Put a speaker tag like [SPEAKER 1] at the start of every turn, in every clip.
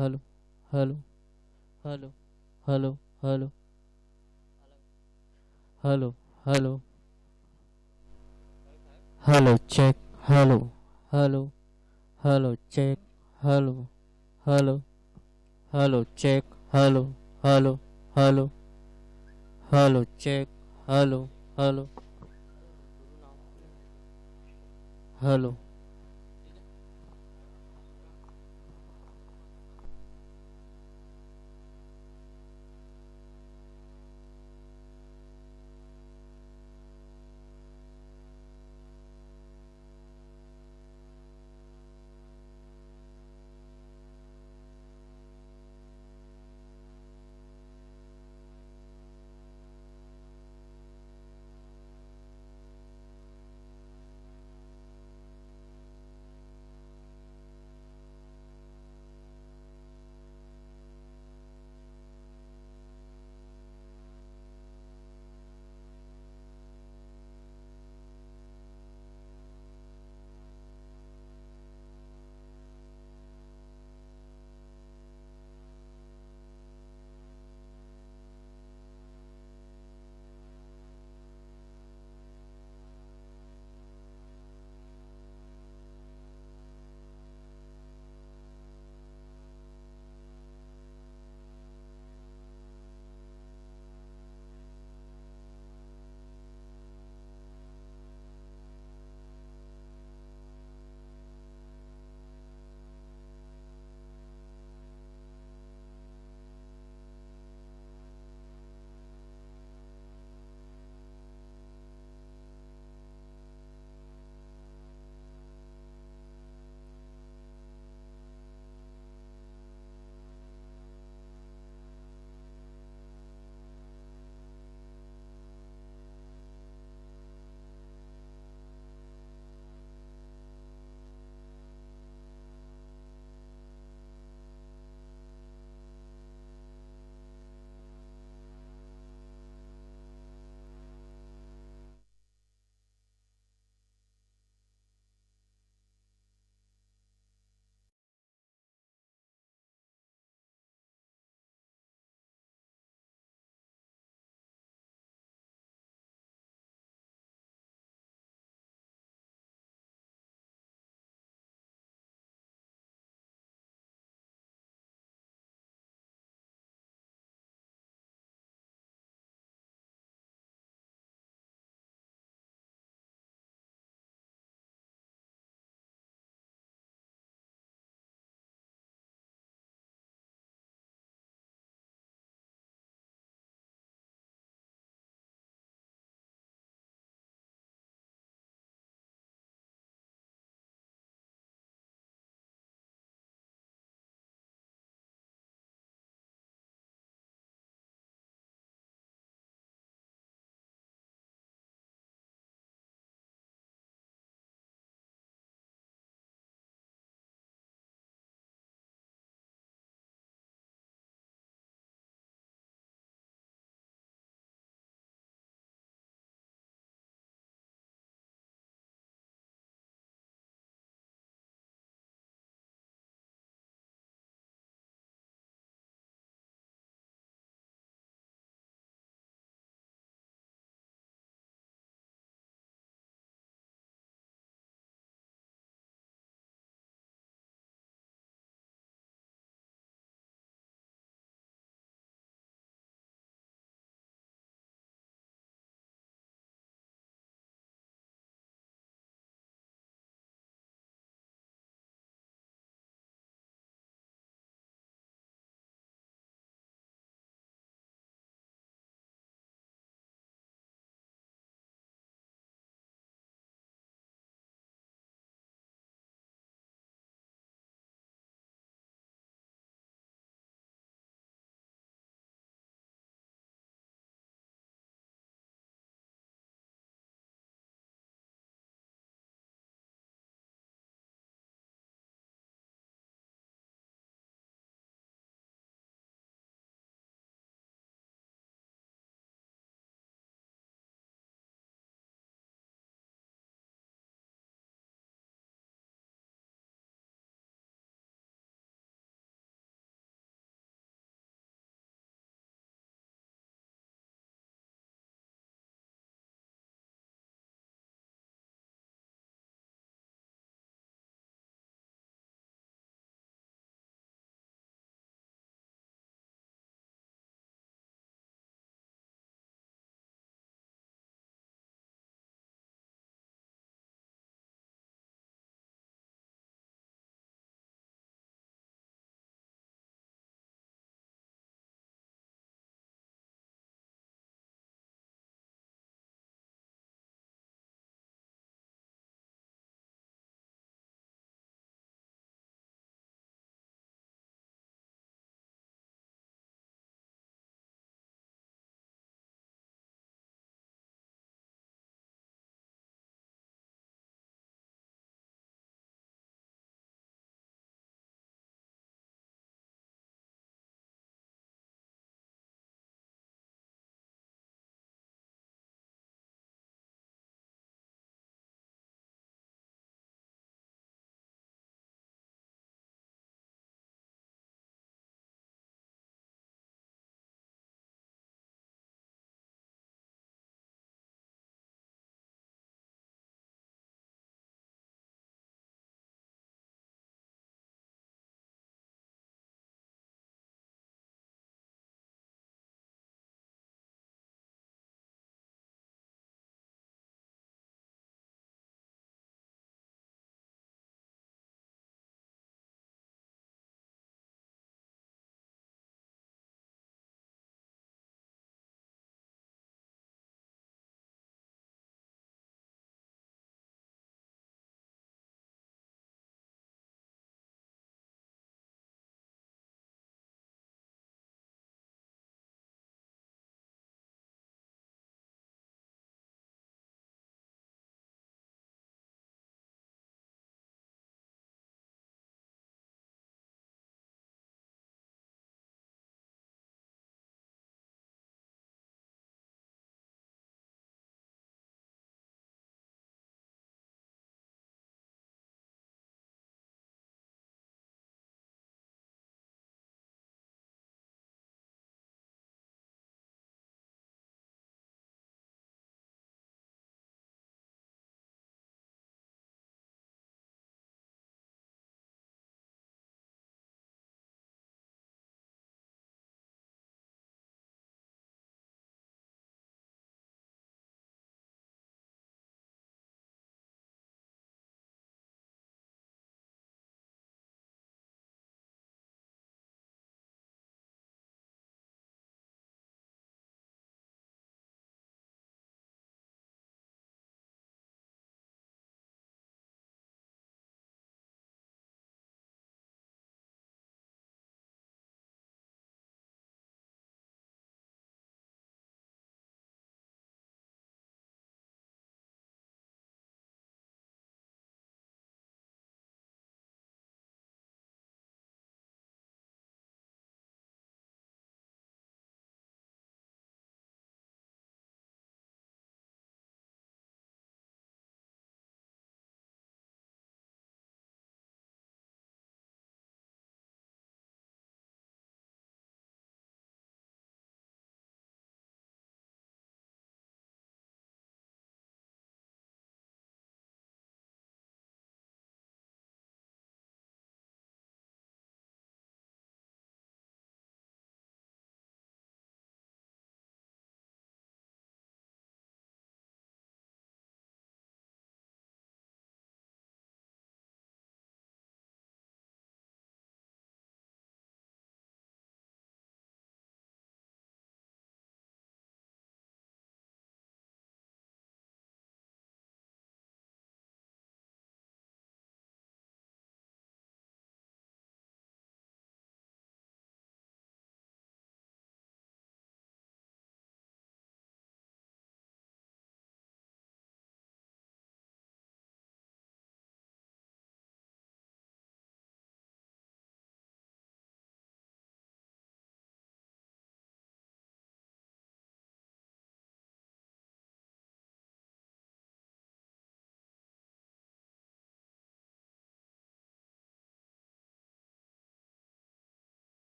[SPEAKER 1] hello, hello, hello, hello, hello, hello, hello, hello, check, hello, hello, hello, check, hello, hello, hello, check, hello, hello, hello, hello, check, hello, hello, hello.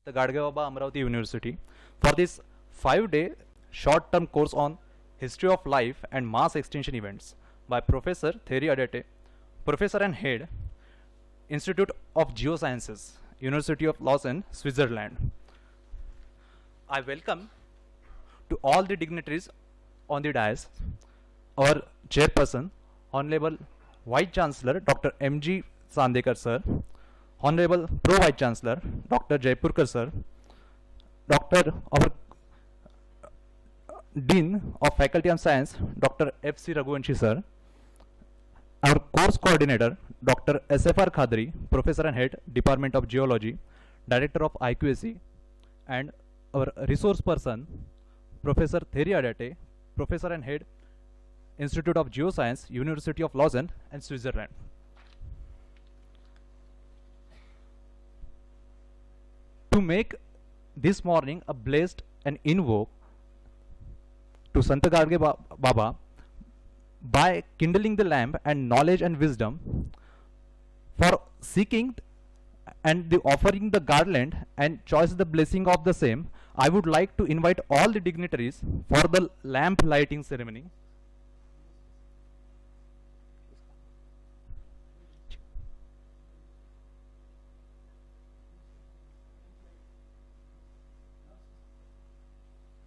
[SPEAKER 2] the Gadgewaba Amravati University for this 5-day short-term course on History of Life and Mass Extinction Events by Professor Thierry Adete, Professor and Head, Institute of Geosciences, University of Lausanne, Switzerland. I welcome to all the dignitaries on the dais, our chairperson, Honorable Vice Chancellor Dr. M.G. Sandekar sir, Honorable Pro Vice Chancellor Dr. Jaipurkar sir, Dr. our Dean of Faculty of Science Dr. F.C. Raghuvanshi sir, our course coordinator Dr. S.F.R. Khadri, Professor and Head, Department of Geology, Director of IQAC, and our resource person Professor Thierry Adete, Professor and Head, Institute of Geoscience, University of Lausanne and Switzerland. To make this morning a blessed and invoke to Santa Gadge Baba by kindling the lamp and knowledge and wisdom, for seeking and the offering the garland and choice the blessing of the same, I would like to invite all the dignitaries for the lamp lighting ceremony.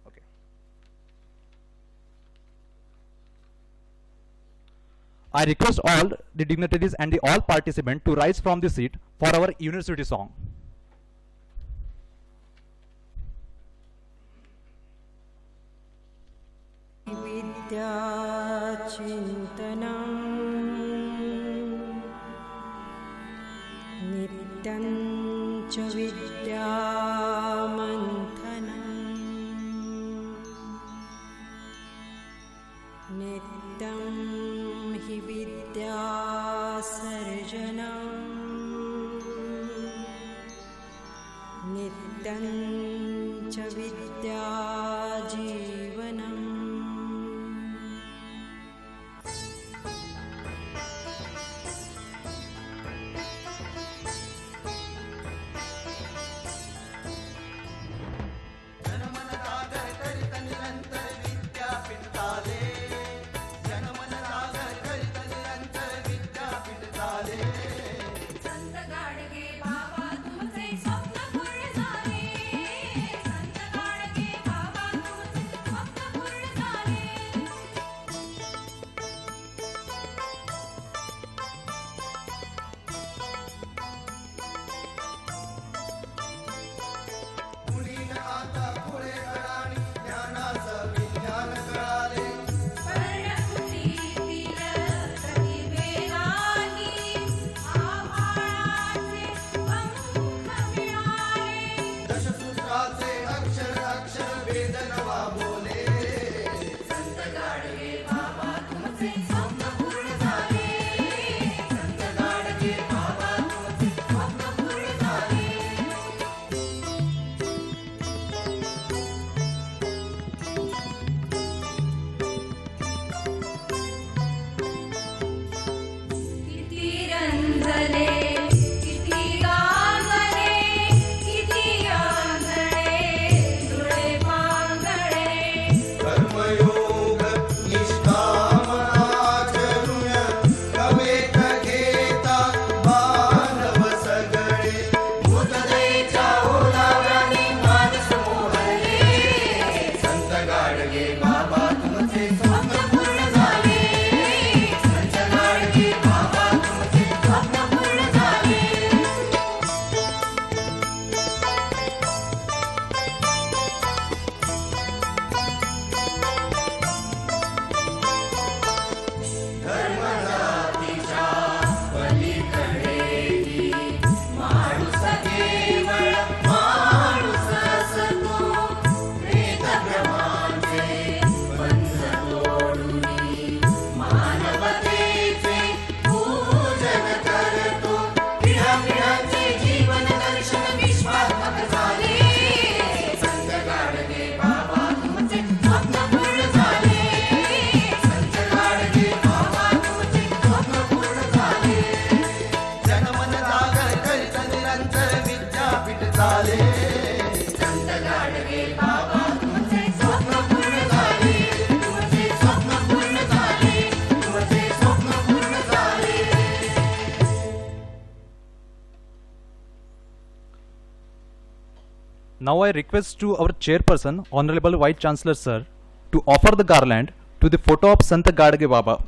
[SPEAKER 2] Okay. I request all the dignitaries and the all participants to rise from the seat for our university song.
[SPEAKER 3] Vidyacintanam Nityam cha vidyamanthanam Nityam hi vidyasarjanam Nityam cha vidyajivanam.
[SPEAKER 4] Sant Gadge Baba
[SPEAKER 2] Now I request to our chairperson, Honorable Vice Chancellor Sir, to offer the garland to the photo of Sant Gadge Baba.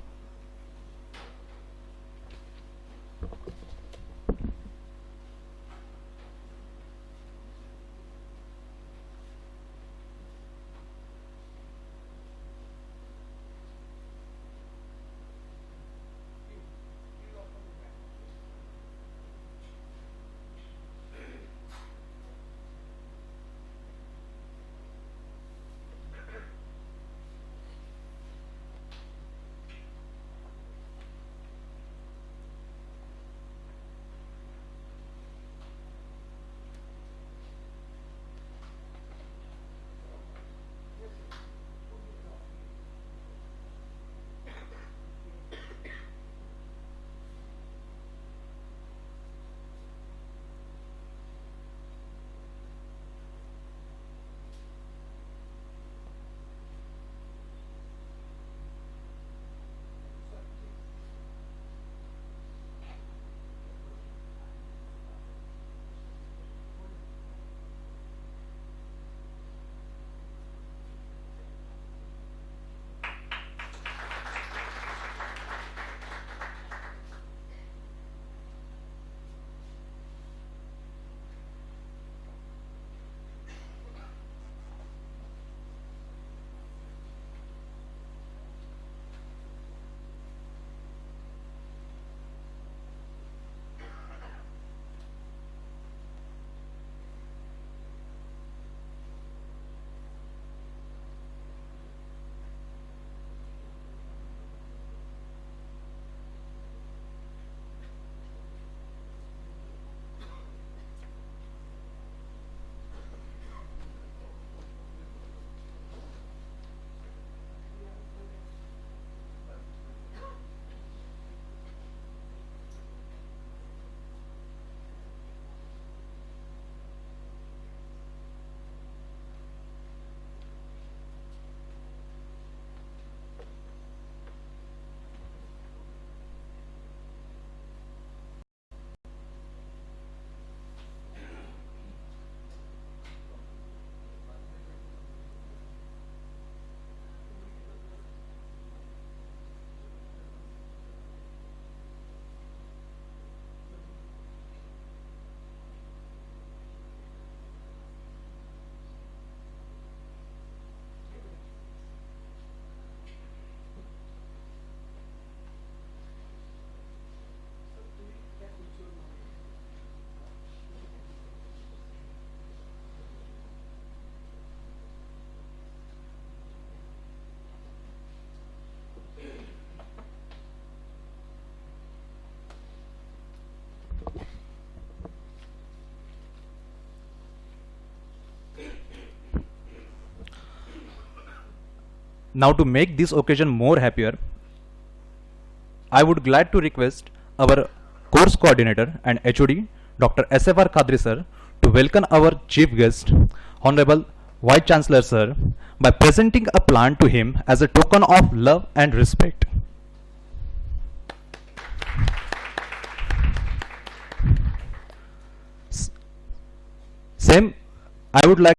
[SPEAKER 2] Now to make this occasion more happier, I would glad to request our course coordinator and HOD, Dr. SFR Khadri sir, to welcome our chief guest, Honorable Vice Chancellor sir, by presenting a plant to him as a token of love and respect. Same, I would like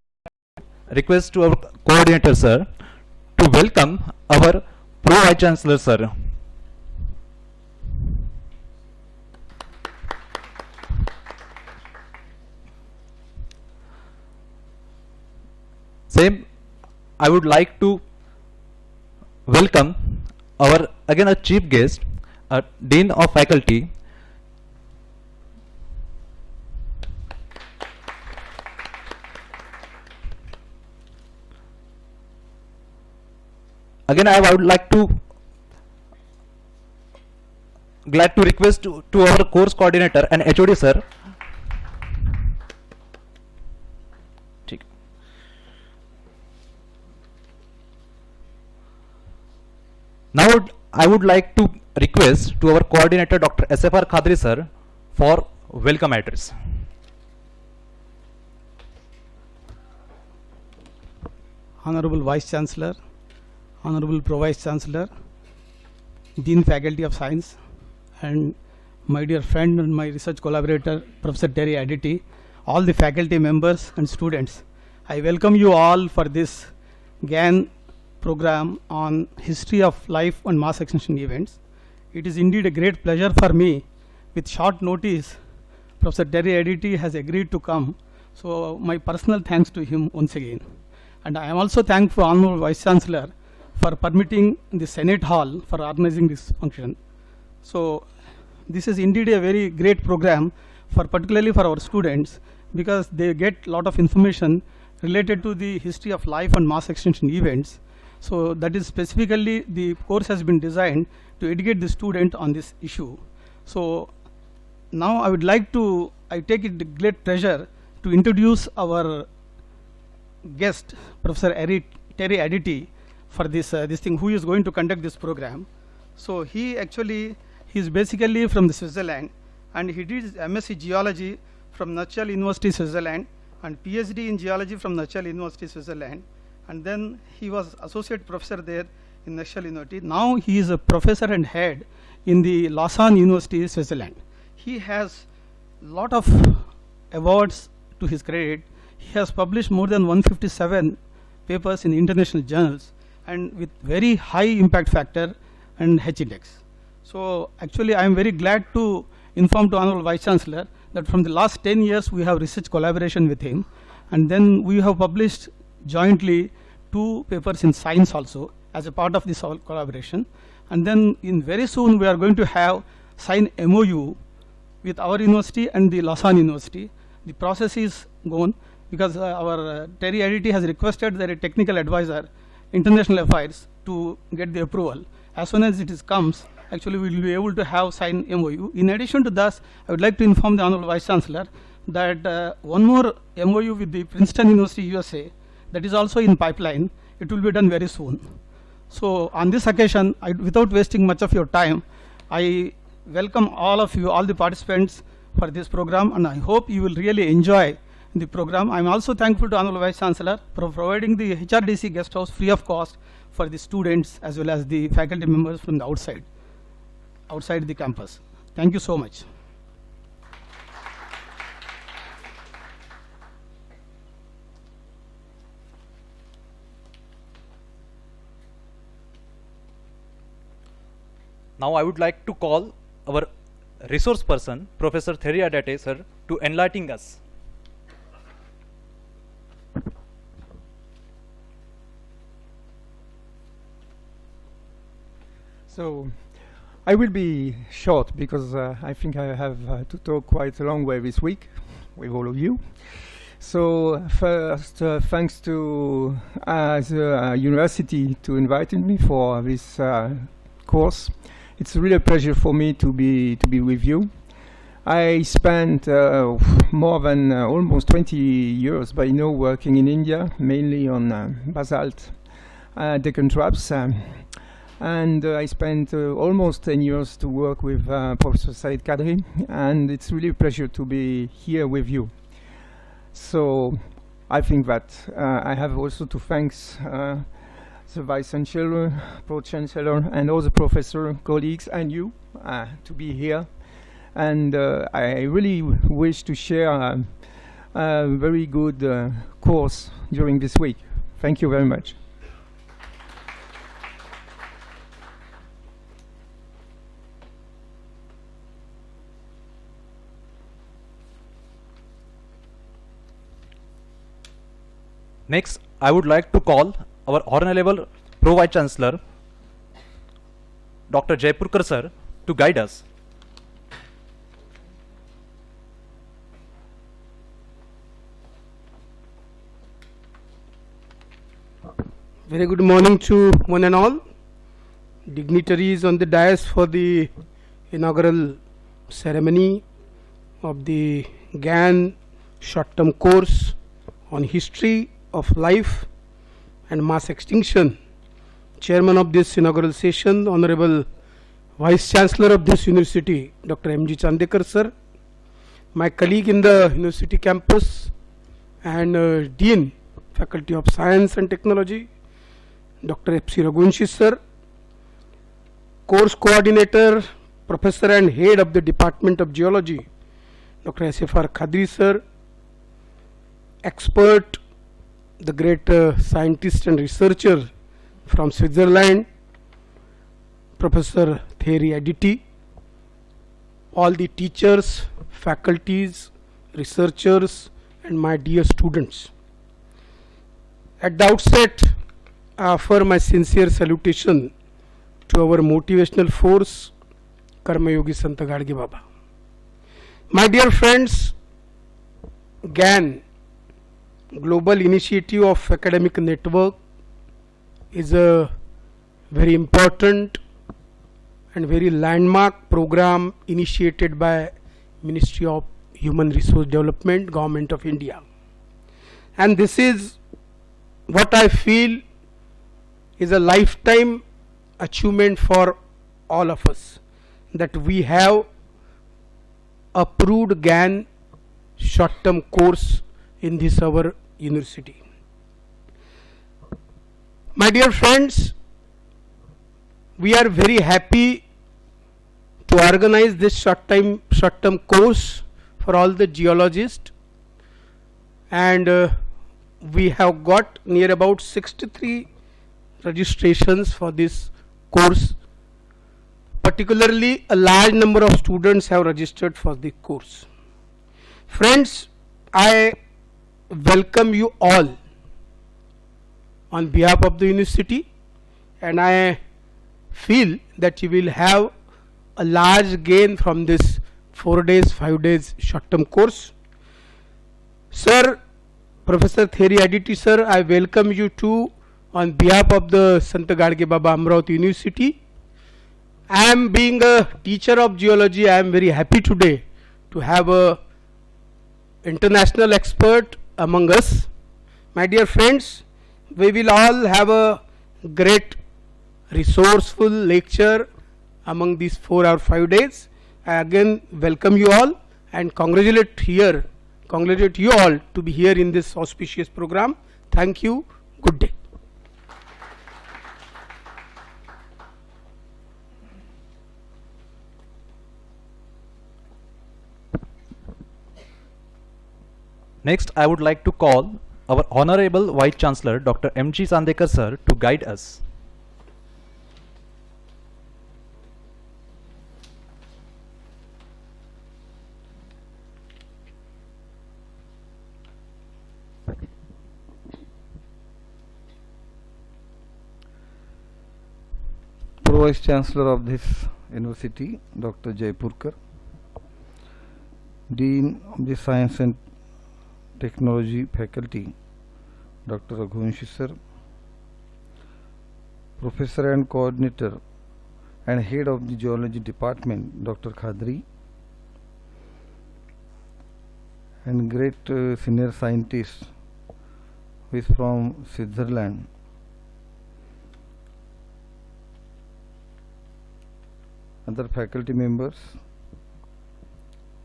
[SPEAKER 2] to request to our coordinator sir to welcome our Pro Vice Chancellor sir. Same, I would like to welcome our again a chief guest, Dean of Faculty. Again, I would like to glad to request to our course coordinator and HOD sir. ठीक. Now I would like to request to our coordinator Dr. SFR Khadri sir for welcome address.
[SPEAKER 4] Honorable Vice Chancellor, Honorable Pro Vice Chancellor, Dean Faculty of Science, and my dear friend and my research collaborator, Professor Terry Aditi, all the faculty members and students. I welcome you all for this GIAN program on history of life and mass extinction events. It is indeed a great pleasure for me. With short notice, Professor Terry Aditi has agreed to come. So my personal thanks to him once again. And I am also thankful to Honorable Vice Chancellor for permitting the Senate Hall for organizing this function. So this is indeed a very great program for particularly for our students, because they get a lot of information related to the history of life and mass extinction events. So that is specifically the course has been designed to educate the student on this issue. So now I would like to, I take it with great pleasure to introduce our guest, Professor Terry Aditi, for this thing, who is going to conduct this program. So he is basically from the Switzerland, and he did his MSc Geology from National University, Switzerland, and PhD in Geology from National University, Switzerland. And then he was associate professor there in National University. Now he is a professor and head in the Lausanne University, Switzerland. He has a lot of awards to his credit. He has published more than 157 papers in international journals, and with very high impact factor and H index. So actually I am very glad to inform to Honorable Vice Chancellor that from the last 10 years we have research collaboration with him, and then we have published jointly 2 papers in science also as a part of this whole collaboration. And then in very soon we are going to have sign MOU with our university and the Lausanne University. The process is going, because our Terry Aditi has requested that a technical advisor, international affairs, to get the approval. As soon as it comes, actually we will be able to have sign MOU. In addition to that, I would like to inform the Honorable Vice Chancellor that one more MOU with the Princeton University, USA, that is also in pipeline. It will be done very soon. So on this occasion, without wasting much of your time, I welcome all of you, all the participants for this program, and I hope you will really enjoy the program. I am also thankful to Honorable Vice Chancellor for providing the HRDC guest house free of cost for the students as well as the faculty members from the outside the campus. Thank you so much.
[SPEAKER 2] Now I would like to call our resource person, Professor Terry Aditi, sir, to enlighten us.
[SPEAKER 5] So I will be short because I think I have to talk quite a long way this week with all of you. So first, thanks to the university to inviting me for this course. It's really a pleasure for me to be with you. I spent more than almost 20 years by now working in India, mainly on basalt Deccan traps. And I spent almost 10 years to work with Professor Said Kadri, and it's really a pleasure to be here with you. So I think that I have also to thank the Vice Chancellor, Pro Chancellor, and all the professor colleagues, and you to be here. And I really wish to share a very good course during this week. Thank you very much.
[SPEAKER 2] Next, I would like to call our Honorable Pro Vice Chancellor, Dr. Jaipurkar sir, to guide us.
[SPEAKER 6] Very good morning to one and all. Dignitaries on the dais for the inaugural ceremony of the GIAN short-term course on history of life and mass extinction. Chairman of this inaugural session, Honorable Vice Chancellor of this university, Dr. M.G. Chandekar sir, my colleague in the university campus, and Dean Faculty of Science and Technology, Dr. F.C. Raghuvanshi sir, Course Coordinator, Professor and Head of the Department of Geology, Dr. S.F.R. Khadri sir, expert, the great scientist and researcher from Switzerland, Professor Thierry Aditi, all the teachers, faculties, researchers, and my dear students. At the outset, I offer my sincere salutation to our motivational force, Karma Yogi Sant Gadge Baba. My dear friends, GIAN, Global Initiative of Academic Network, is a very important and very landmark program initiated by Ministry of Human Resource Development, Government of India. And this is what I feel is a lifetime achievement for all of us, that we have approved GIAN short-term course in this our university. My dear friends, we are very happy to organize this short-term course for all the geologists, and we have got near about 63 registrations for this course. Particularly, a large number of students have registered for the course. Friends, I welcome you all on behalf of the university, and I feel that you will have a large gain from this 4 days, 5 days short-term course. Sir, Professor Thierry Aditi sir, I welcome you too on behalf of the Sant Gadge Baba Amravati University. I am being a teacher of geology, I am very happy today to have a international expert among us. My dear friends, we will all have a great resourceful lecture among these 4 or 5 days. I again welcome you all and congratulate you all to be here in this auspicious program. Thank you. Good day.
[SPEAKER 2] Next, I would like to call our Honorable Vice Chancellor, Dr. M.G. Sandekar sir, to guide us.
[SPEAKER 7] Vice Chancellor of this University, Dr. Jaipurkar, Dean of the Science and Technology Faculty, Dr. Raghuvanshi sir, Professor and Coordinator and Head of the Geology Department, Dr. Khadri, and great senior scientist who is from Switzerland, other faculty members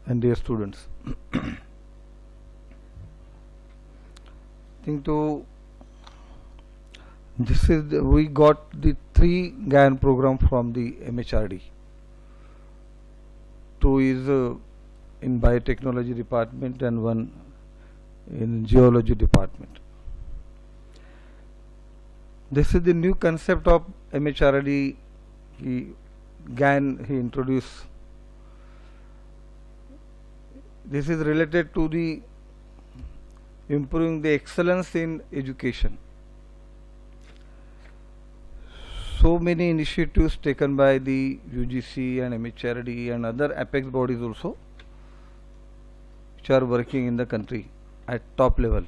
[SPEAKER 7] and dear students. I think we got the 3 GIAN program from the MHRD. 2 is in biotechnology department and 1 in geology department. This is the new concept of MHRD. GIAN he introduced. This is related to the improving the excellence in education. So many initiatives taken by the UGC and MHRD and other apex bodies also, which are working in the country at top level.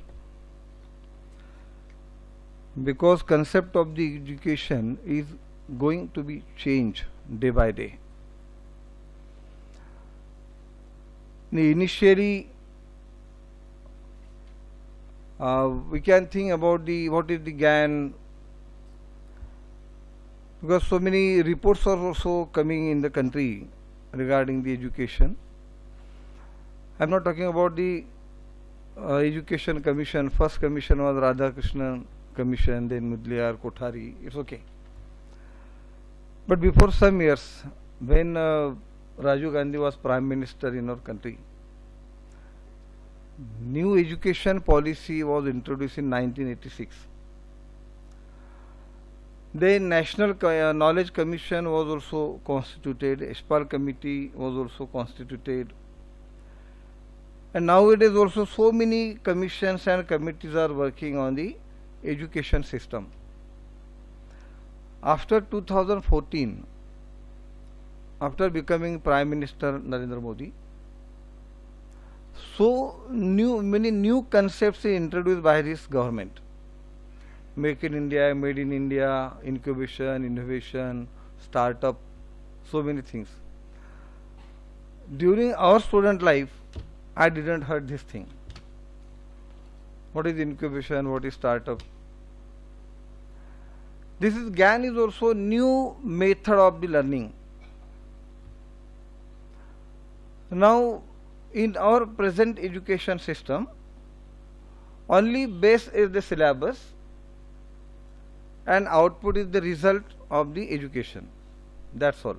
[SPEAKER 7] Because concept of the education is going to be changed day by day. Initially, we can think about what is the GIAN, because so many reports are also coming in the country regarding the education. I am not talking about the education commission. First commission was Radhakrishnan commission, then Mudliar, Kothari. It's okay. But before some years, when Rajiv Gandhi was prime minister in our country, new education policy was introduced in 1986. Then National Knowledge Commission was also constituted, Espal Committee was also constituted, and nowadays also so many commissions and committees are working on the education system. After 2014, after becoming Prime Minister Narendra Modi, so many new concepts are introduced by this government. Make in India, Made in India, incubation, innovation, startup, so many things. During our student life, I didn't heard this thing. What is incubation? What is startup? This is GIAN is also new method of the learning. Now, in our present education system, only base is the syllabus and output is the result of the education. That's all.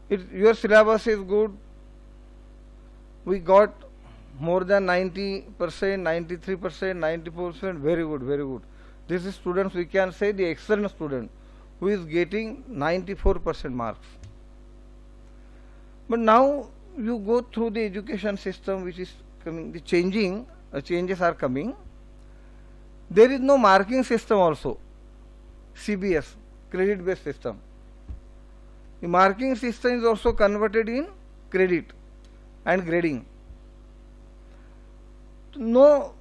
[SPEAKER 7] Your syllabus is good. We got more than 90%, 93%, 94%, very good, very good. This is students, we can say the excellent student who is getting 94% marks. But now you go through the education system which is coming, the changes are coming. There is no marking system also, CBS, credit based system. The marking system is also converted in credit and grading. No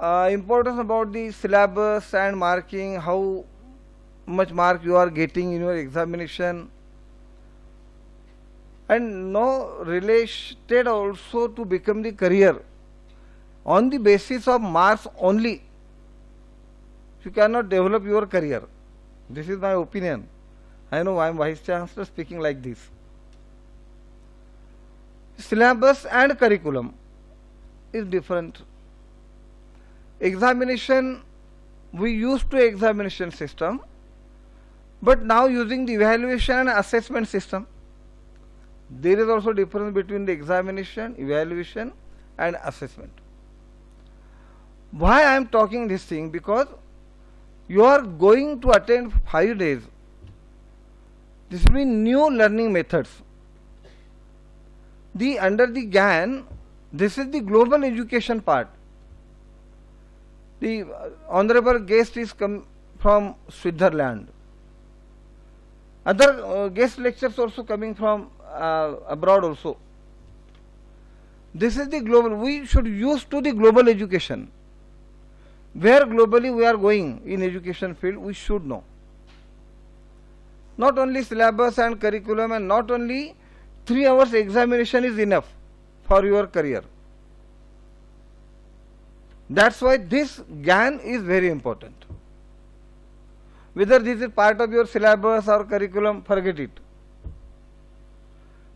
[SPEAKER 7] importance about the syllabus and marking, how much mark you are getting in your examination, and no related also to become the career. On the basis of marks only, you cannot develop your career. This is my opinion. I know I am Vice Chancellor speaking like this. Syllabus and curriculum is different. Examination, we used to examination system, but now using the evaluation and assessment system. There is also difference between the examination, evaluation and assessment. Why I am talking this thing? Because you are going to attend 5 days. This will be new learning methods. Under the GIAN, this is the global education part. The honorable guest is come from Switzerland. Other guest lectures also coming from abroad also. This is the global. We should use to the global education. Where globally we are going in education field, we should know. Not only syllabus and curriculum, and not only 3 hours examination is enough for your career. That's why this GIAN is very important. Whether this is part of your syllabus or curriculum, forget it.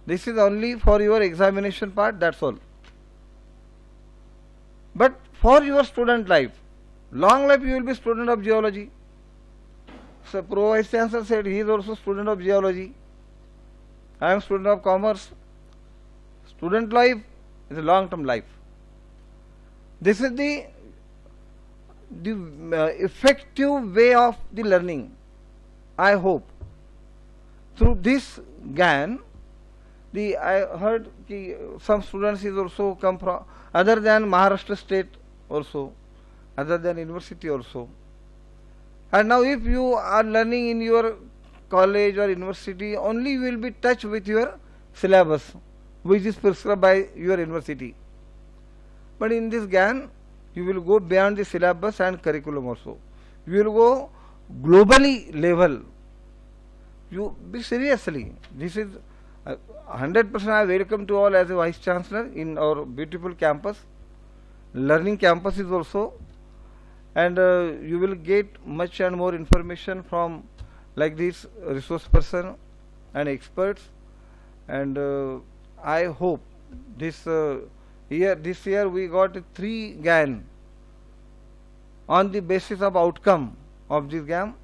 [SPEAKER 7] This is only for your examination part, that's all. But for your student life, long life you will be student of geology. So Pro Vice Chancellor said he is also student of geology. I am student of commerce. Student life is a long term life. This is the effective way of the learning. I hope through this GIAN, I heard some students is also come from other than Maharashtra state also, other than university also. And now if you are learning in your college or university, only you will be touched with your syllabus, which is prescribed by your university. But in this GIAN, you will go beyond the syllabus and curriculum also. You will go globally level. You be seriously. This is 100% I welcome to all as a Vice Chancellor in our beautiful campus. Learning campus is also. And you will get much and more information from like this resource person and experts. And I hope this this year we got 3 GIAN on the basis of outcome of this GAM.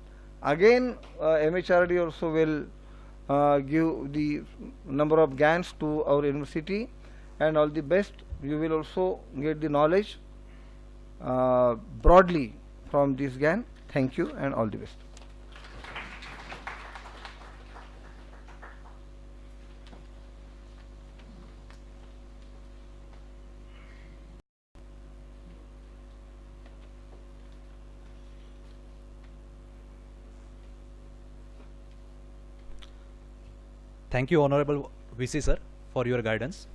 [SPEAKER 7] Again, MHRD also will give the number of GANs to our university, and all the best. You will also get the knowledge broadly from this GAN. Thank you and all the best.
[SPEAKER 2] Thank you, Honorable VC sir, for your guidance.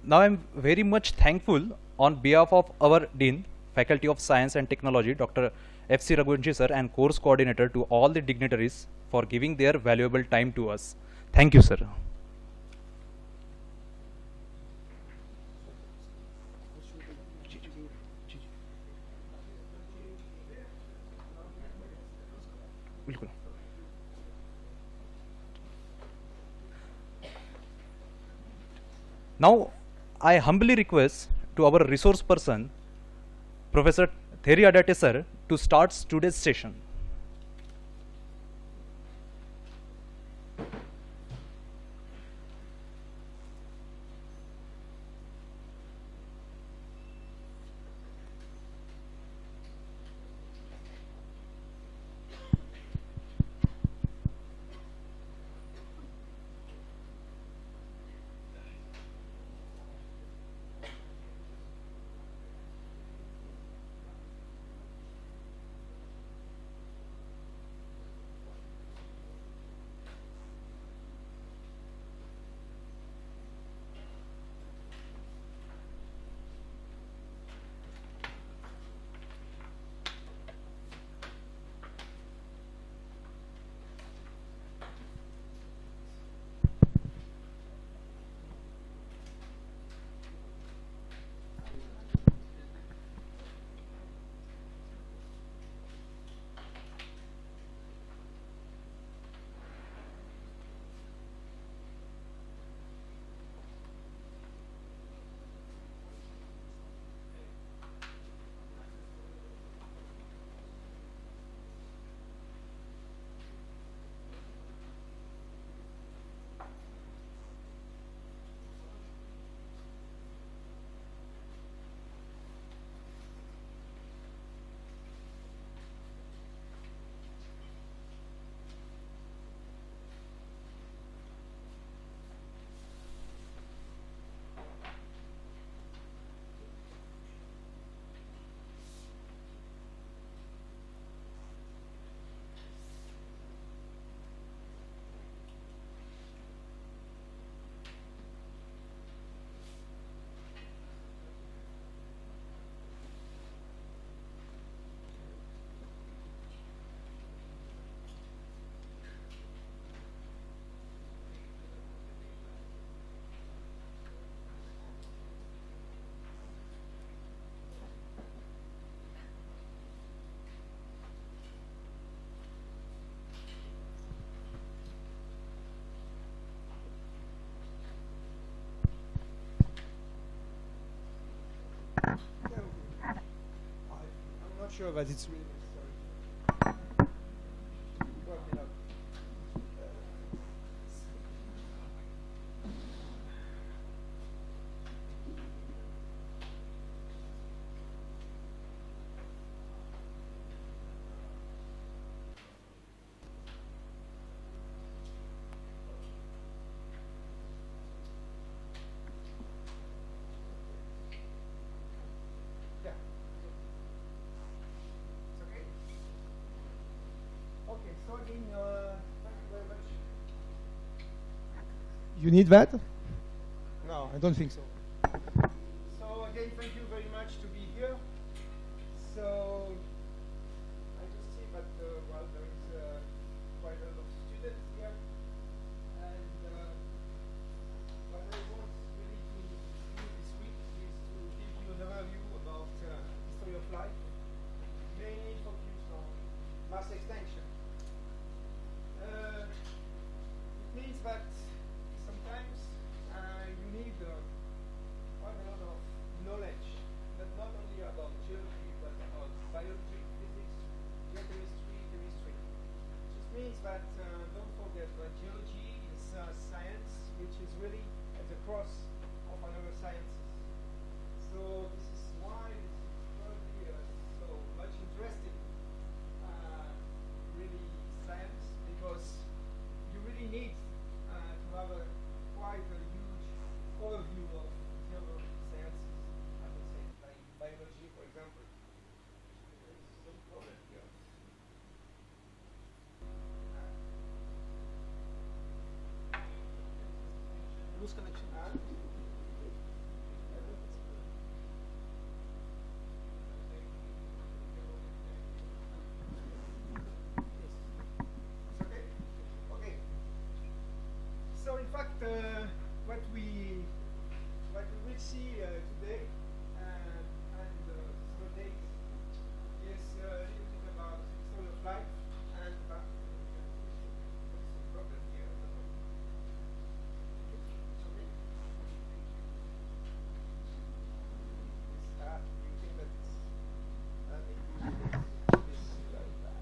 [SPEAKER 2] Now I am very much thankful on behalf of our Dean, Faculty of Science and Technology, Dr. F.C. Raghuvanshi sir, and course coordinator, to all the dignitaries for giving their valuable time to us. Thank you, sir. बिल्कुल. Now, I humbly request to our resource person, Professor Theri Adate sir, to start today's session.
[SPEAKER 5] I'm not sure that it's really necessary. Work it out. Yeah. It's okay? Okay, so again, thank you very much. You need that? No, I don't think so. So again, thank you very much to be here. So I just see that well, there is quite a lot of students here, and what I want really to do this week is to give you an overview about history of life, mainly focused on mass extinction. It means that sometimes that don't forget that geology is science which is really at the cross of another sciences. So this is why this is probably so much interesting, really science, because you really need to have a quite a huge overview of the other sciences. I would say, like biology, for example. There is some problem here.
[SPEAKER 4] Lose connection.
[SPEAKER 5] Okay. Okay. So in fact, what we will see today and some days is a little bit about story of life and what's the problem here? It's okay. You think that this like that?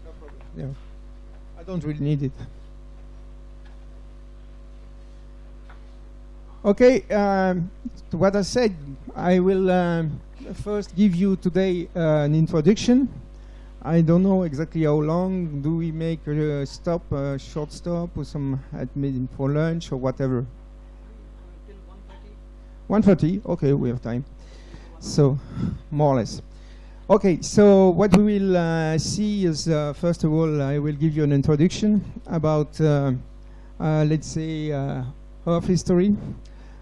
[SPEAKER 5] No problem. Yeah. I don't really need it. Okay, to what I said, I will first give you today an introduction. I don't know exactly how long. Do we make a stop, a short stop, or some maybe for lunch or whatever?
[SPEAKER 4] Till
[SPEAKER 5] 1:30. Okay, we have time. So, more or less. Okay, so what we will see is, first of all, I will give you an introduction about, let's say, Earth history.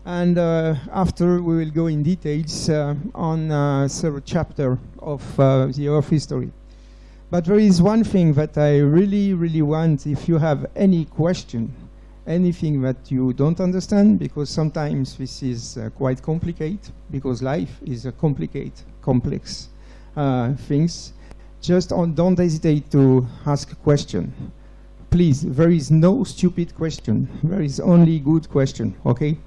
[SPEAKER 5] And after, we will go in details on several chapters of the Earth history. But there is one thing that I really, really want, if you have any question, anything that you don't understand, because sometimes this is quite complicated, because life is a complex things, just don't hesitate to ask a question. Please, there is no stupid question. There is only good question, okay?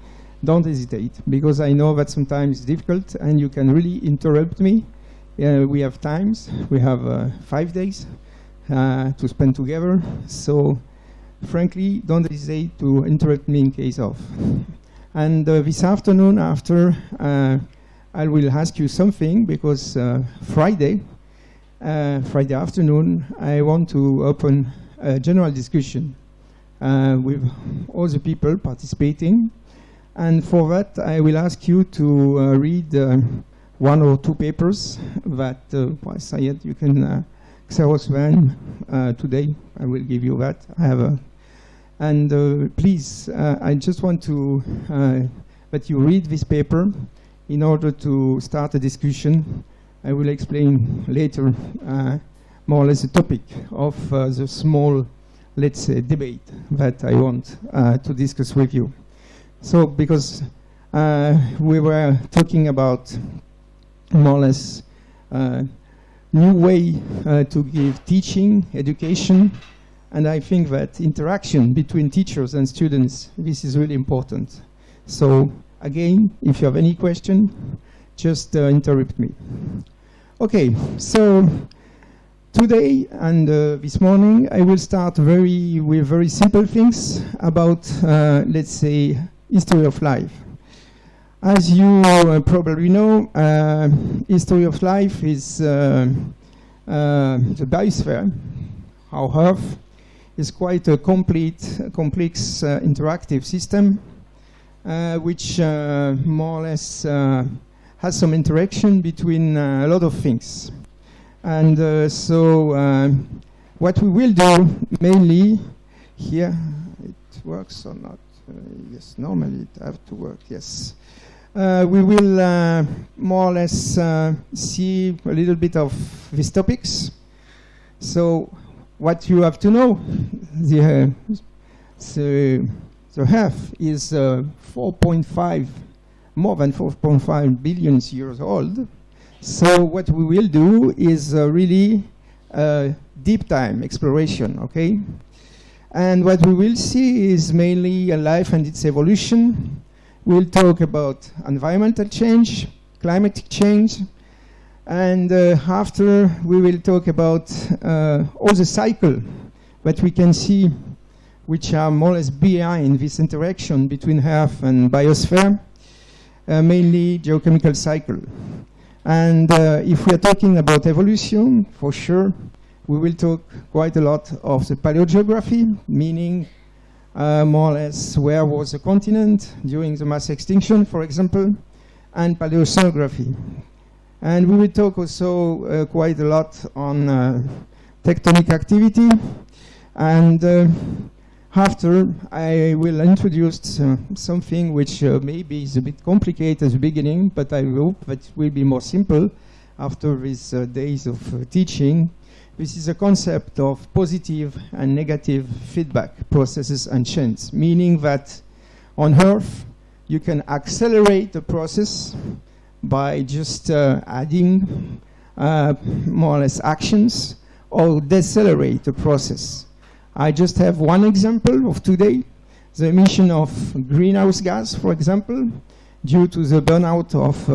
[SPEAKER 5] Don't hesitate, because I know that sometimes it's difficult, and you can really interrupt me. We have times, we have 5 days to spend together, so frankly, don't hesitate to interrupt me in case of. And this afternoon, after, I will ask you something, because Friday afternoon, I want to open a general discussion with all the people participating. And for that, I will ask you to read 1 or 2 papers that Sayed, you can Xerox them today. I will give you that. I have a, and please, I just want to that you read this paper in order to start a discussion. I will explain later more or less the topic of the small, let's say, debate that I want to discuss with you. So, because we were talking about more or less new way to give teaching, education, and I think that interaction between teachers and students, this is really important. So, again, if you have any question, just interrupt me. Okay, so today and this morning, I will start with very simple things about, let's say, history of life. As you probably know, history of life is the biosphere. Our Earth is quite a complex interactive system, which more or less has some interaction between a lot of things. And so what we will do mainly here, it works or not? Yes, normally it have to work, yes. We will more or less see a little bit of these topics. So what you have to know, the the Earth is 4.5, more than 4.5 billion years old. So what we will do is really deep time exploration, okay? And what we will see is mainly life and its evolution. We'll talk about environmental change, climatic change, and after we will talk about all the cycle that we can see, which are more or less behind this interaction between Earth and biosphere, mainly geochemical cycle. And if we are talking about evolution, for sure, we will talk quite a lot of the paleogeography, meaning more or less where was the continent during the mass extinction, for example, and paleoceanography. And we will talk also quite a lot on tectonic activity. And after, I will introduce something which maybe is a bit complicated at the beginning, but I hope that it will be more simple after these days of teaching. This is a concept of positive and negative feedback processes and chains, meaning that on Earth, you can accelerate the process by just adding more or less actions, or decelerate the process. I just have one example of today, the emission of greenhouse gas, for example, due to the burnout of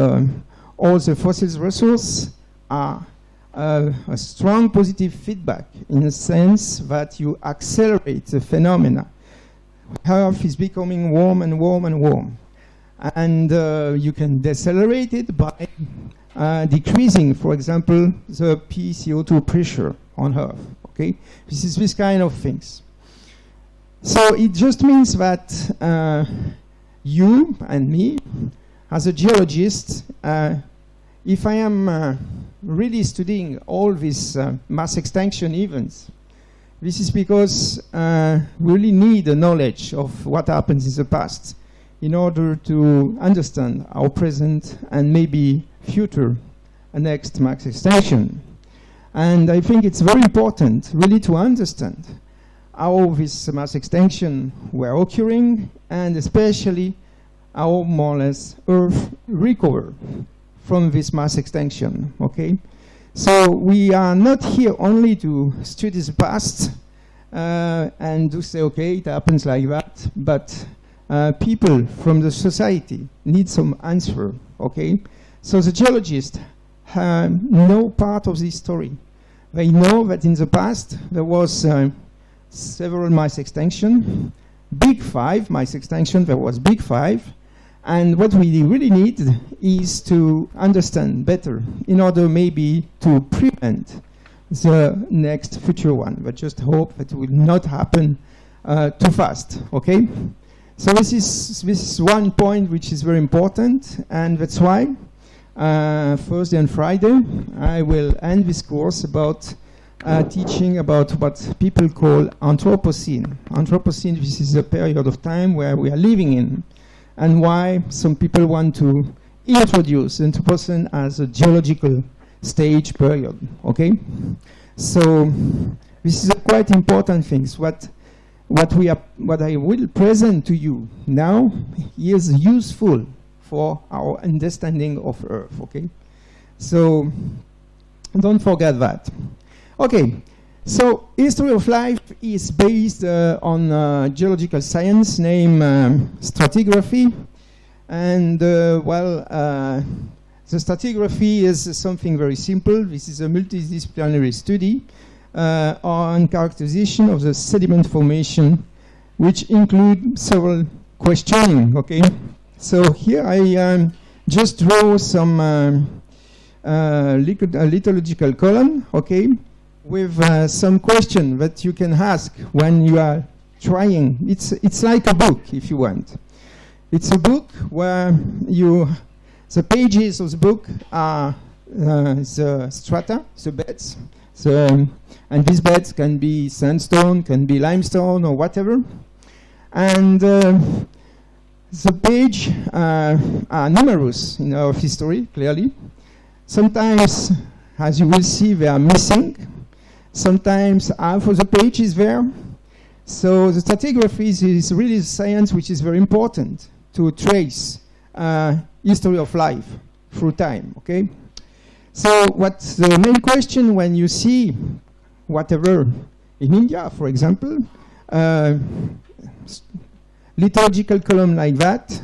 [SPEAKER 5] all the fossil resources, are a strong positive feedback in the sense that you accelerate the phenomena. Earth is becoming warm and warm and warm. And you can decelerate it by decreasing, for example, the PCO2 pressure on Earth. Okay, this is this kind of things. So it just means that you and me, as a geologist, if I am really studying all these mass extinction events, this is because we really need a knowledge of what happens in the past in order to understand our present and maybe future next mass extinction. And I think it's very important really to understand how this mass extinction were occurring, and especially how more or less Earth recover from this mass extinction, okay? So we are not here only to study the past and to say, okay, it happens like that, but people from the society need some answer, okay? So the geologists know part of this story. They know that in the past there was several mass extinction, big five mass extinction, there was big five, and what we really need is to understand better in order maybe to prevent the next future one. But just hope that it will not happen too fast, okay? So this is one point which is very important, and that's why Thursday and Friday I will end this course about teaching about what people call Anthropocene. Anthropocene, this is a period of time where we are living in, and why some people want to introduce Anthropocene as a geological stage period, okay? So this is a quite important thing. What I will present to you now is useful for our understanding of Earth, okay? So don't forget that. Okay, so history of life is based on geological science named stratigraphy, and the stratigraphy is something very simple. This is a multidisciplinary study on characterization of the sediment formation, which include several questioning, okay? So here I just draw some lithological column, okay, with some question that you can ask when you are trying. It's like a book, if you want. It's a book where the pages of the book are the strata, the beds, and these beds can be sandstone, can be limestone, or whatever. And the pages are numerous in our history, clearly. Sometimes, as you will see, they are missing. Sometimes half of the page is there. So the stratigraphy is really a science which is very important to trace history of life through time, okay? So what's the main question when you see whatever in India, for example, lithological column like that,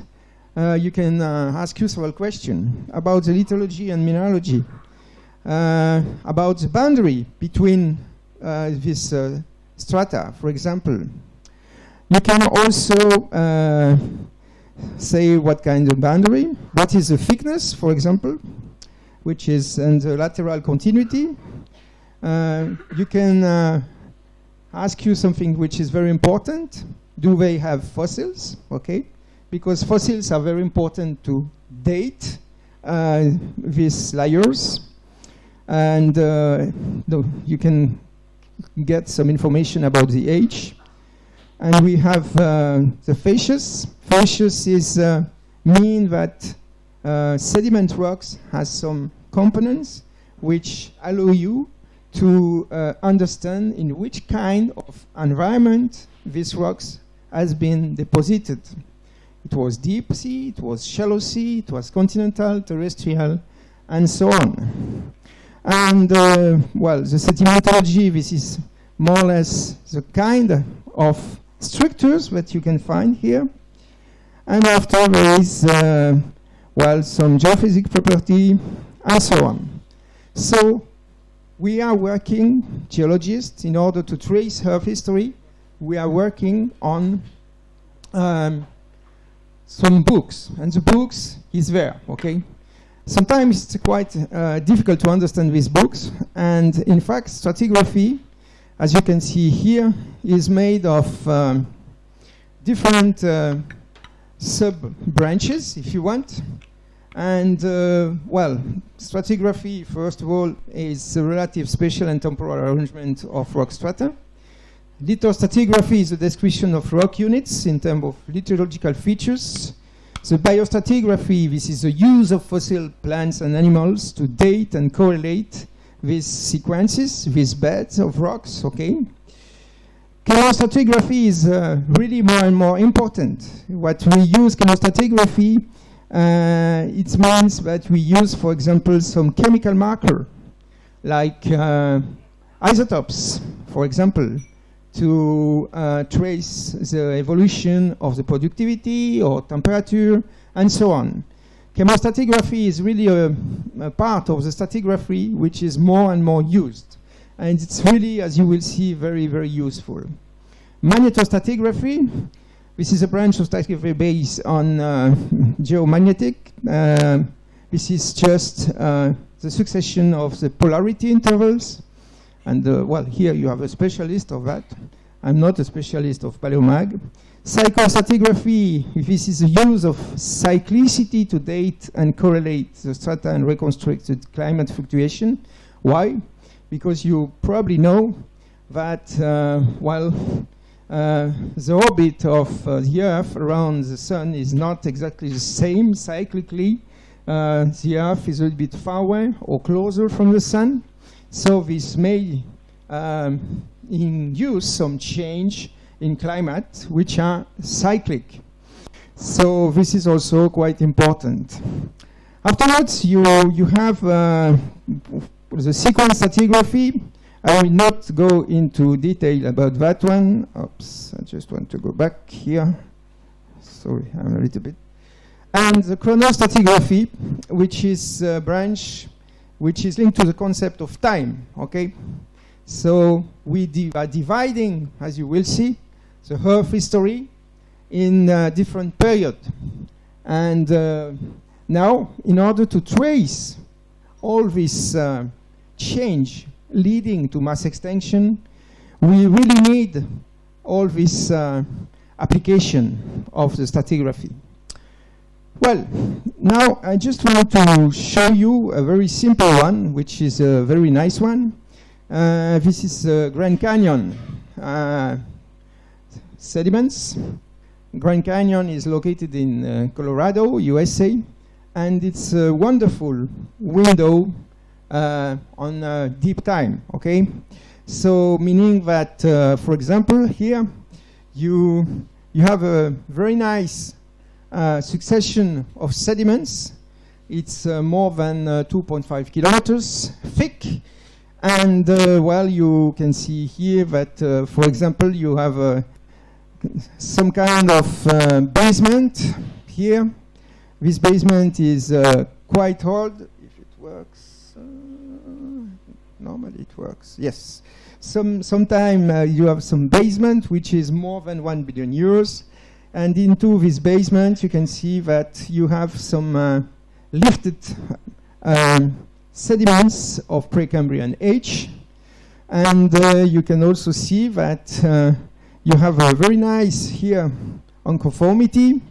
[SPEAKER 5] you can ask you several questions about the lithology and mineralogy, about the boundary between this strata, for example. You can also say what kind of boundary, what is the thickness, for example, which is and the lateral continuity. You can ask you something which is very important. Do they have fossils? Okay, because fossils are very important to date these layers, and you can get some information about the age. And we have the facies. Facies is mean that sediment rocks has some components which allow you to understand in which kind of environment these rocks has been deposited. It was deep sea, it was shallow sea, it was continental, terrestrial, and so on. And well, the sedimentology, this is more or less the kind of structures that you can find here. And after there is, well, some geophysical property, and so on. So we are working, geologists, in order to trace Earth history, we are working on some books, and the books is there, okay? Sometimes it's quite difficult to understand these books, and in fact, stratigraphy, as you can see here, is made of different sub-branches, if you want. And, well, stratigraphy, first of all, is a relative spatial and temporal arrangement of rock strata. Lithostratigraphy is a description of rock units in terms of lithological features. The biostratigraphy, this is the use of fossil plants and animals to date and correlate these sequences, these beds of rocks, okay? Chemostratigraphy is really more and more important. What we use chemostratigraphy, it means that we use, for example, some chemical marker, like isotopes, for example, to trace the evolution of the productivity or temperature, and so on. Chemostratigraphy is really a part of the stratigraphy which is more and more used. And it's really, as you will see, very, very useful. Magnetostratigraphy, this is a branch of stratigraphy based on geomagnetic. This is just the succession of the polarity intervals. And well, here you have a specialist of that. I'm not a specialist of paleomag. Psychostratigraphy, this is the use of cyclicity to date and correlate the strata and reconstruct the climate fluctuation. Why? Because you probably know that while the orbit of the Earth around the Sun is not exactly the same cyclically, the Earth is a little bit far away or closer from the Sun. So this may induce some change in climate, which are cyclic. So this is also quite important. Afterwards, you have the sequence stratigraphy. I will not go into detail about that one. Oops, I just want to go back here. Sorry, I'm a little bit. And the chronostratigraphy, which is a branch which is linked to the concept of time, okay? So we are dividing, as you will see, the Earth history in different periods. And now, in order to trace all this change leading to mass extinction, we really need all this application of the stratigraphy. Well, now I just want to show you a very simple one, which is a very nice one. This is Grand Canyon sediments. Grand Canyon is located in Colorado, USA, and it's a wonderful window on deep time, okay? So meaning that, for example, here you have a very nice succession of sediments. It's more than 2.5 kilometers thick. And well, you can see here that, for example, you have some kind of basement here. This basement is quite old. If it works, normally it works. Yes. Sometime you have some basement which is more than 1 billion euros. And into this basement, you can see that you have some lifted sediments of Precambrian age. And you can also see that you have a very nice here unconformity.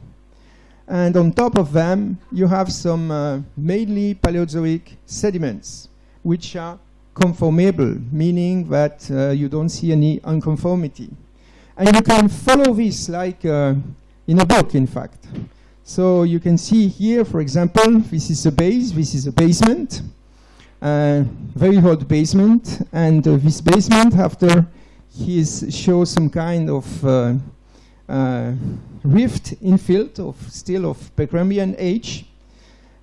[SPEAKER 5] And on top of them, you have some mainly Paleozoic sediments, which are conformable, meaning that you don't see any unconformity. And you can follow this like in a book, in fact. So you can see here, for example, this is a base, this is a basement, very old basement, and this basement, after shows some kind of rift infill still of Precambrian age.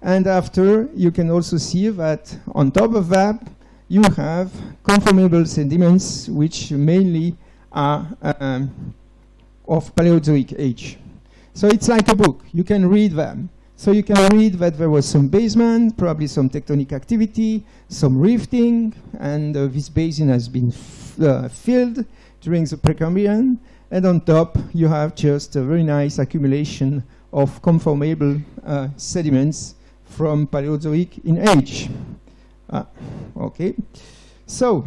[SPEAKER 5] And after, you can also see that on top of that, you have conformable sediments, which mainly are of Paleozoic age. So it's like a book. You can read them. So you can read that there was some basement, probably some tectonic activity, some rifting, and this basin has been filled during the Precambrian. And on top, you have just a very nice accumulation of conformable sediments from Paleozoic in age. Okay. So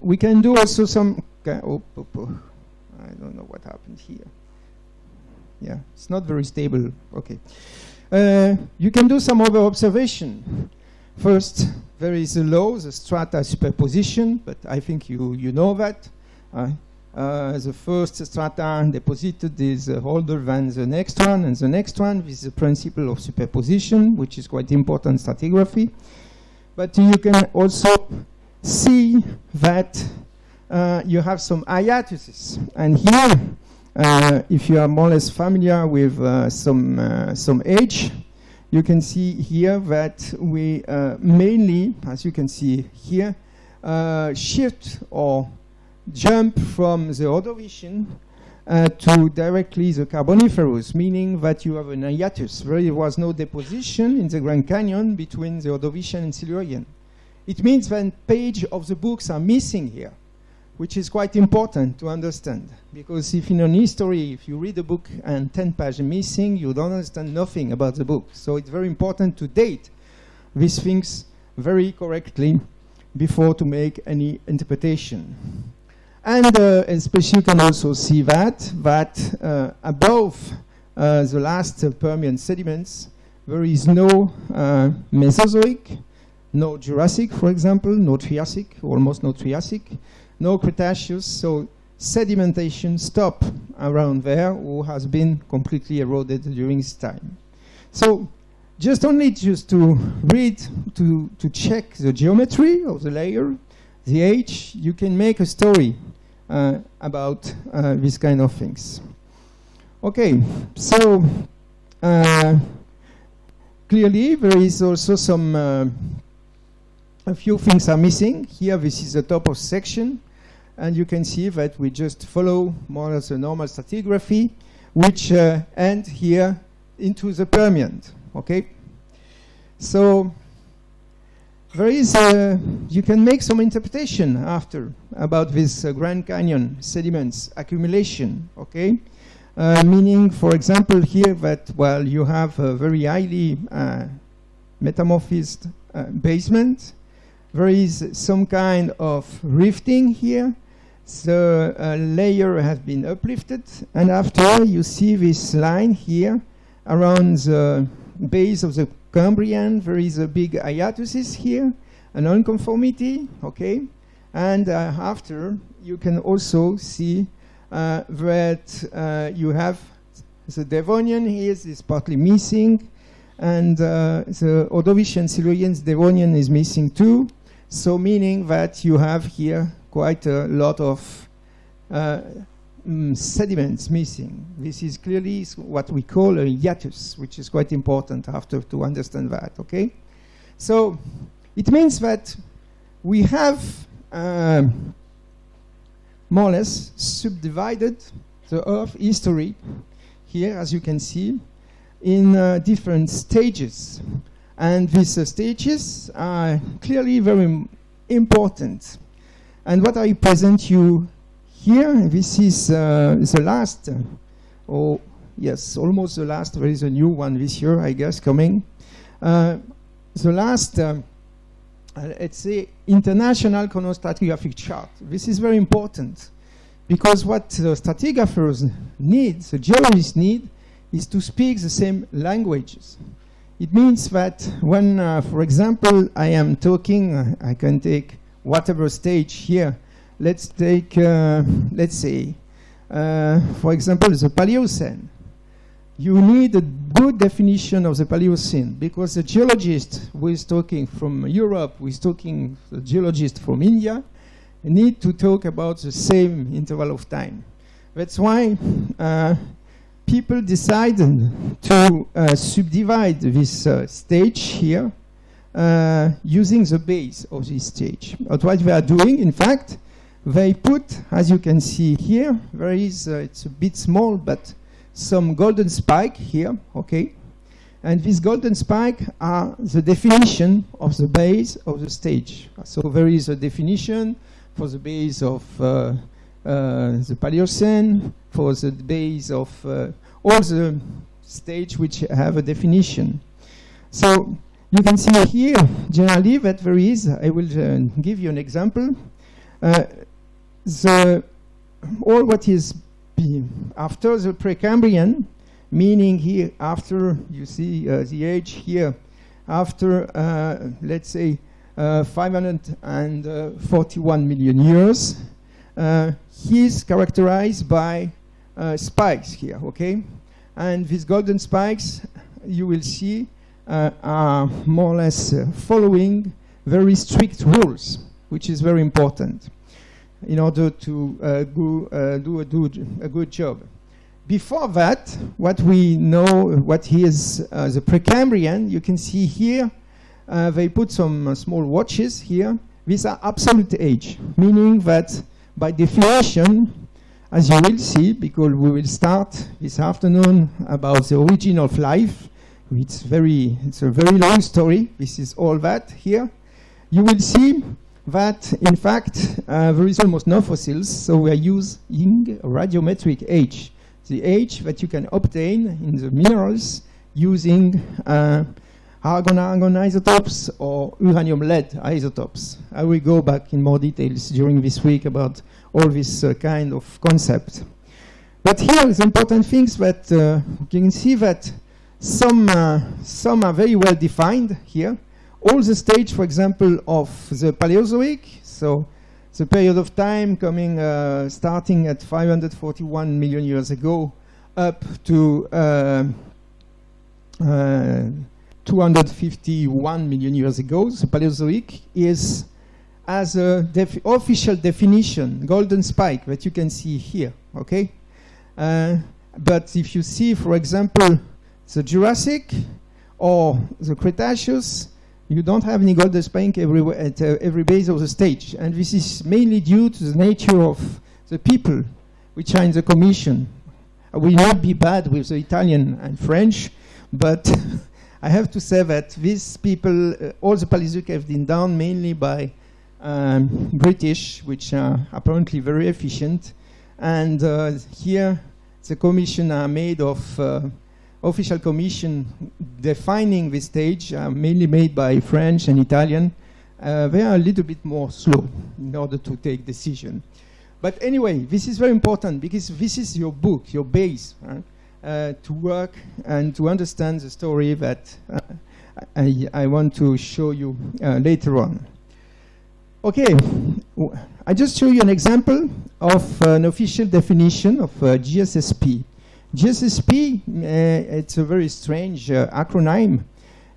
[SPEAKER 5] we can do also some. I don't know what happened here. Yeah, it's not very stable. Okay. You can do some other observation. First, there is a law, the strata superposition, but I think you know that. The first strata deposited is older than the next one, and the next one is the principle of superposition, which is quite important stratigraphy. But you can also see that you have some hiatuses. And here, if you are more or less familiar with some age, you can see here that we mainly, as you can see here, shift or jump from the Ordovician to directly the Carboniferous, meaning that you have an hiatus. There was no deposition in the Grand Canyon between the Ordovician and Silurian. It means that pages of the books are missing here, which is quite important to understand. Because if in an history, if you read a book and 10 pages missing, you don't understand nothing about the book. So it's very important to date these things very correctly before to make any interpretation. And especially you can also see that above the last Permian sediments, there is no Mesozoic, no Jurassic, for example, no Triassic, almost no Triassic, no Cretaceous, so sedimentation stopped around there, or has been completely eroded during this time. So just to read, to check the geometry of the layer, the age, you can make a story about these kind of things. Okay, so clearly there is also some, a few things are missing. Here this is the top of section, and you can see that we just follow more or less a normal stratigraphy, which end here into the Permian. Okay, so there is you can make some interpretation after about this Grand Canyon sediments accumulation. Okay, meaning, for example, here that you have a very highly metamorphized basement. There is some kind of rifting here. The layer has been uplifted, and after you see this line here around the base of the Cambrian, there is a big hiatusis here, an unconformity, okay? And after, you can also see that you have the Devonian here is partly missing, and the Ordovician Silurian's Devonian is missing too, so meaning that you have here quite a lot of sediments missing. This is clearly what we call a hiatus, which is quite important after to understand that, okay? So it means that we have more or less subdivided the Earth history here, as you can see, in different stages. And these stages are clearly very important. And what I present you here, this is the last, yes, almost the last. There is a new one this year, I guess, coming. The last, let's say, international chronostratigraphic chart. This is very important because what the stratigraphers need, the geologists need, is to speak the same languages. It means that when, for example, I am talking, I can take whatever stage here. Let's take, let's say, for example, the Paleocene. You need a good definition of the Paleocene because the geologist who is talking from Europe, who is talking, the geologist from India, need to talk about the same interval of time. That's why people decided to subdivide this stage here using the base of this stage. But what they are doing, in fact, they put, as you can see here, there is, it's a bit small, but some golden spike here, okay? And these golden spike are the definition of the base of the stage. So there is a definition for the base of the Paleocene, for the base of all the stage which have a definition. So you can see here, generally, that there is, I will give you an example. All what is after the Precambrian, meaning here after, you see the age here, after, let's say, 541 million years, he is characterized by spikes here, okay? And these golden spikes, you will see, are more or less following very strict rules, which is very important in order to do a good job. Before that, what we know, what is the Precambrian, you can see here, they put some small watches here. These are absolute age, meaning that by definition, as you will see, because we will start this afternoon about the origin of life, it's a very long story. This is all that here. You will see that, in fact, there is almost no fossils, so we are using radiometric age, the age that you can obtain in the minerals using argon-argon isotopes or uranium-lead isotopes. I will go back in more details during this week about all this kind of concept. But here is important things that you can see that some are very well defined here. All the stage, for example, of the Paleozoic, so the period of time coming, starting at 541 million years ago, up to 251 million years ago, the Paleozoic is, as a official definition, golden spike that you can see here, okay? But if you see, for example, the Jurassic or the Cretaceous, you don't have any golden spike everywhere at every base of the stage. And this is mainly due to the nature of the people which are in the commission. I will not be bad with the Italian and French, but I have to say that these people, all the Paleozoic have been done mainly by British, which are apparently very efficient. And here the commission are made of official commission defining this stage, mainly made by French and Italian. They are a little bit more slow in order to take decision. But anyway, this is very important because this is your book, your base, to work and to understand the story that I want to show you later on. Okay, I just show you an example of an official definition of GSSP. GSSP, it's a very strange acronym.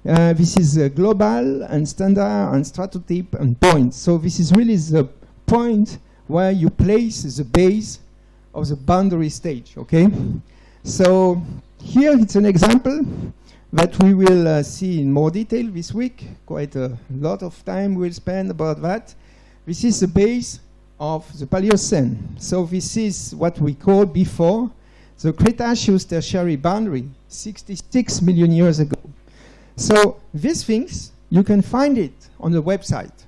[SPEAKER 5] This is global and standard and stratotype and point. So this is really the point where you place the base of the boundary stage, okay? So here it's an example that we will see in more detail this week. Quite a lot of time we'll spend about that. This is the base of the Paleocene. So this is what we called before the Cretaceous Tertiary boundary, 66 million years ago. So these things, you can find it on the website.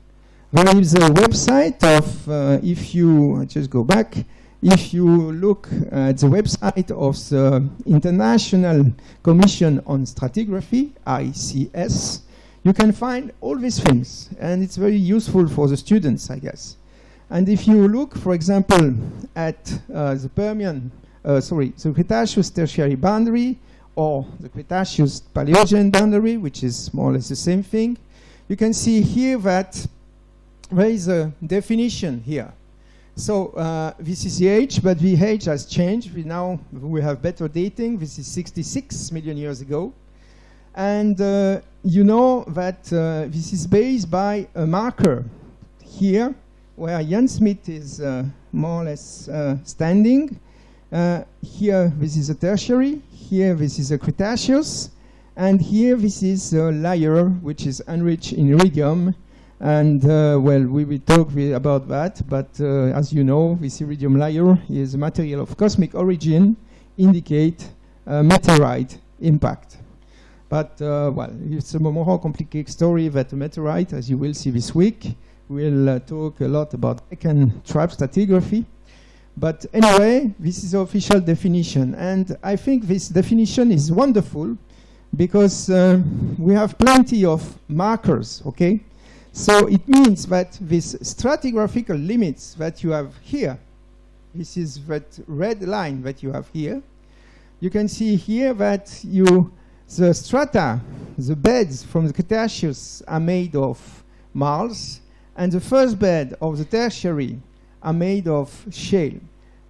[SPEAKER 5] There is a website of, if you, just go back, if you look at the website of the International Commission on Stratigraphy, ICS, you can find all these things, and it's very useful for the students, I guess. And if you look, for example, at the the Cretaceous Tertiary boundary, or the Cretaceous Paleogene boundary, which is more or less the same thing, you can see here that there is a definition here. So this is the age, but the age has changed. We have better dating. This is 66 million years ago. And you know that this is based by a marker here, where Jan Smith is more or less standing. Here, this is a tertiary. Here, this is a Cretaceous. And here, this is a layer, which is enriched in iridium. And, well, we will talk about that. But as you know, this iridium layer is a material of cosmic origin, indicate meteorite impact. But, well, it's a more complicated story that a meteorite, as you will see this week. We'll talk a lot about Deccan trap stratigraphy. But anyway, this is the official definition. And I think this definition is wonderful because we have plenty of markers, okay? So it means that these stratigraphical limits that you have here, this is that red line that you have here, you can see here that the strata, the beds from the Cretaceous are made of marls, and the first bed of the Tertiary are made of shale.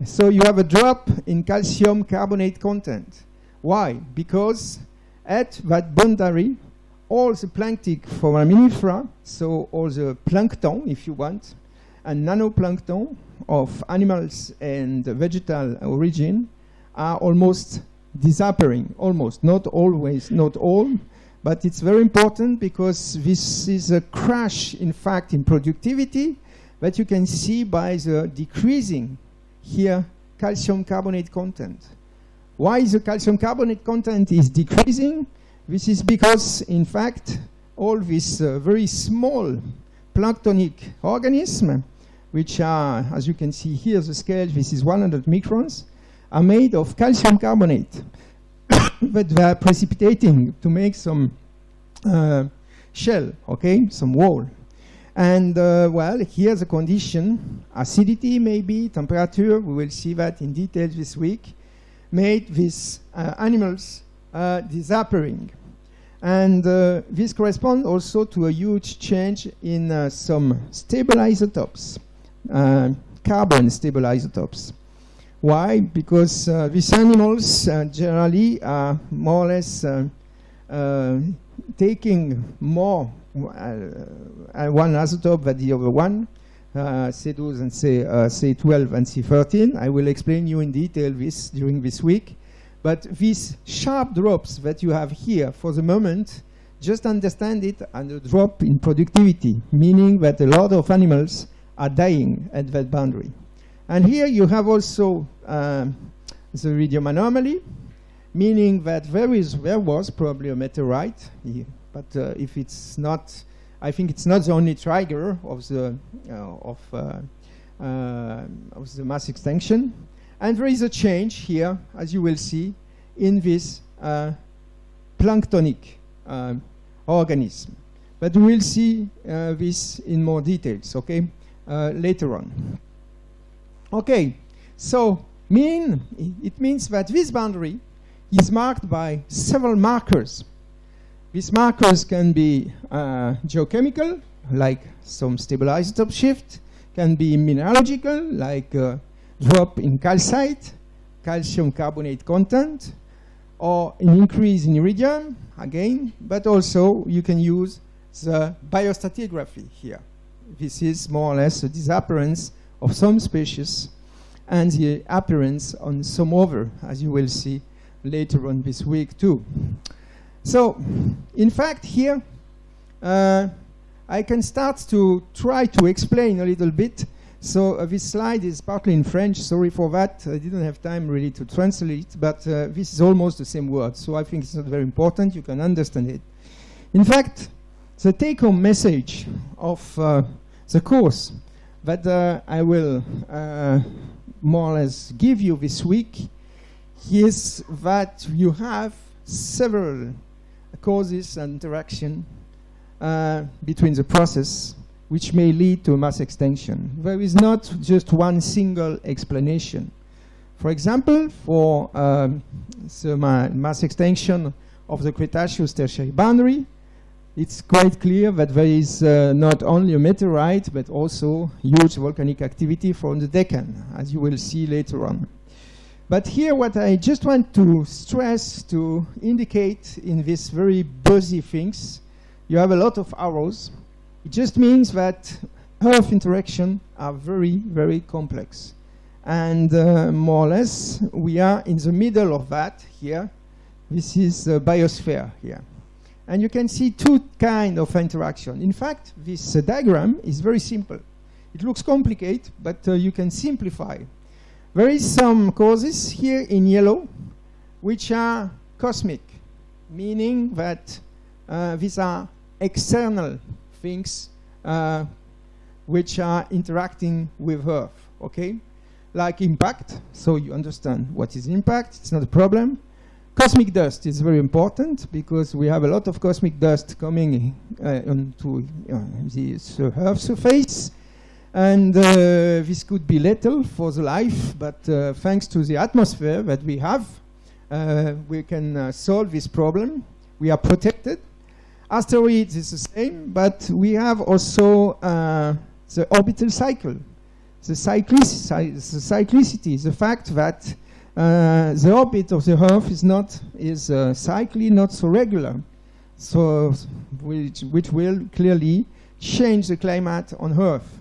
[SPEAKER 5] So you have a drop in calcium carbonate content. Why? Because at that boundary, all the planktic foraminifera, so all the plankton, if you want, and nanoplankton of animals and vegetal origin are almost disappearing. Almost, not always, not all, but it's very important because this is a crash, in fact, in productivity that you can see by the decreasing here calcium carbonate content. Why the calcium carbonate content is decreasing? This is because, in fact, all these very small planktonic organisms, which are, as you can see here, the scale, this is 100 microns, are made of calcium carbonate. But they are precipitating to make some shell, okay, some wall. And, well, here's a condition, acidity maybe, temperature, we will see that in detail this week, made these animals disappearing. And this corresponds also to a huge change in some stable isotopes, carbon stable isotopes. Why? Because these animals generally are more or less taking more one isotope than the other one, C12 and C12 and C13. I will explain you in detail this during this week. But these sharp drops that you have here, for the moment, just understand it as a drop in productivity, meaning that a lot of animals are dying at that boundary. And here you have also the iridium anomaly, meaning that there was probably a meteorite, but if it's not, I think it's not the only trigger of the mass extinction. And there is a change here, as you will see, in this planktonic organism. But we will see this in more details, okay, later on. Okay, so it means that this boundary is marked by several markers. These markers can be geochemical, like some stable isotope shift, can be mineralogical, like drop in calcite, calcium carbonate content, or an increase in iridium, again, but also you can use the biostratigraphy here. This is more or less a disappearance of some species and the appearance on some other, as you will see later on this week too. So, in fact, here I can start to try to explain a little bit. So this slide is partly in French, sorry for that. I didn't have time really to translate it, but this is almost the same word, so I think it's not very important, you can understand it. In fact, the take-home message of the course that I will more or less give you this week is that you have several causes and interaction between the process which may lead to mass extinction. There is not just one single explanation. For example, for the mass extinction of the Cretaceous tertiary boundary, it's quite clear that there is not only a meteorite, but also huge volcanic activity from the Deccan, as you will see later on. But here what I just want to stress, to indicate in these very buzzy things, you have a lot of arrows. It just means that Earth interactions are very, very complex. And more or less, we are in the middle of that here. This is the biosphere here. And you can see two kinds of interaction. In fact, this diagram is very simple. It looks complicated, but you can simplify. There is some causes here in yellow, which are cosmic, meaning that these are external things which are interacting with Earth, okay? Like impact, so you understand what is impact, it's not a problem. Cosmic dust is very important because we have a lot of cosmic dust coming onto the Earth surface, and this could be lethal for the life, but thanks to the atmosphere that we have, we can solve this problem. We are protected. Asteroids is the same, but we have also the orbital cycle, the cyclicity, the fact that the orbit of the Earth is cyclically not so regular, so which will clearly change the climate on Earth.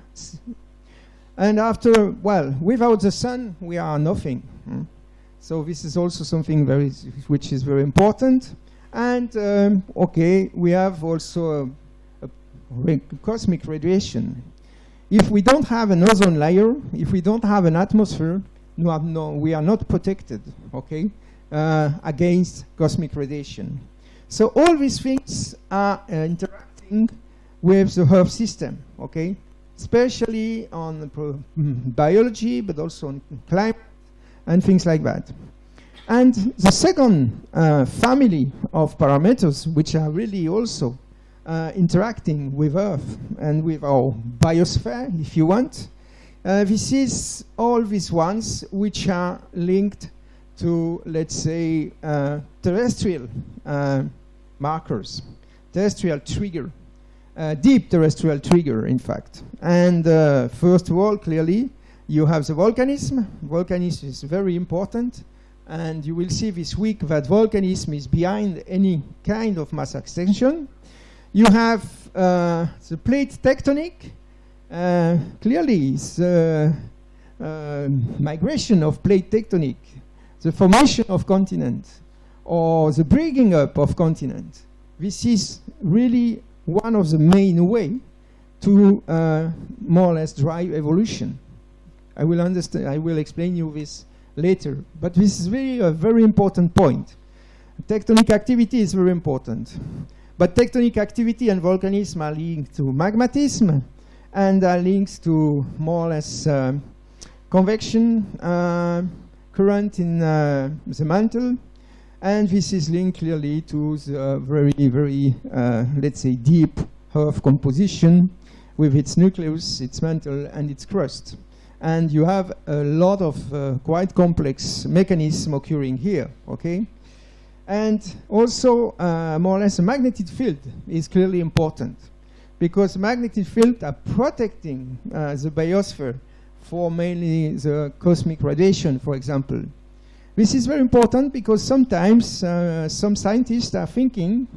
[SPEAKER 5] And after, well, without the sun, we are nothing. So this is also something which is very important. And okay, we have also a cosmic radiation. If we don't have an ozone layer, if we don't have an atmosphere, we are not protected, okay, against cosmic radiation. So all these things are interacting with the Earth system, okay, especially on biology, but also on climate and things like that. And the second family of parameters, which are really also interacting with Earth and with our biosphere, if you want, this is all these ones which are linked to, let's say, terrestrial markers, terrestrial trigger, deep terrestrial trigger, in fact. And first of all, clearly, you have the volcanism. Volcanism is very important. And you will see this week that volcanism is behind any kind of mass extinction. You have the plate tectonic. Clearly, it's migration of plate tectonic, the formation of continent, or the breaking up of continent. This is really one of the main ways to more or less drive evolution. I will explain you this later, but this is really a very important point. Tectonic activity is very important, but tectonic activity and volcanism are linked to magmatism and are linked to more or less convection current in the mantle, and this is linked clearly to the very let's say deep Earth composition with its nucleus, its mantle, and its crust. And you have a lot of quite complex mechanisms occurring here, okay? And also, more or less, a magnetic field is clearly important because magnetic fields are protecting the biosphere for mainly the cosmic radiation, for example. This is very important because sometimes some scientists are thinking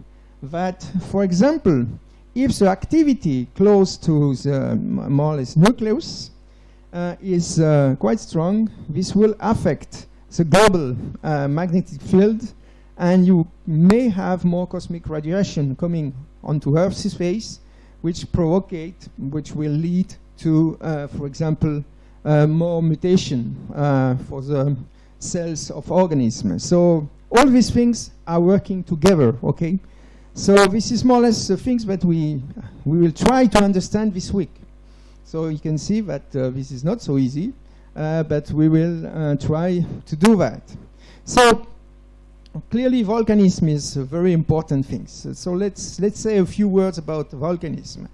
[SPEAKER 5] that, for example, if the activity close to the more or less nucleus is quite strong. This will affect the global magnetic field, and you may have more cosmic radiation coming onto Earth's space, which will lead to, for example, more mutation for the cells of organisms. So all these things are working together, okay? So this is more or less the things that we will try to understand this week. So you can see that this is not so easy, but we will try to do that. So clearly volcanism is a very important thing. So let's say a few words about volcanism.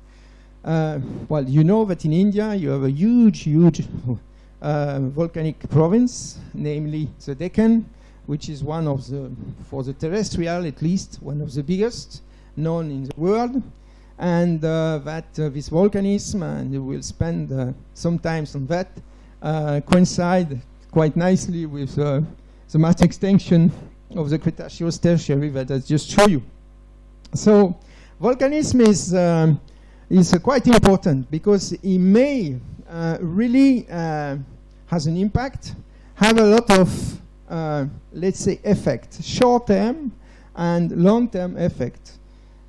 [SPEAKER 5] Well, you know that in India you have a huge volcanic province, namely the Deccan, which is one of the, for the terrestrial at least, one of the biggest known in the world. And this volcanism, and we will spend some time on that, coincide quite nicely with the mass extinction of the Cretaceous Tertiary that I just showed you. So volcanism is quite important because it may really has an impact, have a lot of let's say effect, short-term and long-term effect.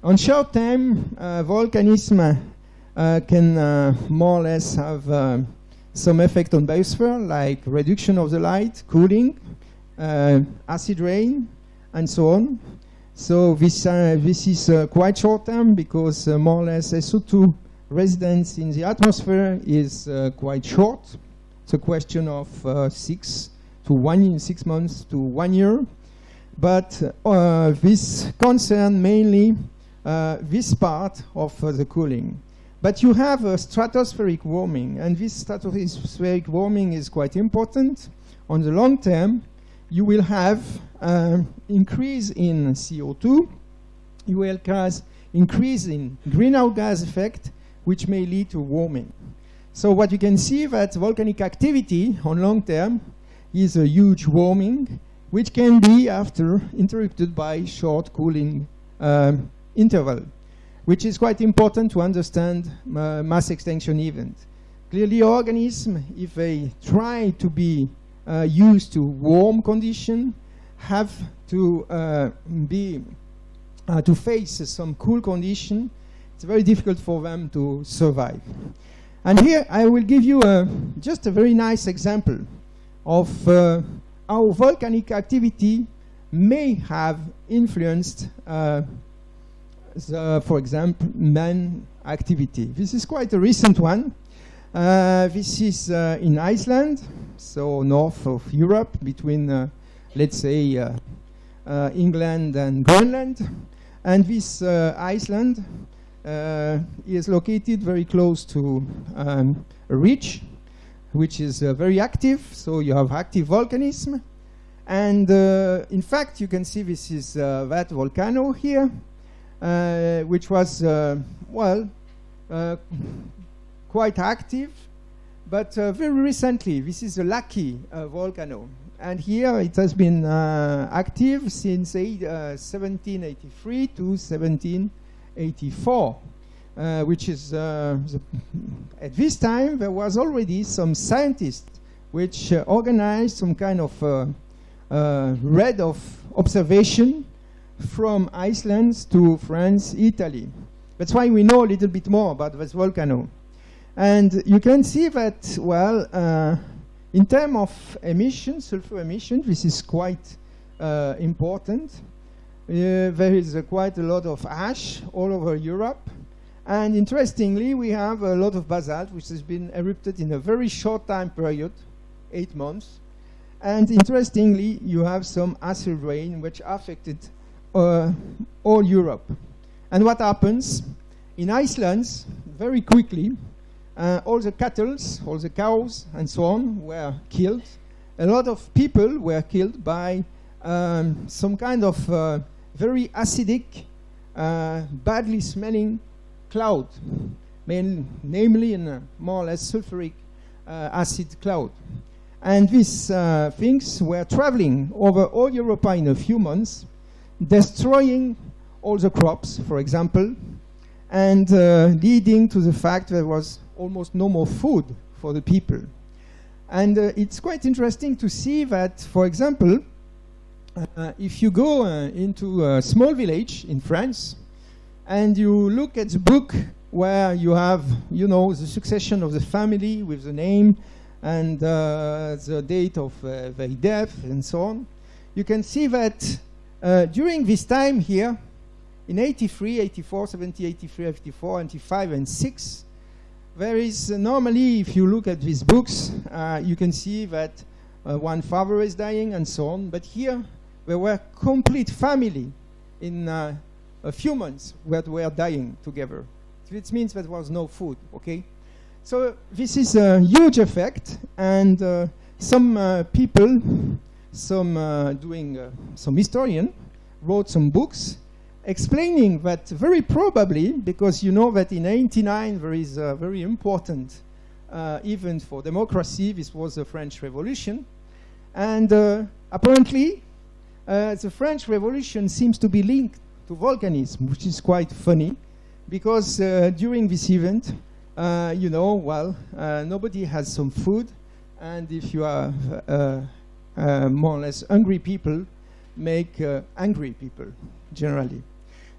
[SPEAKER 5] On short-term, volcanism can more or less have some effect on biosphere, like reduction of the light, cooling, acid rain, and so on. So this is quite short-term because more or less SO2 residence in the atmosphere is quite short. It's a question of 6 months to 1 year. But this concern mainly this part of the cooling. But you have a stratospheric warming, and this stratospheric warming is quite important. On the long term, you will have increase in CO2, you will cause increase in greenhouse gas effect, which may lead to warming. So what you can see that volcanic activity on long term is a huge warming, which can be after interrupted by short cooling interval, which is quite important to understand mass extinction event. Clearly organisms, if they try to be used to warm condition, have to to face some cool condition. It's very difficult for them to survive. And here I will give you just a very nice example of how volcanic activity may have influenced for example, man activity. This is quite a recent one. This is in Iceland, so north of Europe, between, let's say, England and Greenland. And this Iceland is located very close to a ridge, which is very active, so you have active volcanism. And in fact, you can see this is that volcano here, which was, quite active, but very recently, this is a Laki volcano. And here it has been active since 1783 to 1784, which is, at this time, there was already some scientists which organized some kind of rate of observation from Iceland to France, Italy. That's why we know a little bit more about this volcano. And you can see that, well, in terms of emissions, sulfur emissions, this is quite important. There is quite a lot of ash all over Europe. And interestingly, we have a lot of basalt, which has been erupted in a very short time period, 8 months. And interestingly, you have some acid rain, which affected all Europe. And what happens? In Iceland, very quickly, all the cattle, all the cows, and so on were killed. A lot of people were killed by some kind of very acidic, badly smelling cloud, namely in a more or less sulfuric acid cloud. And these things were traveling over all Europe in a few months, destroying all the crops, for example, and leading to the fact there was almost no more food for the people. And it's quite interesting to see that, for example, if you go into a small village in France and you look at the book where you have, you know, the succession of the family with the name and the date of their death and so on, you can see that during this time here, in 83, 84, 70, 83, 84, 95, and 6, there is normally, if you look at these books, you can see that one father is dying and so on. But here, there were complete family in a few months that were dying together. Which means that there was no food, okay? So this is a huge effect, and some people, some historian, wrote some books explaining that very probably, because you know that in 89 there is a very important event for democracy. This was the French Revolution, and apparently the French Revolution seems to be linked to volcanism, which is quite funny, because during this event, you know, well, nobody has some food, and if you have more or less hungry people, make angry people generally.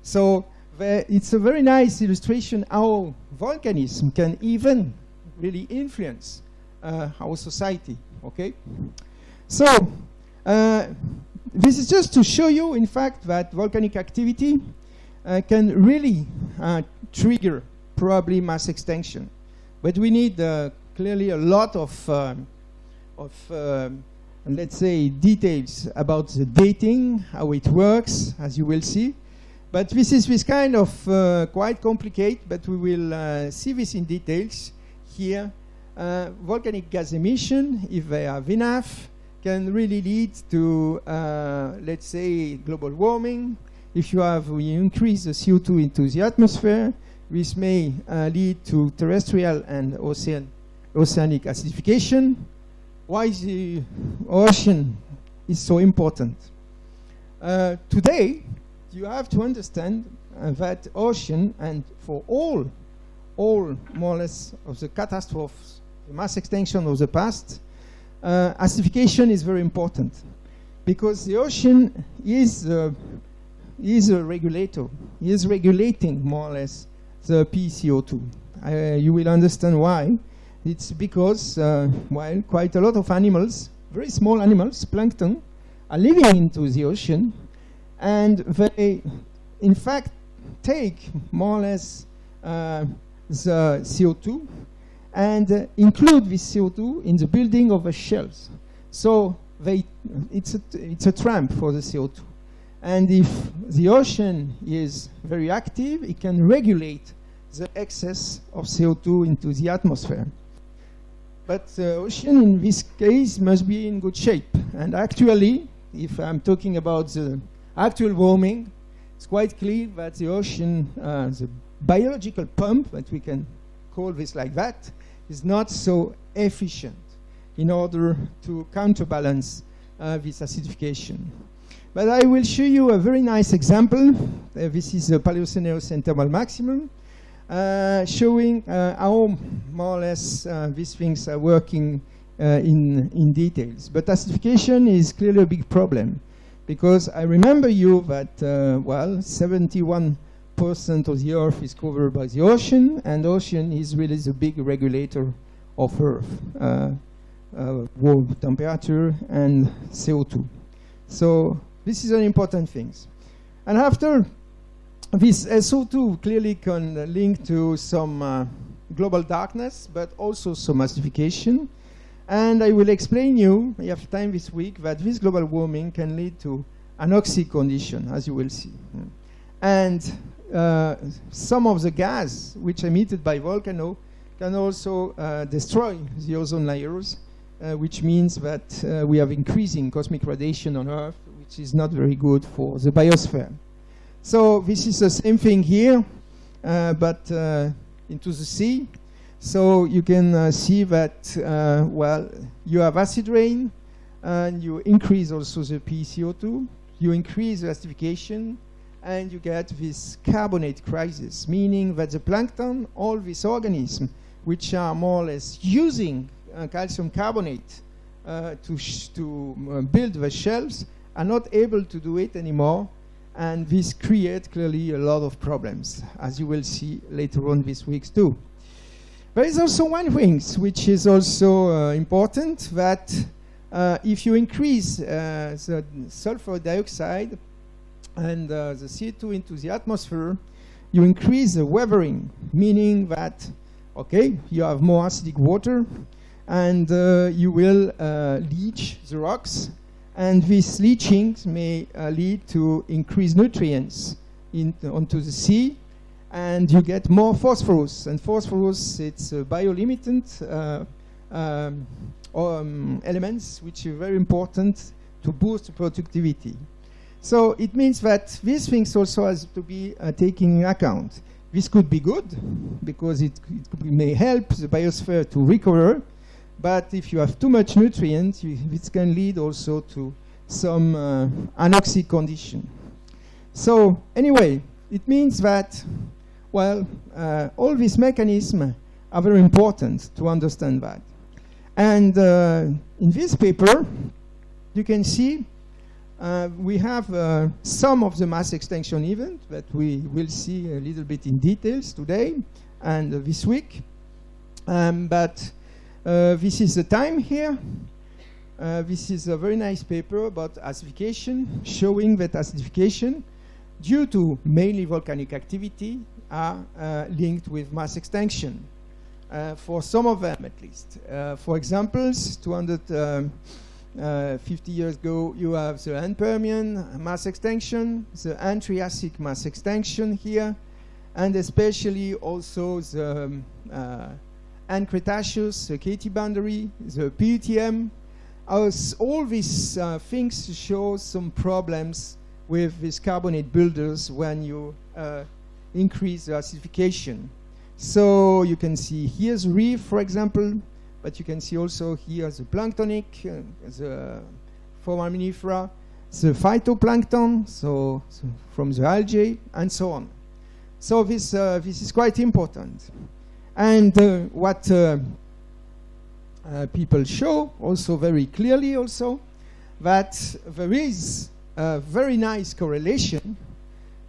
[SPEAKER 5] So it's a very nice illustration how volcanism can even really influence our society, okay? So this is just to show you, in fact, that volcanic activity can really trigger probably mass extinction. But we need clearly a lot of let's say, details about the dating, how it works, as you will see. But this is this kind of quite complicated, but we will see this in details here. Volcanic gas emission, if they have enough, can really lead to, let's say, global warming. If you increase the CO2 into the atmosphere, this may lead to terrestrial and oceanic acidification. Why the ocean is so important? Today, you have to understand that ocean, and for all more or less of the catastrophes, the mass extinction of the past, acidification is very important, because the ocean is a regulator. He is regulating more or less the PCO2. You will understand why. It's because, well, quite a lot of animals, very small animals, plankton, are living into the ocean, and they, in fact, take more or less the CO2 and include this CO2 in the building of the shells. So it's a tramp for the CO2. And if the ocean is very active, it can regulate the excess of CO2 into the atmosphere. But the ocean, in this case, must be in good shape. And actually, if I'm talking about the actual warming, it's quite clear that the ocean, the biological pump, that we can call this like that, is not so efficient in order to counterbalance this acidification. But I will show you a very nice example. This is the Paleocene thermal maximum, showing how more or less these things are working in details. But acidification is clearly a big problem, because I remember you that, well, 71% of the Earth is covered by the ocean, and the ocean is really the big regulator of Earth, world temperature and CO2. So this is an important thing. And after, this SO2 clearly can link to some global darkness, but also some acidification. And I will explain you, I have time this week, that this global warming can lead to anoxic condition, as you will see. And some of the gas which are emitted by volcano can also destroy the ozone layers, which means that we have increasing cosmic radiation on Earth, which is not very good for the biosphere. So this is the same thing here, but into the sea. So you can see that, well, you have acid rain, and you increase also the PCO2, you increase the acidification, and you get this carbonate crisis, meaning that the plankton, all these organisms, which are more or less using calcium carbonate to build the shelves are not able to do it anymore, and this creates clearly a lot of problems, as you will see later on this week too. There is also one thing which is also important, that if you increase the sulfur dioxide and the CO2 into the atmosphere, you increase the weathering, meaning that, okay, you have more acidic water, and you will leach the rocks, and this leaching may lead to increased nutrients onto the sea, and you get more phosphorus. And phosphorus, it's a bioluminescent elements which are very important to boost productivity. So it means that these things also has to be taken into account. This could be good because it may help the biosphere to recover, but if you have too much nutrients, it can lead also to some anoxic condition. So anyway, it means that, well, all these mechanisms are very important to understand that. And in this paper, you can see we have some of the mass extinction events that we will see a little bit in details today and this week. But this is the time here. This is a very nice paper about acidification, showing that acidification, due to mainly volcanic activity, are linked with mass extinction. For some of them, at least. For example, 250 years ago, you have the Permian mass extinction, the Triassic mass extinction here, and especially also the Cretaceous, the Katy boundary, the PUTM. All these things show some problems with these carbonate builders when you increase the acidification. So you can see here's reef, for example, but you can see also here the planktonic, the foraminifera, the phytoplankton, so from the algae, and so on. So this is quite important. And what people show also very clearly also, that there is a very nice correlation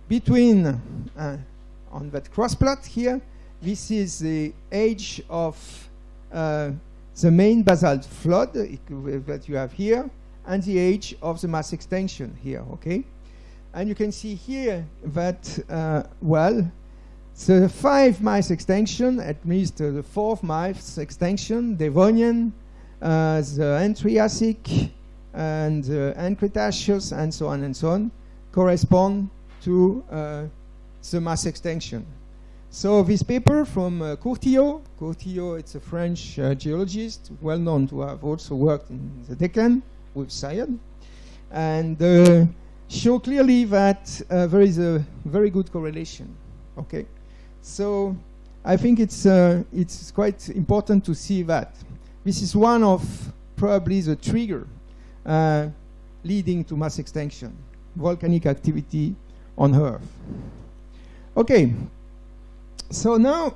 [SPEAKER 5] between, on that cross plot here, this is the age of the main basalt flood that you have here, and the age of the mass extinction here, okay? And you can see here that, well, the 5 mass extinction, at least the 4th mass extinction, Devonian, the Triassic, and the Cretaceous, and so on, correspond to the mass extinction. So this paper from Courtillot, it's a French geologist, well known to have also worked in the Deccan with Sayed, and show clearly that there is a very good correlation. Okay, so I think it's quite important to see that this is one of probably the trigger leading to mass extinction, volcanic activity on Earth. Okay. So now,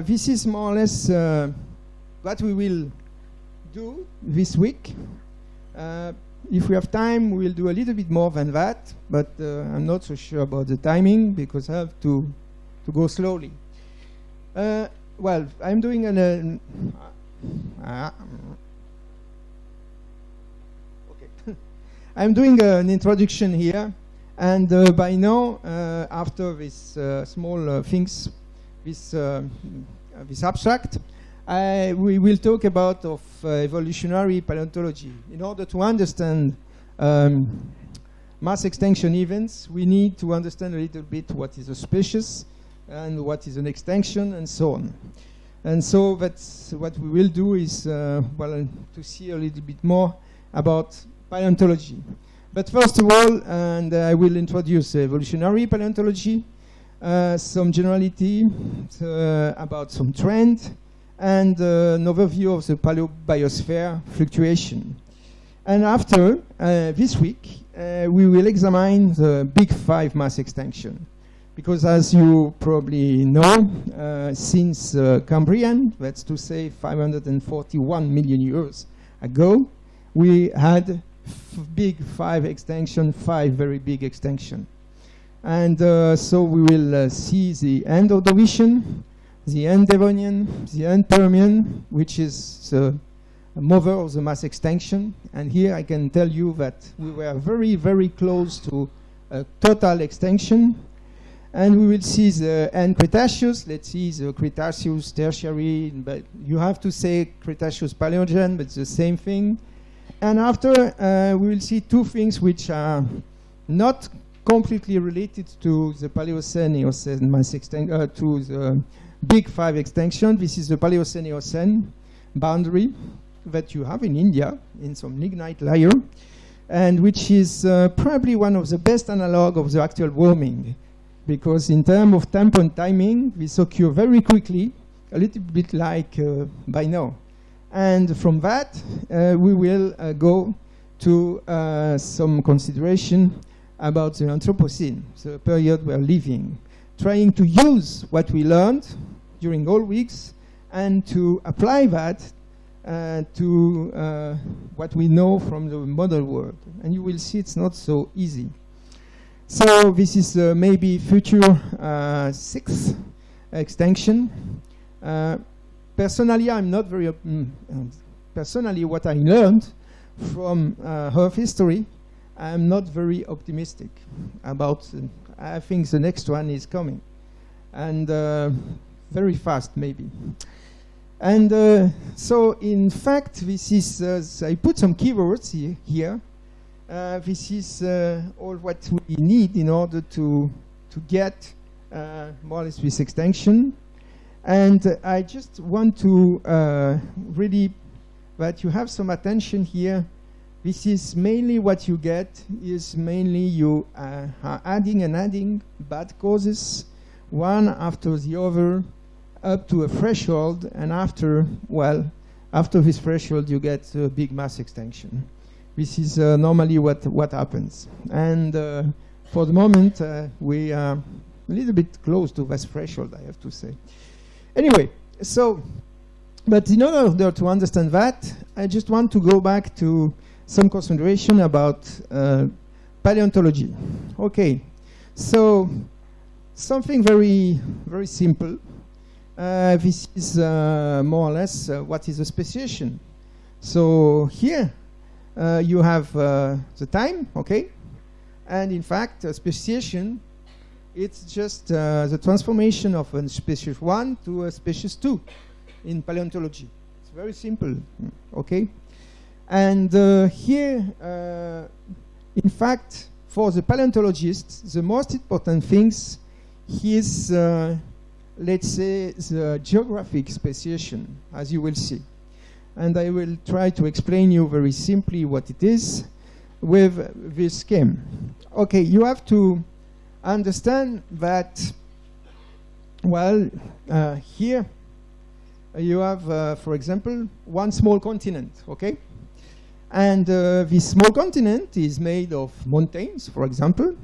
[SPEAKER 5] this is more or less what we will do this week. If we have time, we will do a little bit more than that, but I'm not so sure about the timing because I have to go slowly. Well, I'm doing an... okay. I'm doing an introduction here. And by now, after this small things, this abstract, we will talk about evolutionary paleontology. In order to understand mass extinction events, we need to understand a little bit what is a species and what is an extinction and so on. And so that's what we will do is well, to see a little bit more about paleontology. But first of all, and I will introduce evolutionary paleontology, some generality about some trend, and an overview of the paleobiosphere fluctuation. And after this week, we will examine the big 5 mass extinction.
[SPEAKER 8] because as you probably know, since Cambrian, that's to say 541 million years ago, we had big five very big extinction. And so we will see the end of the Ordovician, the end Devonian, the end Permian, which is the mother of the mass extinction. And here I can tell you that we were very, very close to a total extinction. And we will see the end Cretaceous. Let's see the Cretaceous Tertiary, but you have to say Cretaceous Paleogen, but it's the same thing. And after, we will see two things which are not completely related to the Paleocene-Eocene mass extinction, to the big five extinction. This is the Paleocene-Eocene boundary that you have in India, in some lignite layer, and which is probably one of the best analog of the actual warming, because in terms of tempo and timing, this occur very quickly, a little bit like by now. And from that, we will go to some consideration about the Anthropocene, the period we are living, trying to use what we learned during all weeks and to apply that to what we know from the modern world. And you will see it's not so easy. So this is maybe future sixth extinction. Personally, I'm not very, personally what I learned from Earth history, I'm not very optimistic about, I think the next one is coming. And very fast maybe. And so in fact, this is, I put some keywords here. This is all what we need in order to get more or less this extinction. And I just want to really, that you have some attention here. This is mainly what you get, is mainly you are adding and adding bad causes, one after the other, up to a threshold, and after, well, after this threshold you get a big mass extinction. This is normally what happens. And for the moment, we are a little bit close to this threshold, I have to say. Anyway, so, but in order to understand that, I just want to go back to some consideration about paleontology. Okay, so something very, very simple. This is more or less what is a speciation. So here you have the time, okay? And in fact, a speciation, it's just the transformation of a species 1 to a species 2 in paleontology. It's very simple, okay? And here, in fact, for the paleontologists, the most important things is, let's say, the geographic speciation, as you will see. And I will try to explain you very simply what it is with this scheme. Okay, you have to understand that, well, here you have, for example, one small continent, okay? And this small continent is made of mountains, for example.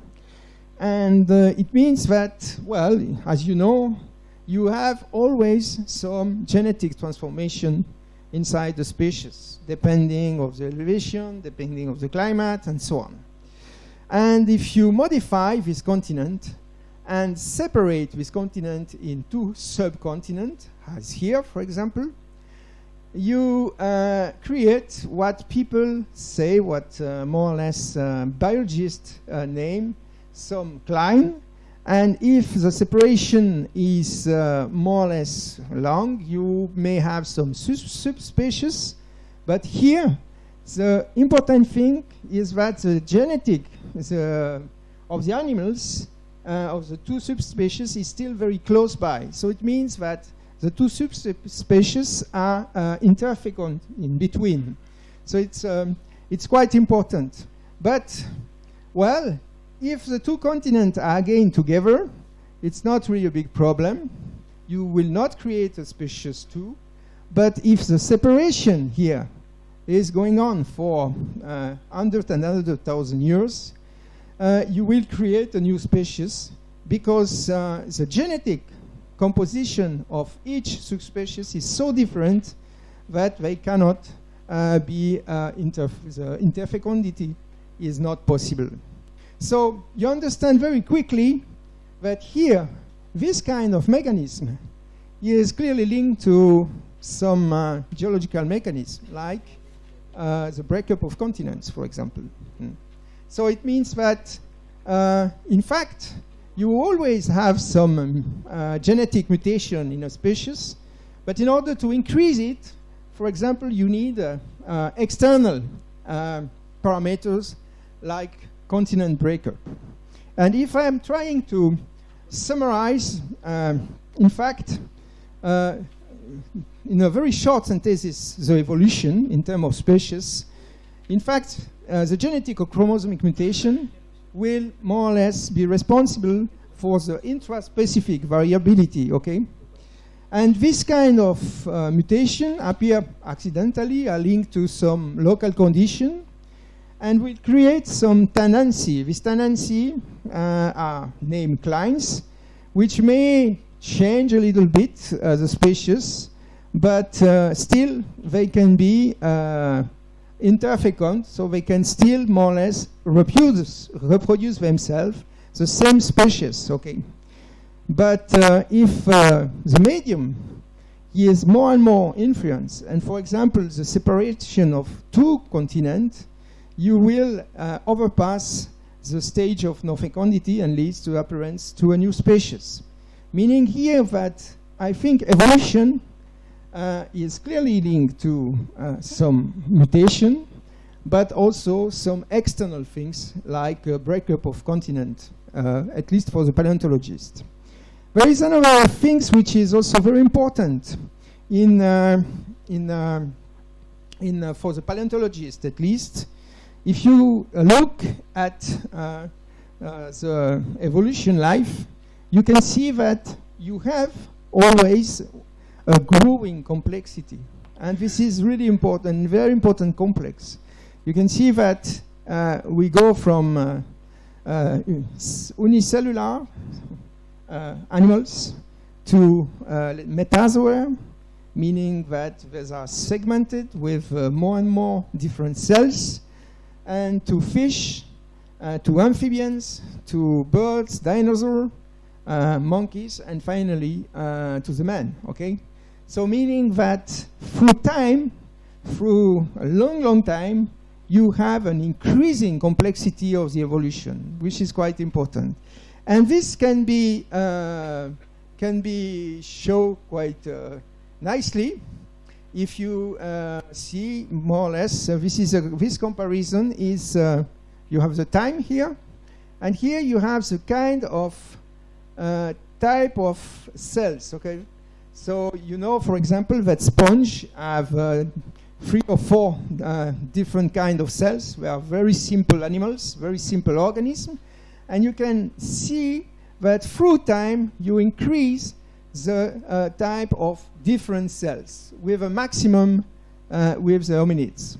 [SPEAKER 8] And it means that, well, as you know, you have always some genetic transformation inside the species, depending of the elevation, depending of the climate, and so on. And if you modify this continent and separate this continent in two subcontinents, as here, for example, you create what people say, what more or less biologists name some cline. And if the separation is more or less long, you may have some subspecies. But here, the important thing is that the genetic of the animals, of the two subspecies, is still very close by. So it means that the two subspecies are interfecund in between. So it's quite important. But, well, if the two continents are again together, it's not really a big problem. You will not create a species 2. But if the separation here is going on for 100 and 100,000 years, you will create a new species because the genetic composition of each subspecies is so different that they cannot the interfecundity is not possible. So you understand very quickly that here, this kind of mechanism is clearly linked to some geological mechanism, like the breakup of continents, for example. So it means that, in fact, you always have some genetic mutation in a species, but in order to increase it, for example, you need external parameters like continent breakup. And if I'm trying to summarize, in fact, in a very short synthesis, the evolution in terms of species, in fact, the genetic or chromosomic mutation will more or less be responsible for the intraspecific variability, okay? And this kind of mutation appear accidentally, are linked to some local condition, and will create some tendency. This tendency are named clines, which may change a little bit the species, but still they can be interfecund, so they can still more or less reproduce themselves, the same species, okay? But if the medium is more and more influenced, and for example, the separation of two continents, you will overpass the stage of non-fecundity and leads to appearance to a new species. Meaning here that I think evolution is clearly linked to some mutation, but also some external things like breakup of continent, at least for the paleontologist. There is another thing which is also very important for the paleontologist, at least. If you look at the evolution life, you can see that you have always a growing complexity. And this is really important, very important complex. You can see that we go from unicellular animals to metazoa, meaning that they are segmented with more and more different cells, and to fish, to amphibians, to birds, dinosaurs, monkeys, and finally to the man, okay? So meaning that through time, through a long, long time, you have an increasing complexity of the evolution, which is quite important. And this can be shown quite nicely if you see more or less. This comparison is you have the time here, and here you have the kind of type of cells. Okay, so you know, for example, that sponge have 3 or 4 different kind of cells. They are very simple animals, very simple organisms. And you can see that through time you increase the type of different cells with a maximum with the hominids.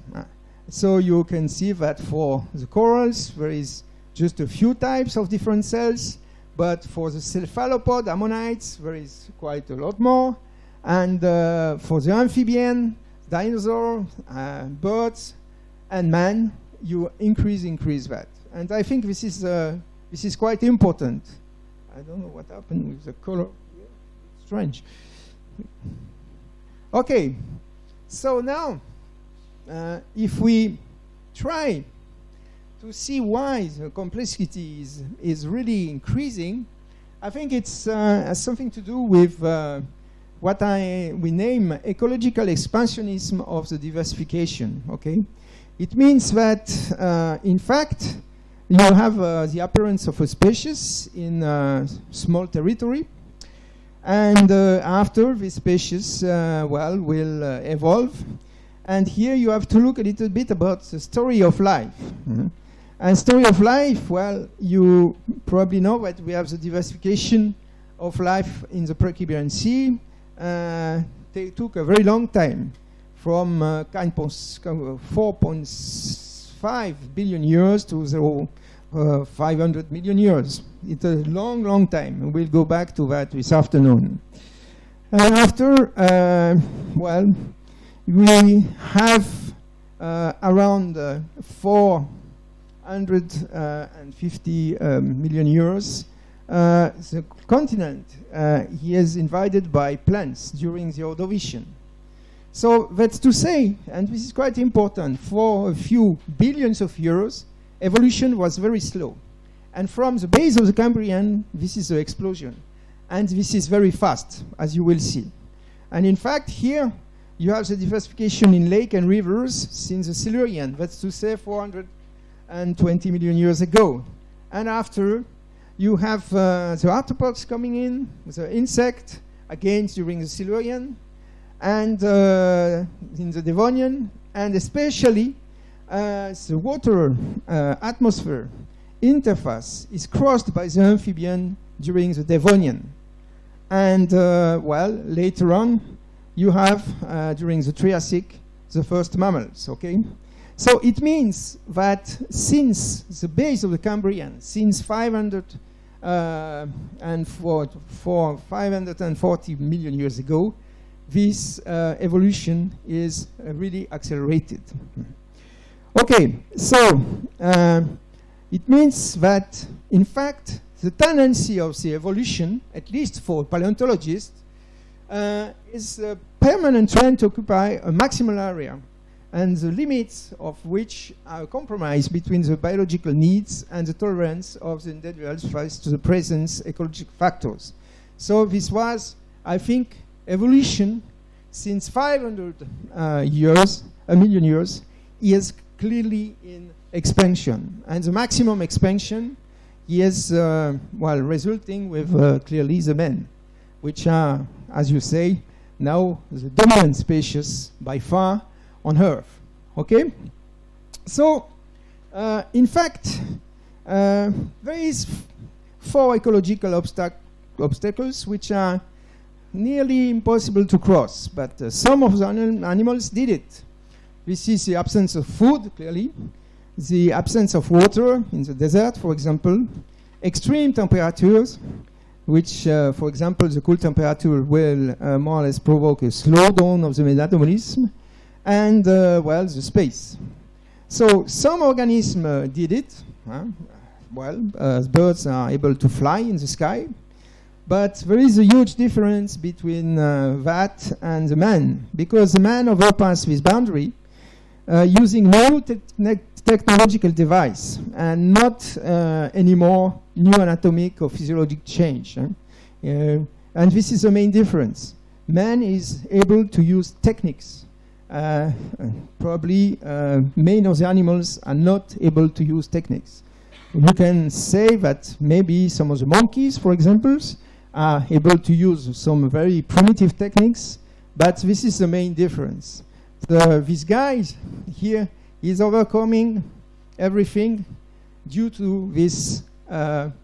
[SPEAKER 8] So you can see that for the corals there is just a few types of different cells, but for the cephalopod, ammonites, there is quite a lot more. And for the amphibian, dinosaur, birds, and man, you increase that. And I think this is quite important. I don't know what happened with the color. Strange. Okay, so now if we try to see why the complexity is really increasing, I think it's something to do with what we name ecological expansionism of the diversification. Okay, it means that in fact you have the appearance of a species in a small territory, and after this species will evolve. And here you have to look a little bit about the story of life. And story of life, well, you probably know that we have the diversification of life in the Precambrian Sea. They took a very long time, from 4.5 billion years to 500 million years. It's a long, long time, and we'll go back to that this afternoon. And after, well, we have around 450 million years. The continent is invaded by plants during the Ordovician. So that's to say, and this is quite important, for a few billions of years, evolution was very slow. And from the base of the Cambrian, this is the explosion. And this is very fast, as you will see. And in fact, here you have the diversification in lake and rivers since the Silurian, that's to say 420 million years ago. And after, you have the arthropods coming in, the insect, again during the Silurian, and in the Devonian, and especially the water atmosphere interface is crossed by the amphibian during the Devonian. And well, later on, you have during the Triassic the first mammals. Okay, so it means that since the base of the Cambrian, since 540 million years ago, this evolution is really accelerated. Okay, so it means that, in fact, the tendency of the evolution, at least for paleontologists, is a permanent trend to occupy a maximal area, and the limits of which are a compromise between the biological needs and the tolerance of the individuals faced to the present ecological factors. So this was, I think, evolution since 500 years, a million years, is clearly in expansion. And the maximum expansion is, well, resulting with clearly the men, which are, as you say, now the dominant species by far on Earth. Okay? So, in fact, there is 4 ecological obstacles which are nearly impossible to cross, but some of the animals did it. This is the absence of food, clearly, the absence of water in the desert, for example, extreme temperatures, which, for example, the cool temperature will more or less provoke a slowdown of the metabolism, and, well, the space. So some organisms did it. Well, birds are able to fly in the sky, but there is a huge difference between that and the man, because the man overpassed this boundary using no technological device and not anymore new anatomic or physiologic change. And this is the main difference. Man is able to use techniques. Probably many of the animals are not able to use techniques. You can say that maybe some of the monkeys, for example, are able to use some very primitive techniques, but this is the main difference. This guy here is overcoming everything due to this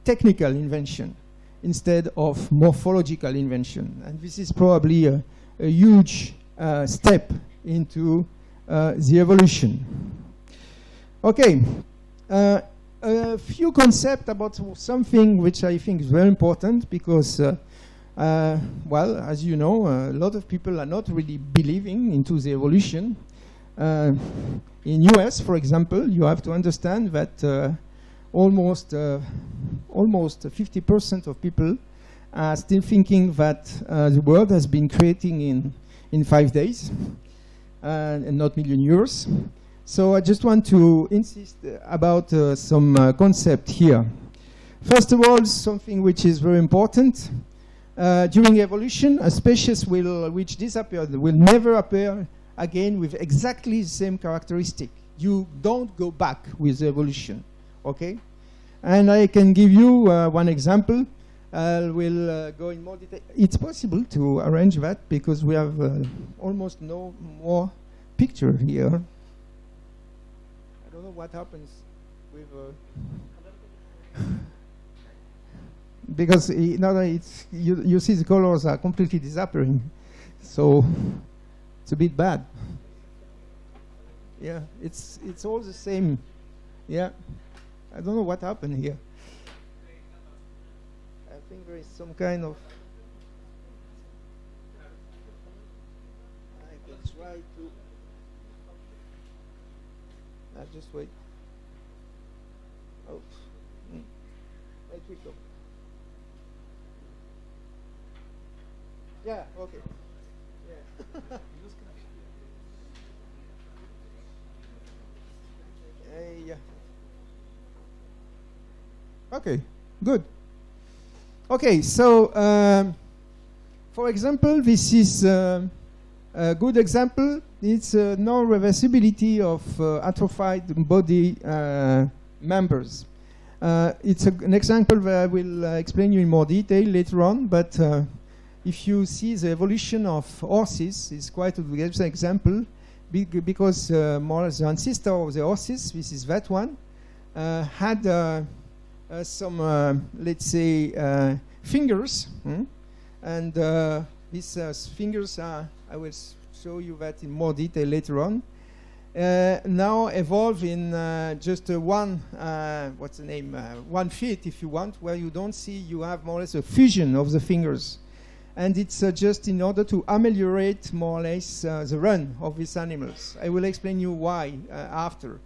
[SPEAKER 8] technical invention instead of morphological invention. And this is probably a huge step into the evolution. Okay, a few concepts about something which I think is very important, because well, as you know, a lot of people are not really believing into the evolution. In US, for example, you have to understand that almost 50% of people are still thinking that the world has been creating in 5 days and not million years. So I just want to insist about some concept here. First of all, something which is very important. During evolution, a species which disappeared will never appear again with exactly the same characteristic. You don't go back with evolution, okay? And I can give you one example. We'll go in more detail. It's possible to arrange that because we have almost no more picture here. I don't know what happens with... because now it's you see the colors are completely disappearing, so it's a bit bad. Yeah, it's all the same. Yeah, I don't know what happened here. I think there is some kind of... I can try to... I'll just wait. Oh. Let me go. Yeah, okay. Yeah. Yeah. Okay, good. Okay, so for example, this is a good example. It's non-reversibility of atrophied body members. It's an example that I will explain you in more detail later on, but if you see the evolution of horses, it's quite a good example, because more or less the ancestor of the horses, this is that one, had some, let's say, fingers, and these fingers are, I will show you that in more detail later on, now evolve in just one, what's the name, 1 feet, if you want, where you don't see, you have more or less a fusion of the fingers. And it's just in order to ameliorate more or less the run of these animals. I will explain you why after.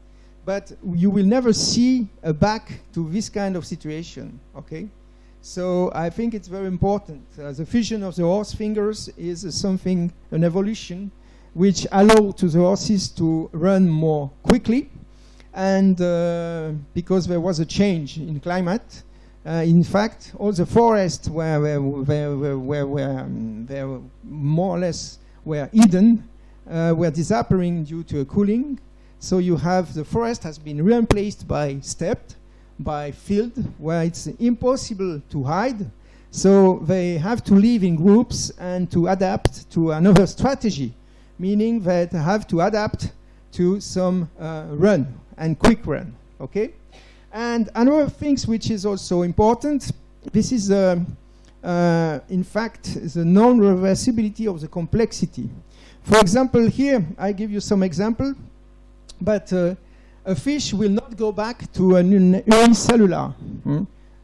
[SPEAKER 8] But you will never see a back to this kind of situation, okay? So I think it's very important. The fusion of the horse fingers is something, an evolution, which allow to the horses to run more quickly. And because there was a change in climate, in fact, all the forests were more or less were hidden, were disappearing due to a cooling. So you have the forest has been replaced by steppe, by field, where it's impossible to hide. So they have to live in groups and to adapt to another strategy, meaning that they have to adapt to some run and quick run. Okay. And another thing which is also important, this is, in fact, the non-reversibility of the complexity. For example, here, I give you some example, but a fish will not go back to an unicellular.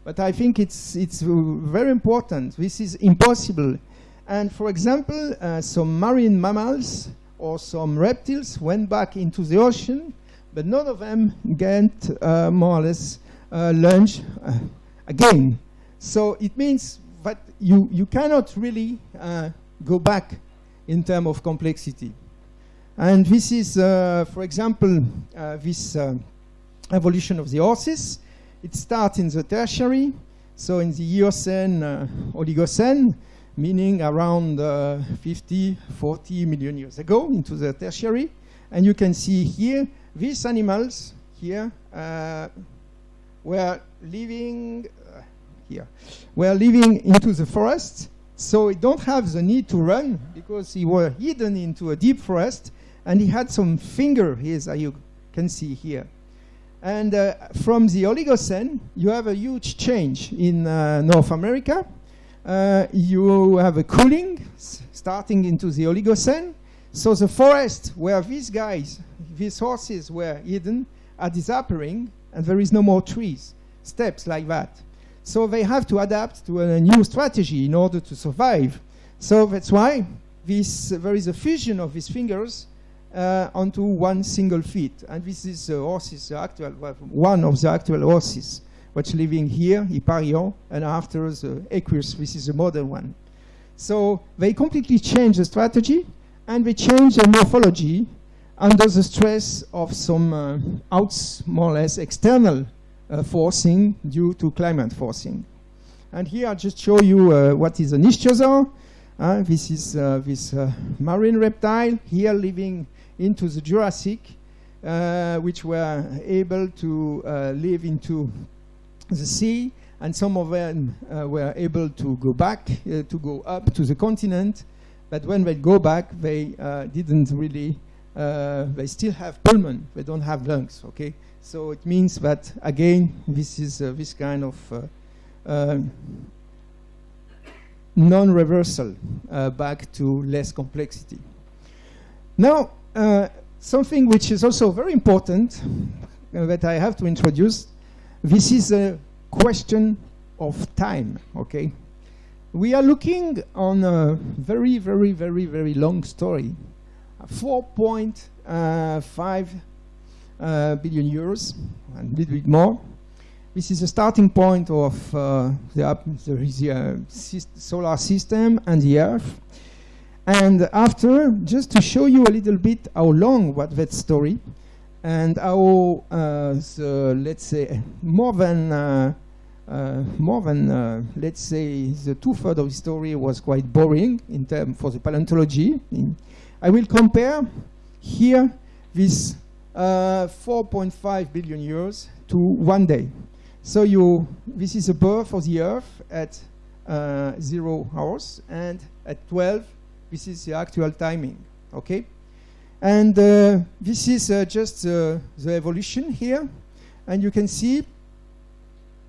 [SPEAKER 8] But I think it's very important. This is impossible. And for example, some marine mammals or some reptiles went back into the ocean, but none of them get more or less lunge again. So it means that you cannot really go back in terms of complexity. And this is, for example, this evolution of the horses. It starts in the tertiary, so in the Eocene, Oligocene, meaning around 50, 40 million years ago into the tertiary. And you can see here, these animals here were living into the forest, so it don't have the need to run because he were hidden into a deep forest, and he had some finger here, as you can see here. And from the Oligocene, you have a huge change in North America. You have a cooling starting into the Oligocene. So the forest where these guys, these horses were hidden, are disappearing, and there is no more trees, steppes like that. So they have to adapt to a new strategy in order to survive. So that's why there is a fusion of these fingers onto one single feet. And this is the horses, one of the actual horses, which living here, Hipparion, and after the Equus, this is a modern one. So they completely change the strategy, and they change the morphology under the stress of some more or less external forcing due to climate forcing. And here I just show you what is an ichthyosaur. This is this marine reptile here living into the Jurassic, which were able to live into the sea, and some of them were able to go back, to go up to the continent. But when they go back, they didn't really, they still have pulmon, they don't have lungs, okay? So it means that, again, this is this kind of non-reversal back to less complexity. Now, something which is also very important that I have to introduce, this is a question of time, okay? We are looking on a very, very, very, very long story. 4.5 billion euros, and a little bit more. This is the starting point of the solar system and the Earth. And after, just to show you a little bit how long was that story, and how, let's say, more than, let's say, the two-thirds of the story was quite boring in terms for the paleontology. I will compare here this 4.5 billion years to 1 day. So this is a birth of the Earth at 0 hours, and at 12, this is the actual timing, okay? And this is just the evolution here. And you can see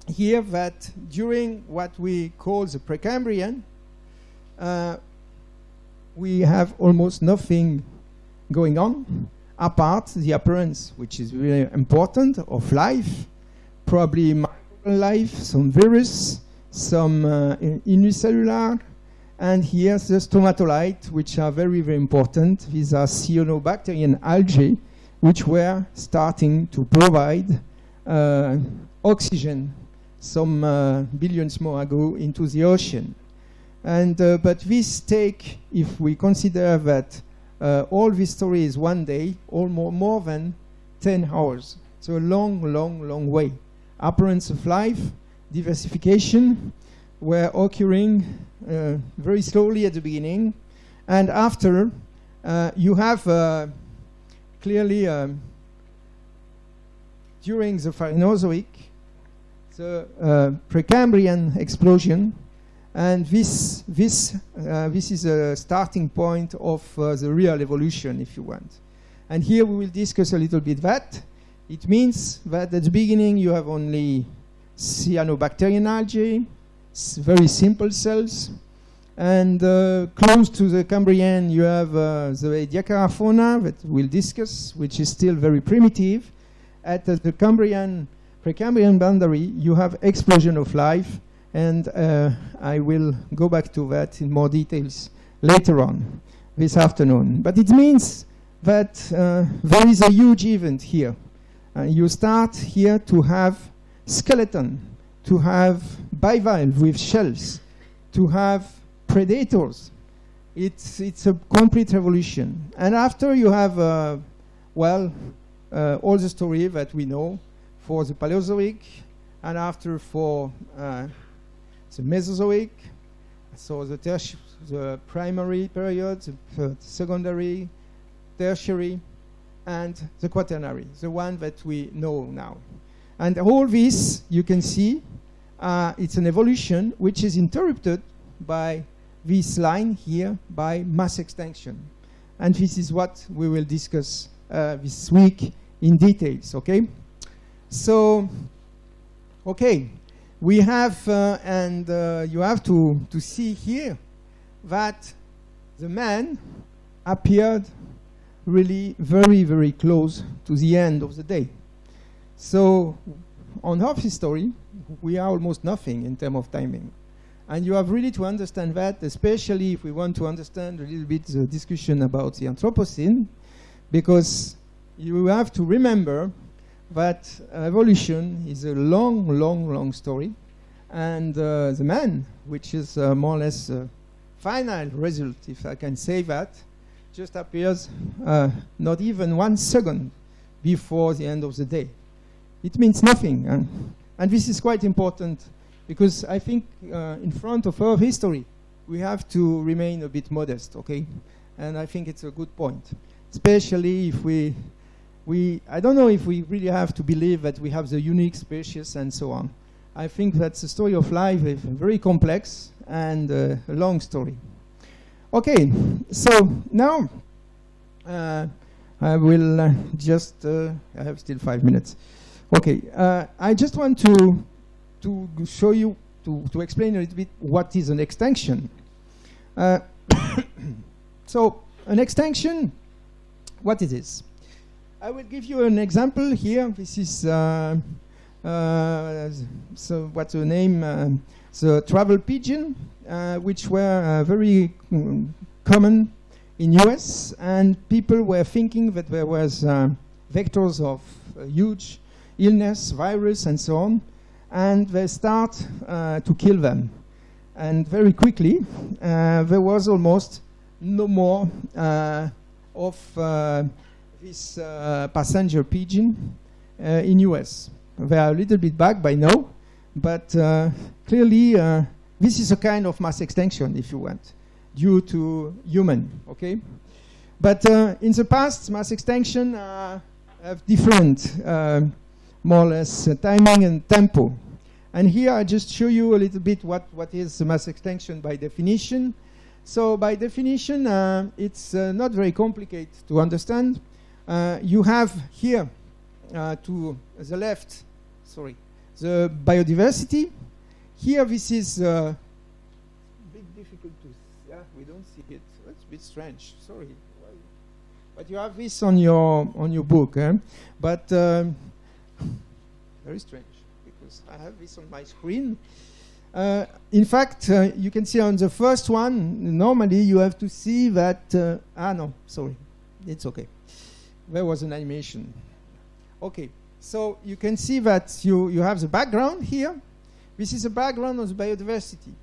[SPEAKER 8] here that during what we call the Precambrian, we have almost nothing going on, apart the appearance, which is really important, of life, probably microbial life, some virus, some unicellular, and here's the stromatolite, which are very, very important. These are cyanobacterian algae, which were starting to provide oxygen some billions more ago into the ocean. And but this take, if we consider that all this story is 1 day, or more than 10 hours. So a long, long, long way. Appearance of life, diversification were occurring very slowly at the beginning, and after you have clearly during the Phanerozoic, the Precambrian explosion, and this is a starting point of the real evolution, if you want. And here we will discuss a little bit that. It means that at the beginning you have only cyanobacterian algae, very simple cells, and close to the Cambrian you have the Ediacara fauna that we'll discuss, which is still very primitive. At the Precambrian boundary you have explosion of life, and I will go back to that in more details later on this afternoon. But it means that there is a huge event here. You start here to have skeleton, to have bivalve with shells, to have predators. It's a complete revolution. And after you have, all the story that we know for the Paleozoic, and after for the Mesozoic, so the primary period, the secondary, tertiary, and the quaternary, the one that we know now. And all this, you can see, it's an evolution which is interrupted by this line here, by mass extinction. And this is what we will discuss this week in details, okay? So, okay, we have, you have to see here that the man appeared really very, very close to the end of the day. So on Earth history, we are almost nothing in terms of timing. And you have really to understand that, especially if we want to understand a little bit the discussion about the Anthropocene, because you have to remember that evolution is a long, long, long story. And the man, which is more or less a final result, if I can say that, just appears not even 1 second before the end of the day. It means nothing. And this is quite important, because I think in front of Earth history, we have to remain a bit modest, okay? And I think it's a good point, especially if I don't know if we really have to believe that we have the unique species and so on. I think that the story of life is very complex and a long story. Okay, so now I will just, I have still 5 minutes. Okay, I just want to show you, to explain a little bit what is an extinction. So, an extinction, what it is? I will give you an example here. This is so what's the name? The travel pigeon, which were very common in US, and people were thinking that there was vectors of huge illness, virus, and so on, and they start to kill them. And very quickly, there was almost no more of this passenger pigeon in US. They are a little bit back by now, but clearly this is a kind of mass extinction, if you want, due to human, okay? But in the past, mass extinction have different, more or less, timing and tempo. And here I just show you a little bit what is mass extinction by definition. So by definition, it's not very complicated to understand. You have here to the left, sorry, the biodiversity. Here this is bit difficult to, yeah, we don't see it. It's a bit strange, sorry. But you have this on your book, but very strange because I have this on my screen. In fact, you can see on the first one, normally you have to see that, no, sorry, it's okay. There was an animation. Okay, so you can see that you have the background here. This is the background of the biodiversity.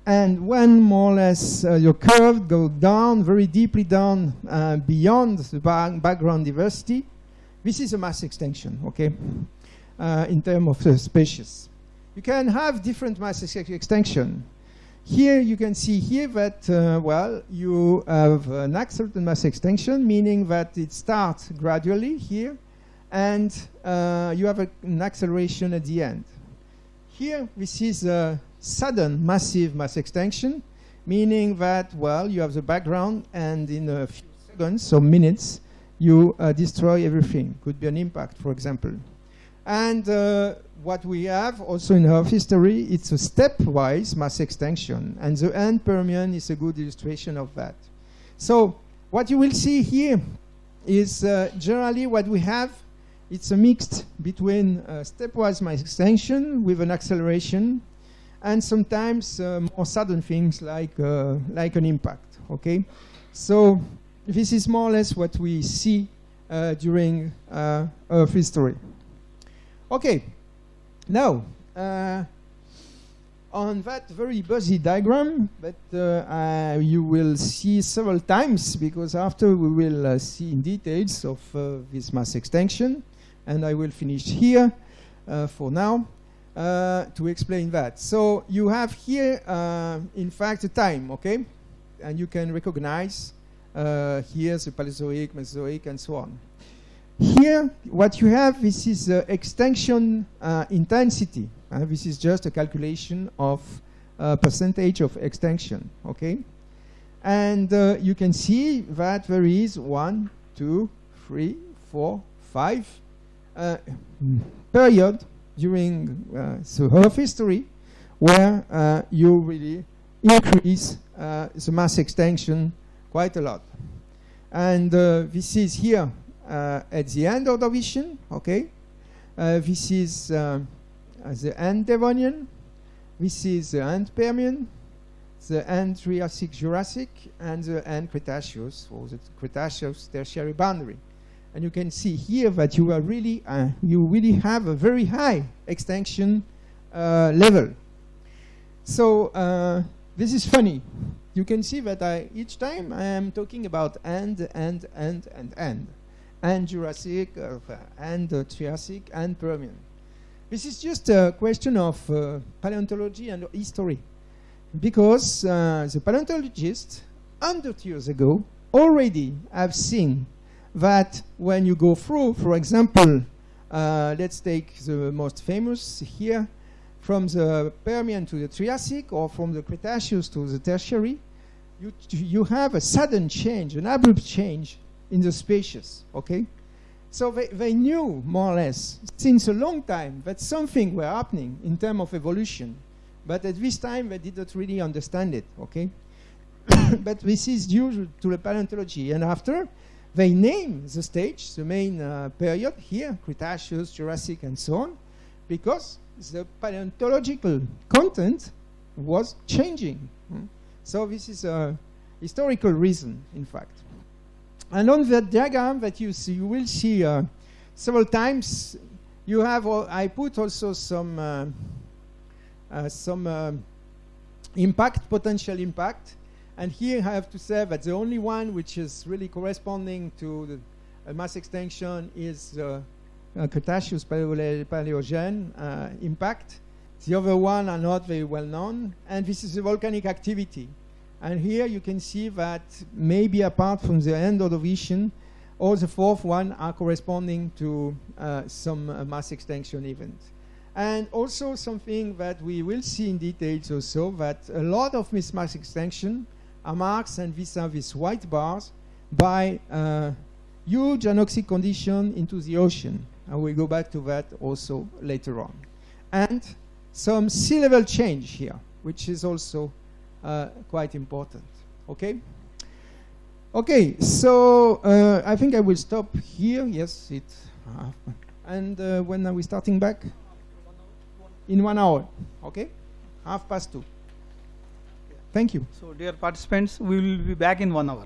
[SPEAKER 8] And when more or less your curve goes down, very deeply down beyond the background diversity, this is a mass extinction, okay, in terms of species. You can have different mass extinction. Here you can see here that, well, you have an accelerated mass extinction, meaning that it starts gradually here, and you have an acceleration at the end. Here, this is a sudden massive mass extinction, meaning that, well, you have the background, and in a few seconds or minutes, you destroy everything. Could be an impact, for example. And what we have also in Earth history, it's a stepwise mass extinction, and the end Permian is a good illustration of that. So what you will see here is generally what we have. It's a mix between stepwise mass extinction with an acceleration, and sometimes more sudden things like an impact. Okay, so this is more or less what we see during Earth history. Okay, now on that very busy diagram that you will see several times, because after we will see in details of this mass extinction, and I will finish here for now to explain that. So you have here, in fact, a time, okay, and you can recognize here the Paleozoic, Mesozoic, and so on. Here, what you have, this is extinction intensity. This is just a calculation of percentage of extinction, okay? And you can see that there is 1, 2, 3, 4, 5 period during the Earth history where you really increase the mass extinction quite a lot. And this is here at the end of Ordovician, okay? This is the end Devonian, this is the end Permian, the end Triassic Jurassic, and the end Cretaceous, or the Cretaceous tertiary boundary. And you can see here that you are really, you really have a very high extinction level. So this is funny. You can see that each time I am talking about end, and Jurassic, and Triassic, and Permian. This is just a question of paleontology and history, because the paleontologists 100 years ago already have seen that when you go through, for example, let's take the most famous here, from the Permian to the Triassic, or from the Cretaceous to the Tertiary, you have a sudden change, an abrupt change in the species, okay? So they knew, more or less, since a long time, that something were happening in terms of evolution. But at this time, they didn't really understand it, okay? But this is due to the paleontology. And after, they name the stage, the main period here, Cretaceous, Jurassic, and so on. because the paleontological content was changing. So this is a historical reason, in fact. And on the diagram that you see, you will see several times. You have. I put also some impact, potential impact, and here I have to say that the only one which is really corresponding to the mass extinction is Cretaceous Paleogene impact. The other one are not very well known, and this is the volcanic activity. And here you can see that maybe apart from the Endordovian, all the fourth one are corresponding to some mass extinction event. And also something that we will see in details also, that a lot of this mass extinction are marked, and these are these white bars, by huge anoxic condition into the ocean. I will go back to that also later on. And some sea level change here, which is also quite important. Okay? Okay, so I think I will stop here. Yes, it's and when are we starting back? In 1 hour. Okay? 2:30. Thank you.
[SPEAKER 4] So, dear participants, we will be back in 1 hour.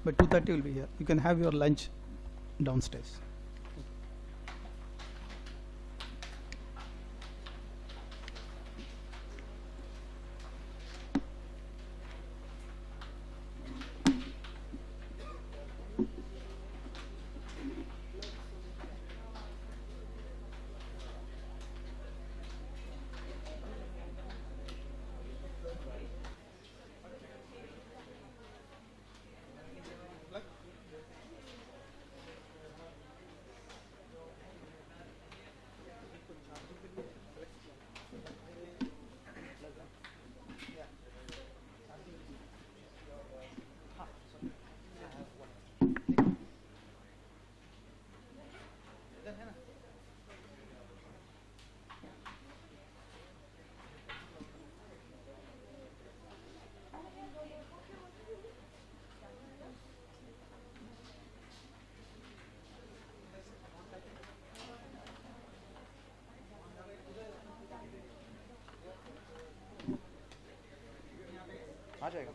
[SPEAKER 4] By 2:30 we'll be here. You can have your lunch downstairs.
[SPEAKER 2] आ जाएगा।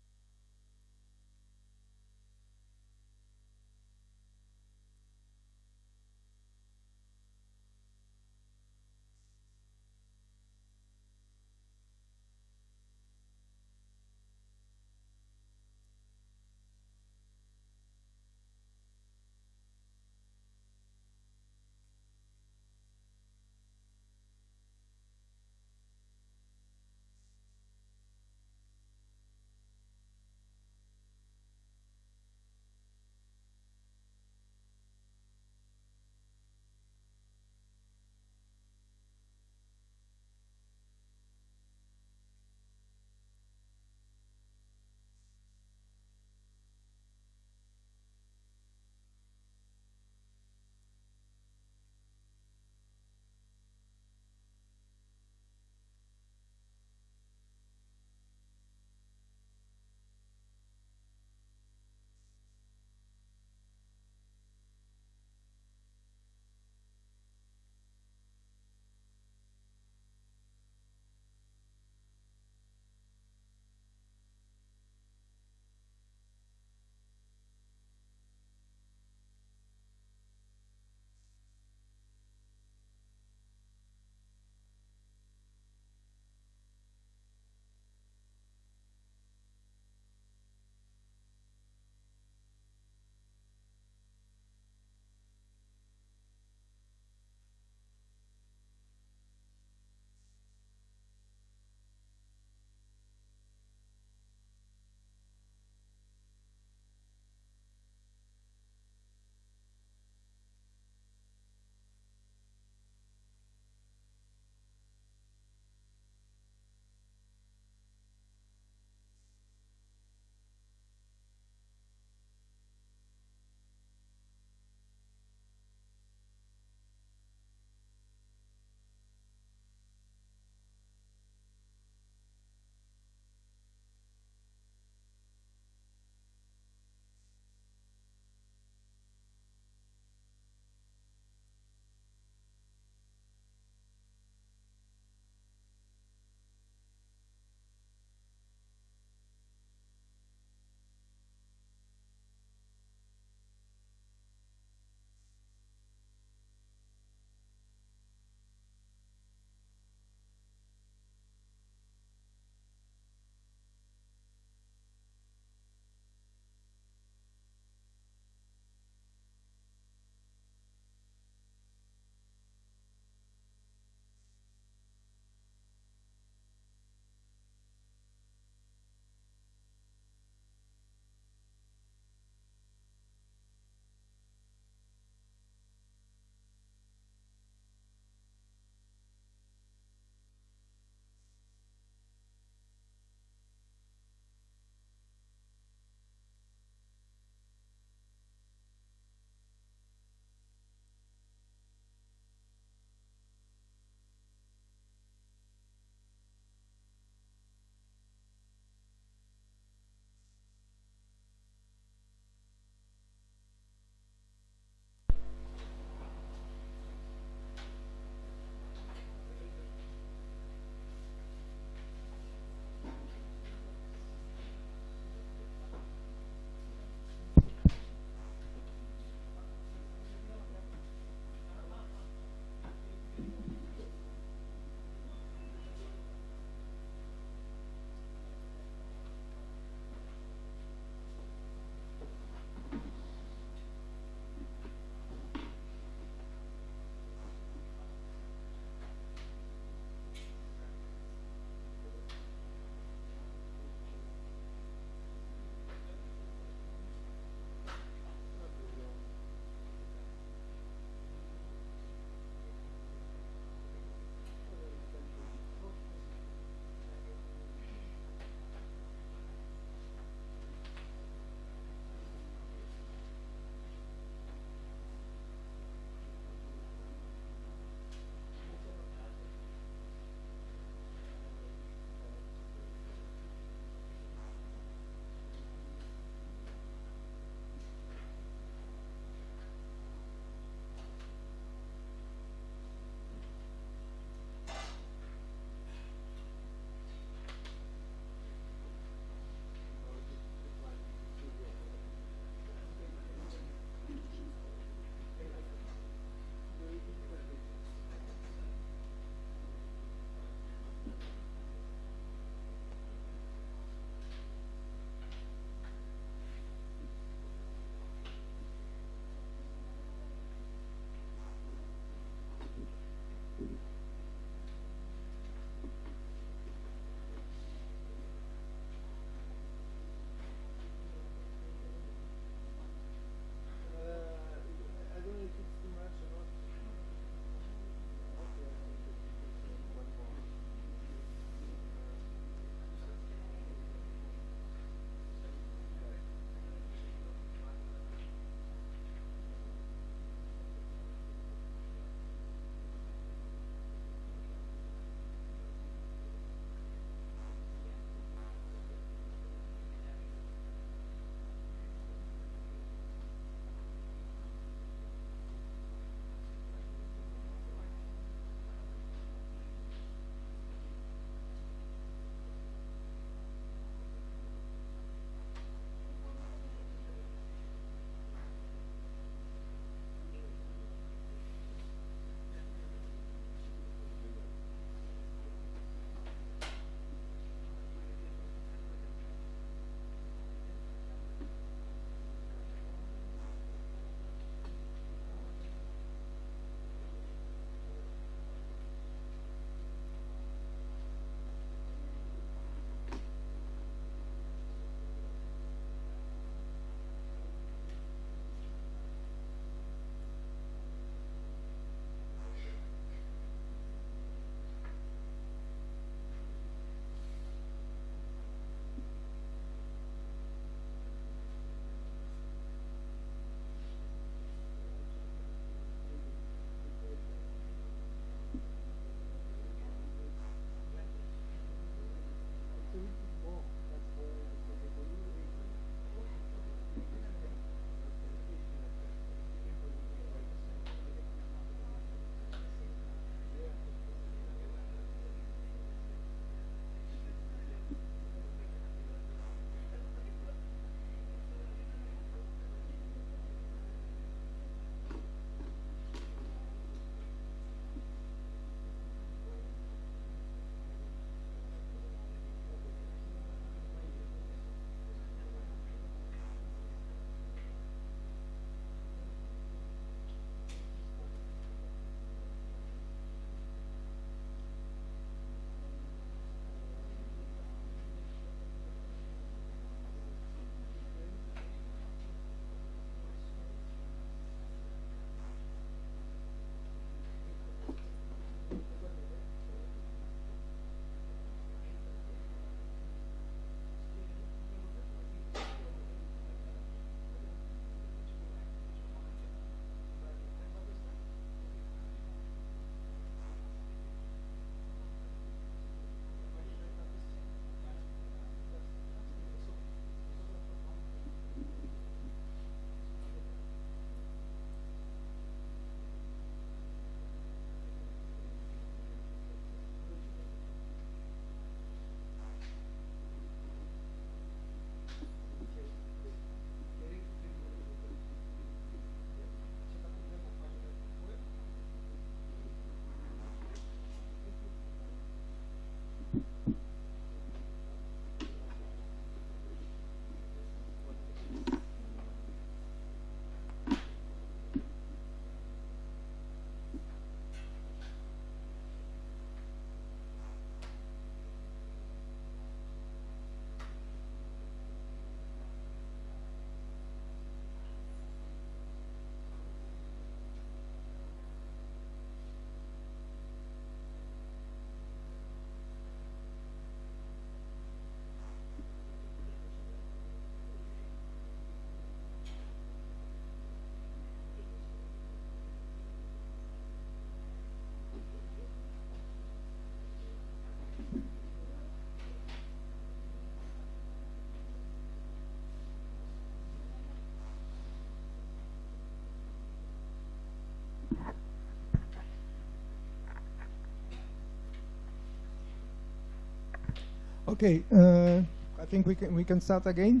[SPEAKER 8] Okay, I think we can start again.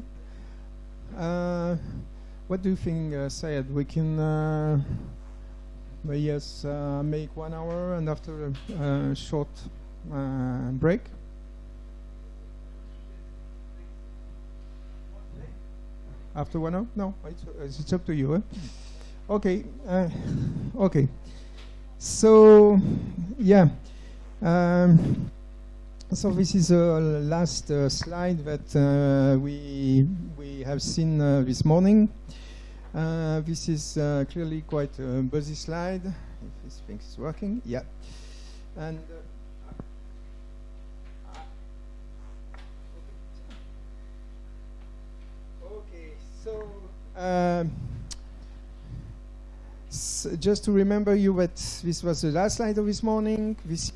[SPEAKER 8] What do you think, Syed? We can yes, make 1 hour and after a short break. After 1 hour? No, it's up to you. Okay, okay. So, yeah. So this is the last slide that we have seen this morning. This is clearly quite a busy slide. If this thing is working, yeah. And okay, so just to remember you that this was the last slide of this morning. This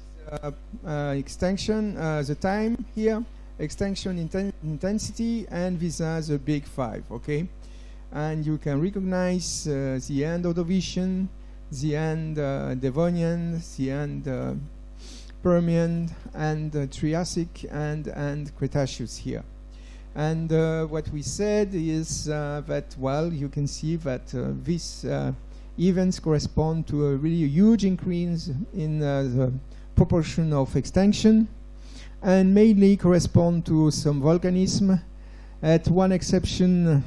[SPEAKER 8] extinction, the time here, extinction intensity, and this has a big 5, okay? And you can recognize the end of the vision, the end Devonian, the end Permian, and Triassic, and Cretaceous here. And what we said is that, well, you can see that these events correspond to a really huge increase in the proportion of extinction, and mainly correspond to some volcanism, at one exception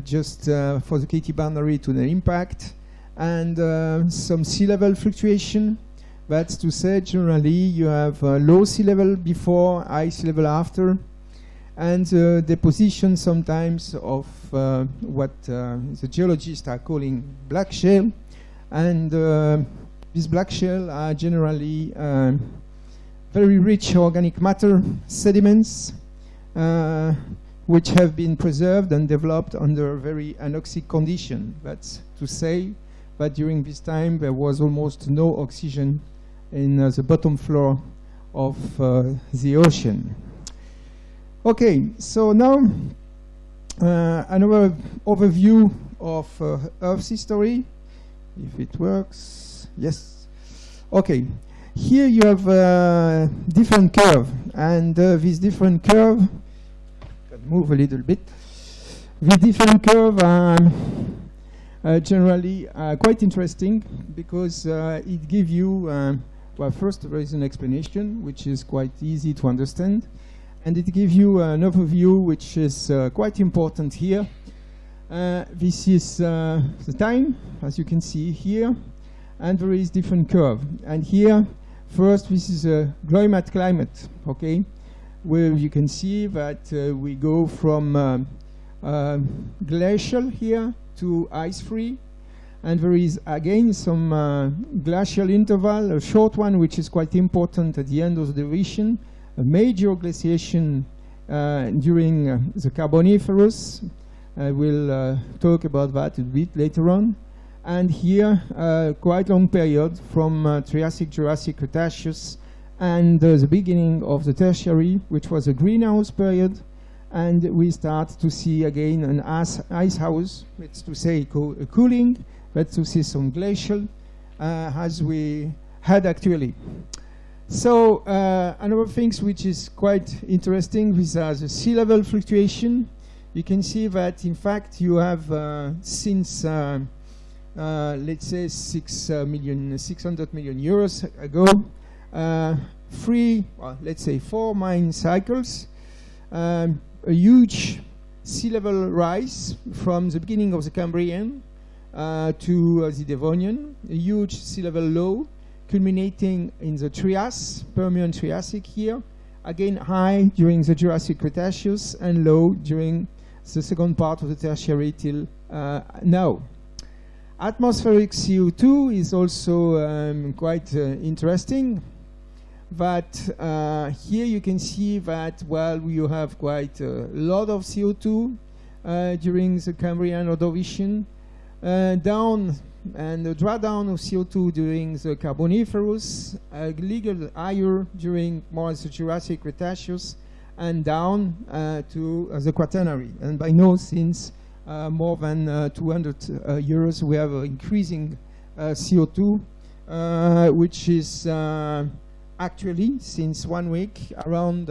[SPEAKER 8] just for the KT boundary to the impact, and some sea level fluctuation. That's to say, generally you have low sea level before, high sea level after, and the deposition sometimes of what the geologists are calling black shale, and these black shale are generally very rich organic matter sediments which have been preserved and developed under very anoxic condition. That's to say that during this time there was almost no oxygen in the bottom floor of the ocean. Okay, so now another overview of Earth's history, if it works. Yes. Okay. Here you have a different curve, and this different curve can move a little bit. The different curve are generally quite interesting because it gives you, well, first there is an explanation which is quite easy to understand, and it gives you an overview which is quite important here. This is the time, as you can see here, and there is different curve. And here, first, this is a gloimat climate, okay, where you can see that we go from glacial here to ice-free, and there is again some glacial interval, a short one, which is quite important at the end of the division, a major glaciation during the Carboniferous. I will talk about that a bit later on. And here, quite long period from Triassic, Jurassic, Cretaceous, and the beginning of the Tertiary, which was a greenhouse period, and we start to see again an ice house, it's to say a cooling, but to see some glacial, as we had actually. So another things which is quite interesting with the sea level fluctuation. You can see that in fact you have since let's say 600 million years ago, let's say 4 main cycles, a huge sea level rise from the beginning of the Cambrian to the Devonian, a huge sea level low, culminating in the Trias, Permian Triassic here, again high during the Jurassic Cretaceous and low during the second part of the Tertiary till now. Atmospheric CO2 is also quite interesting, but here you can see that, well, you have quite a lot of CO2 during the Cambrian Ordovician, down and the drawdown of CO2 during the Carboniferous, little higher during more the Jurassic Cretaceous, and down to the Quaternary. And by now, since more than 200 years, we have increasing CO2, which is actually, since 1 week, around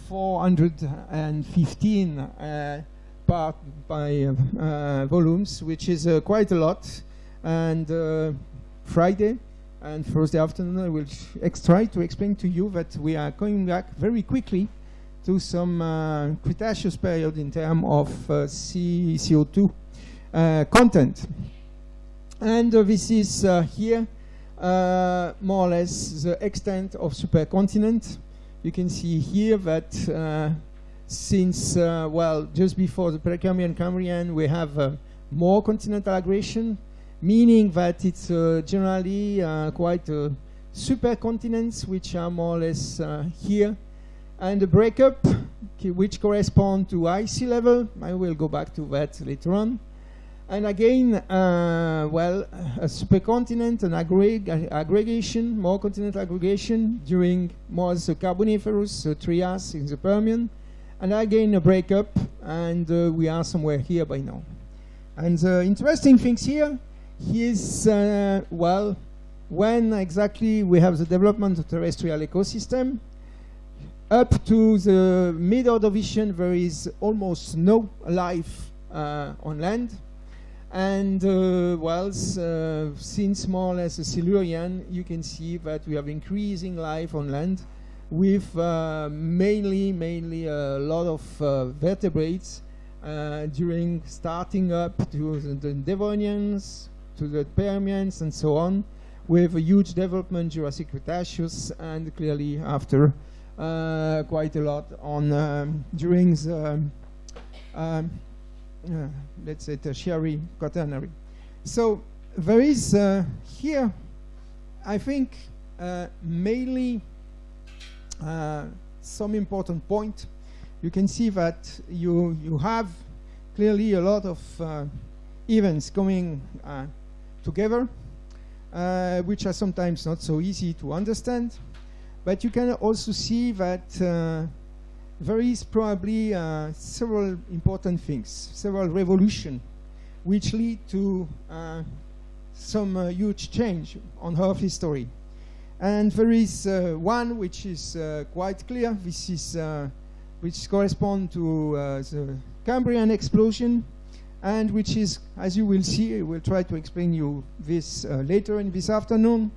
[SPEAKER 8] 415 part by volumes, which is quite a lot. And Friday and Thursday afternoon, I will try to explain to you that we are going back very quickly to some Cretaceous period in terms of CO2 content. And this is here more or less the extent of supercontinent. You can see here that since, well, just before the Precambrian Cambrian, we have more continental aggregation, meaning that it's generally quite supercontinents which are more or less here. And the breakup, which correspond to high sea level, I will go back to that later on. And again, well, a supercontinent, an aggregation, more continental aggregation during more the Carboniferous, Trias in the Permian, and again a breakup, and we are somewhere here by now. And the interesting things here is, well, when exactly we have the development of terrestrial ecosystem. Up to the mid-Ordovician, there is almost no life on land. And well, since more or less the Silurian, you can see that we have increasing life on land with mainly a lot of vertebrates during starting up to the Devonians, to the Permians, and so on, with a huge development Jurassic Cretaceous, and clearly after quite a lot on during the let's say tertiary, quaternary. So there is here, I think, mainly some important point. You can see that you have clearly a lot of events coming together, which are sometimes not so easy to understand. But you can also see that there is probably several important things, several revolutions, which lead to some huge change on Earth history. And there is one which is quite clear. This is which corresponds to the Cambrian explosion, and which is, as you will see, I will try to explain you this later in this afternoon,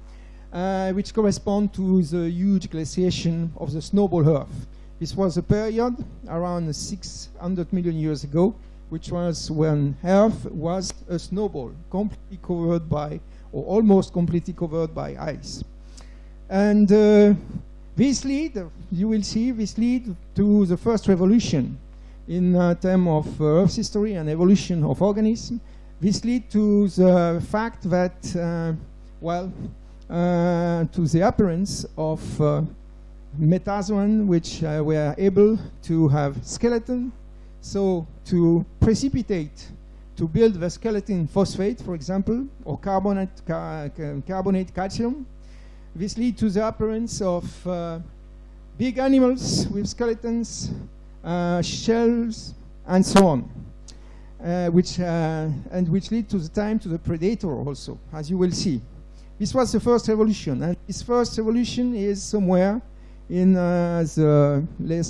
[SPEAKER 8] which correspond to the huge glaciation of the snowball Earth. This was a period around 600 million years ago, which was when Earth was a snowball, completely covered by, or almost completely covered by ice. And this lead, you will see, this lead to the first revolution in terms of Earth's history and evolution of organisms. This lead to the fact that, well, to the appearance of metazoan, which were able to have skeleton, so to precipitate, to build the skeleton phosphate, for example, or carbonate calcium. This lead to the appearance of big animals with skeletons, shells, and so on, which lead to the time to the predator also, as you will see. This was the first evolution, and this first evolution is somewhere in the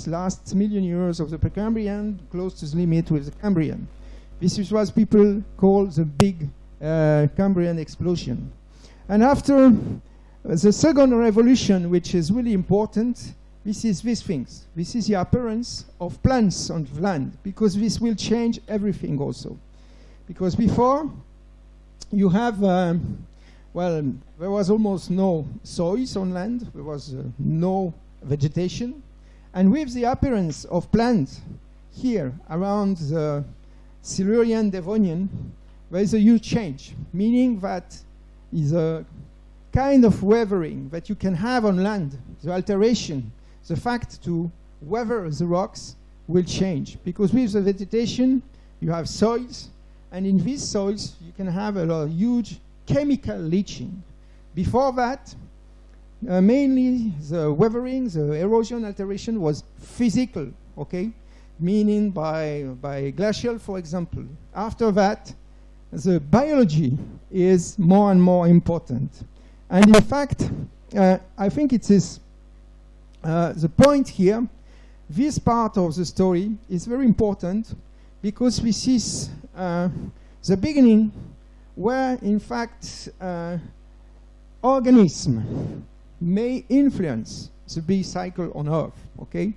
[SPEAKER 8] last million years of the Precambrian, close to the limit with the Cambrian. This is what people call the big Cambrian explosion. And after the second revolution, which is really important, this is these things. This is the appearance of plants on the land, because this will change everything also. Because before, you have, well, there was almost no soils on land, there was no vegetation, and with the appearance of plants here around the Silurian Devonian, there is a huge change, meaning that is a kind of weathering that you can have on land, the alteration, the fact to weather the rocks will change, because with the vegetation you have soils, and in these soils you can have a huge chemical leaching. Before that, mainly the weathering, the erosion alteration was physical, okay, meaning by glacial, for example. After that, the biology is more and more important. And in fact, I think it is the point here this part of the story is very important because this is the beginning where, in fact, organism may influence the big cycle on Earth, okay?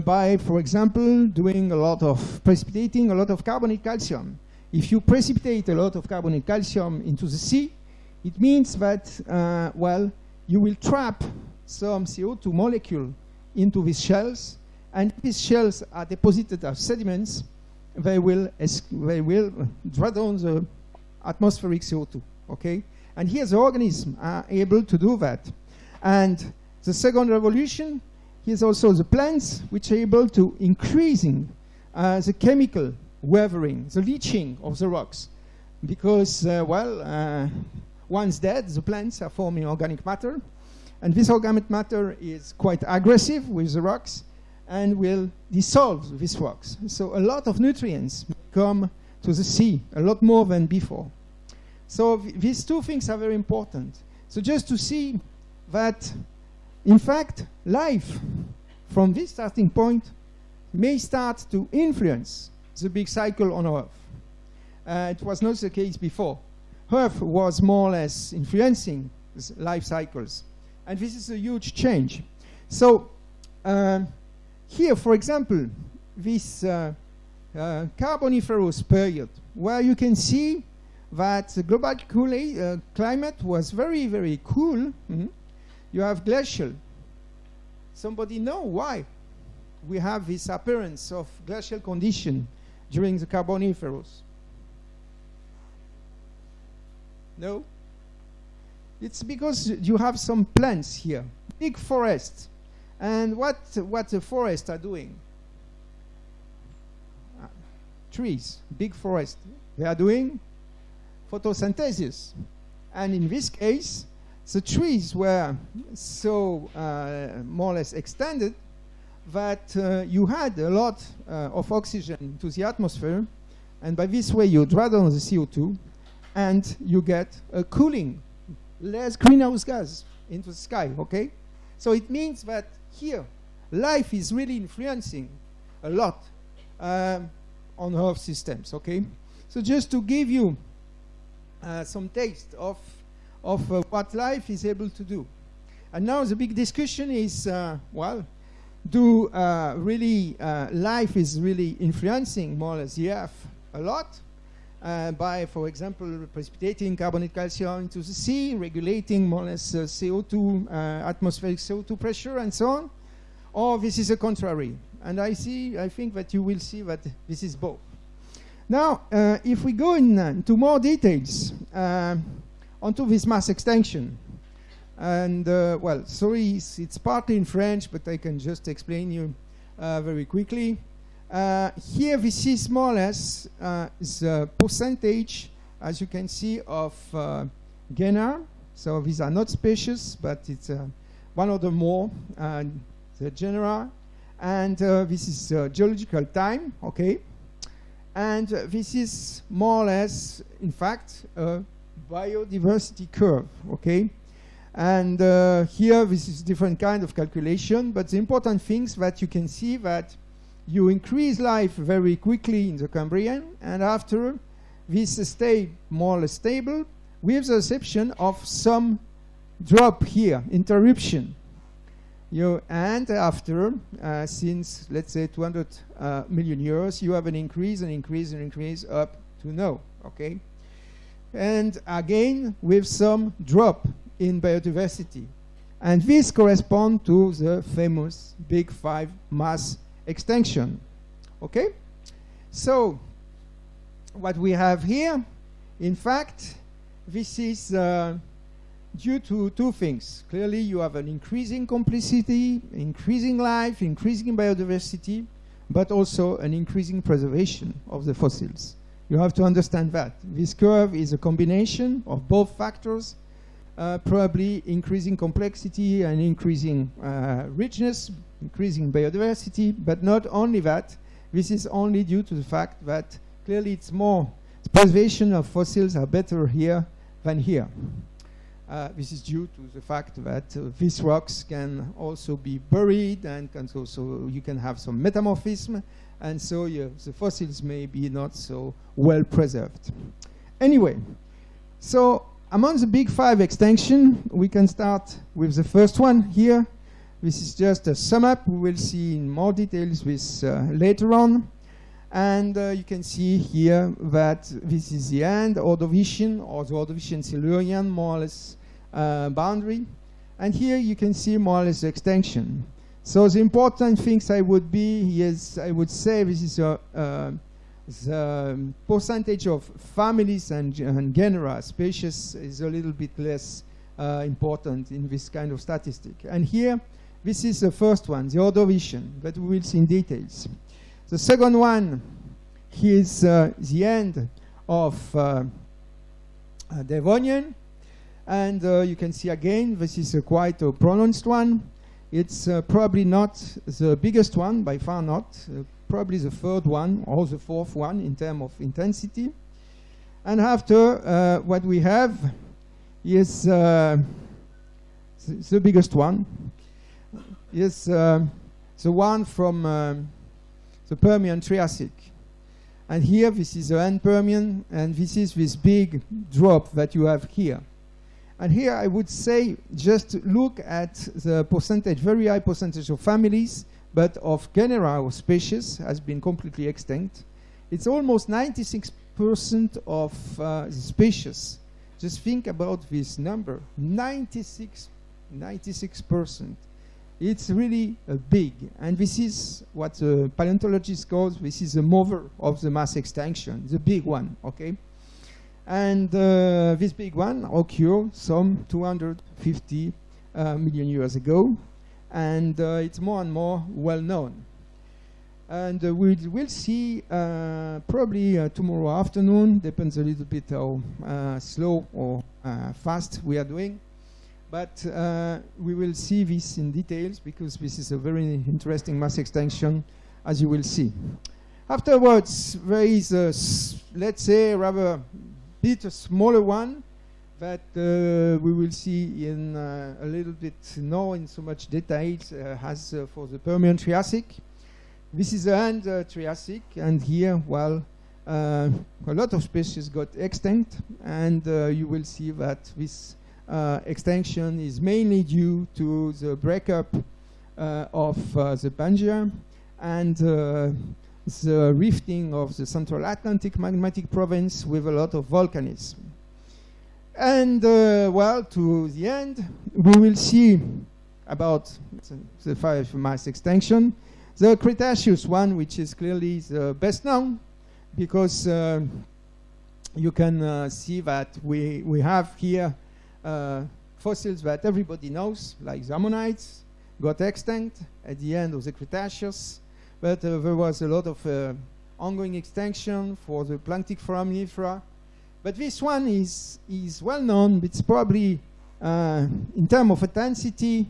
[SPEAKER 8] By, for example, doing a lot of precipitating a lot of carbonate calcium. If you precipitate a lot of carbonate calcium into the sea, it means that, well, you will trap some CO2 molecule into these shells, and if these shells are deposited as sediments, they will draw down the atmospheric CO2, okay? And here the organisms are able to do that. And the second revolution, here's also the plants which are able to increasing the chemical weathering, the leaching of the rocks. Because, once dead, the plants are forming organic matter. And this organic matter is quite aggressive with the rocks and will dissolve these rocks. So a lot of nutrients come to the sea, a lot more than before. So these two things are very important. So just to see that, in fact, life from this starting point may start to influence the big cycle on Earth. It was not the case before. Earth was more or less influencing life cycles. And this is a huge change. So here, for example, this Carboniferous period, where you can see that the global climate was very, very cool. You have glacial. Somebody know why we have this appearance of glacial condition during the Carboniferous? No? It's because you have some plants here, big forests. And what the forests are doing? Trees, big forest. They are doing photosynthesis. And in this case, the trees were so more or less extended that you had a lot of oxygen to the atmosphere. And by this way, you draw down the CO2 and you get a cooling, less greenhouse gas into the sky, okay? So it means that here, life is really influencing a lot on Earth systems, okay? So just to give you some taste of what life is able to do. And now the big discussion is, well, do really life is really influencing more or less the Earth a lot by, for example, precipitating carbonate calcium into the sea, regulating more or less CO2, atmospheric CO2 pressure and so on, or this is the contrary. And I think that you will see that this is both. Now, if we go into more details onto this mass extinction, and well, sorry, it's partly in French, but I can just explain you very quickly. Here, this is more or less the percentage, as you can see, of GIAN. So these are not species, but it's one of the more, the genera. And this is geological time, okay? And this is more or less, in fact, a biodiversity curve, okay? And here, this is different kind of calculation, but the important things that you can see that you increase life very quickly in the Cambrian, and after this stay more or less stable, with the exception of some drop here, interruption. And after, since let's say 200 million years, you have an increase up to now, okay? And again, with some drop in biodiversity. And this corresponds to the famous Big Five mass extinction, okay? So, what we have here, in fact, this is due to two things. Clearly, you have an increasing complexity, increasing life, increasing biodiversity, but also an increasing preservation of the fossils. You have to understand that. This curve is a combination of both factors, probably increasing complexity and increasing richness, increasing biodiversity, but not only that. This is only due to the fact that clearly it's more, the preservation of fossils are better here than here. This is due to the fact that these rocks can also be buried and you can have some metamorphism, and so the fossils may be not so well preserved. Anyway, so among the big 5 extinction, we can start with the first one here. This is just a sum up. We will see in more details this later on. And you can see here that this is the end Ordovician, or the Ordovician-Silurian, more or less, boundary. And here you can see more or less the extinction. So the important things I would say this is the percentage of families and genera, species, is a little bit less important in this kind of statistic. And here, this is the first one, the Ordovician, that we will see in details. The second one is the end of Devonian, and you can see again this is quite a pronounced one. It's probably not the biggest one, by far not, probably the third one or the fourth one in terms of intensity. And after what we have is the biggest one, is the one from the Permian Triassic. And here this is the end Permian, and this is this big drop that you have here. And here I would say just look at the percentage, very high percentage of families, but of genera or species has been completely extinct. It's almost 96% of the species. Just think about this number, 96%. It's really big, and this is what paleontologists call, this is the mother of the mass extinction, the big one, okay? And this big one occurred some 250 million years ago, and it's more and more well known. And we'll see probably tomorrow afternoon, depends a little bit how slow or fast we are doing. But we will see this in details because this is a very interesting mass extinction, as you will see. Afterwards, there is a, let's say, rather bit a smaller one that we will see in a little bit, not in so much details as for the Permian Triassic. This is the end Triassic, and here, well, a lot of species got extinct, and you will see that this extinction is mainly due to the breakup of the Pangaea and the rifting of the Central Atlantic magmatic province with a lot of volcanism. And well, to the end, we will see about the 5 mass extinction. The Cretaceous one, which is clearly the best known, because you can see that we have here fossils that everybody knows, like the ammonites, got extinct at the end of the Cretaceous, but there was a lot of ongoing extinction for the planktic foraminifera. But this one is well known. It's probably, in terms of intensity,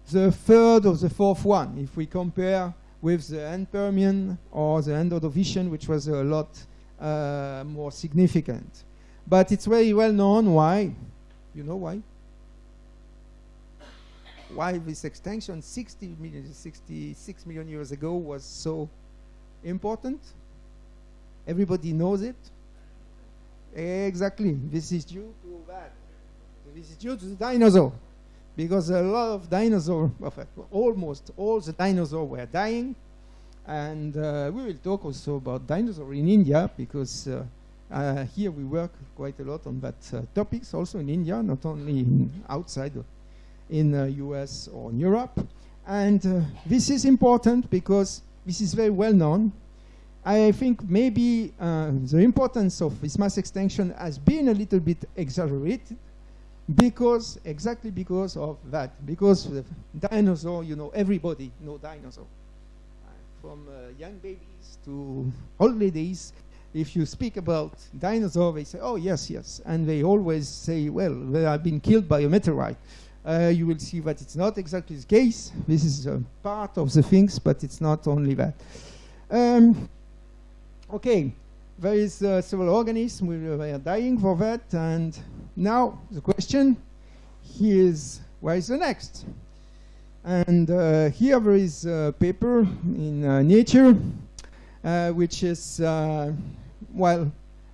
[SPEAKER 8] the third or the fourth one, if we compare with the end Permian or the end Ordovician, which was a lot more significant. But it's very well known. Why? You know why? Why this extinction 66 million years ago was so important? Everybody knows it. Exactly. This is due to that. This is due to the dinosaur. Because a lot of dinosaurs, almost all the dinosaurs were dying. And we will talk also about dinosaurs in India, because here we work quite a lot on that topics, also in India, not only outside in US or in Europe. And this is important because this is very well known. I think maybe the importance of this mass extinction has been a little bit exaggerated, because exactly because of that. Because the dinosaur, you know, everybody knows dinosaur. From young babies to old ladies, if you speak about dinosaur, they say, oh, yes, yes. And they always say, well, they have been killed by a meteorite. You will see that it's not exactly the case. This is part of the things, but it's not only that. Okay, there is several organisms we are dying for that. And now the question here's where is the next. And here there is a paper in Nature, which is, well,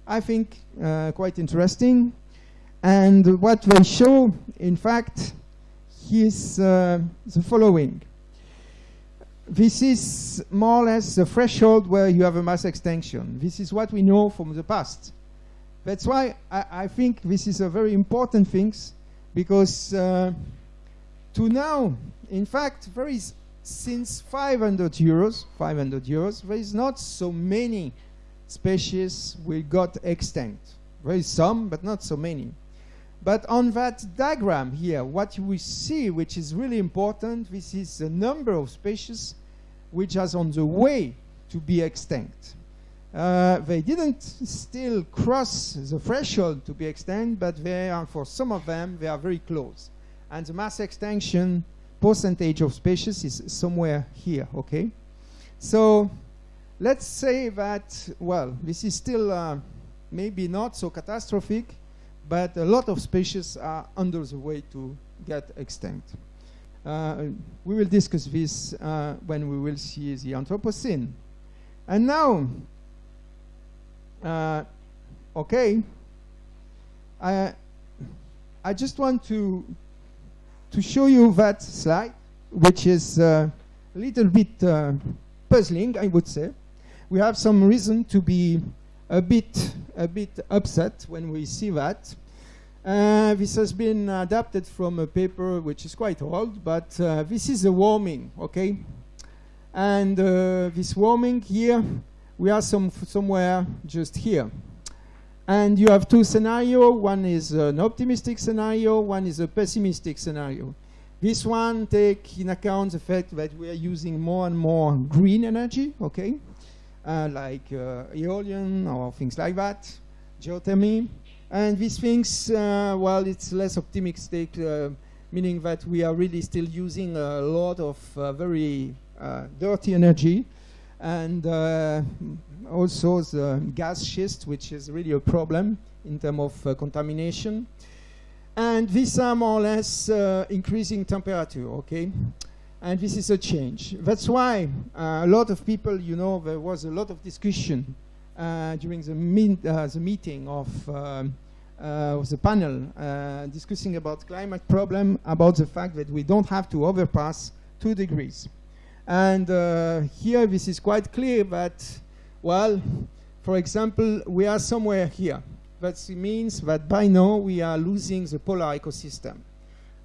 [SPEAKER 8] I think quite interesting. And what they show, in fact, is the following. This is more or less the threshold where you have a mass extinction. This is what we know from the past. That's why I think this is a very important thing, because to now, in fact, there is, since 500 years, there is not so many species we got extinct. There is some, but not so many. But on that diagram here, what we see, which is really important, this is the number of species which are on the way to be extinct. They didn't still cross the threshold to be extinct, but they are, for some of them, they are very close. And the mass extinction percentage of species is somewhere here, okay? So let's say that, well, this is still maybe not so catastrophic, but a lot of species are under the way to get extinct. We will discuss this when we will see the Anthropocene. And now, okay, I just want to show you that slide, which is a little bit puzzling, I would say. We have some reason to be a bit upset when we see that. This has been adapted from a paper which is quite old, but this is a warming, okay? And this warming here, we are somewhere just here. And you have two scenarios. One is an optimistic scenario, one is a pessimistic scenario. This one takes in account the fact that we are using more and more green energy, okay? Like eolian or things like that, geothermy. And these things, well, it's less optimistic, meaning that we are really still using a lot of very dirty energy. And also the gas schist, which is really a problem in terms of contamination. And these are more or less increasing temperature, okay? And this is a change. That's why a lot of people, you know, there was a lot of discussion during the meeting of the panel discussing about climate problem, about the fact that we don't have to overpass 2 degrees. And here this is quite clear that, well, for example, we are somewhere here. That means that by now we are losing the polar ecosystem.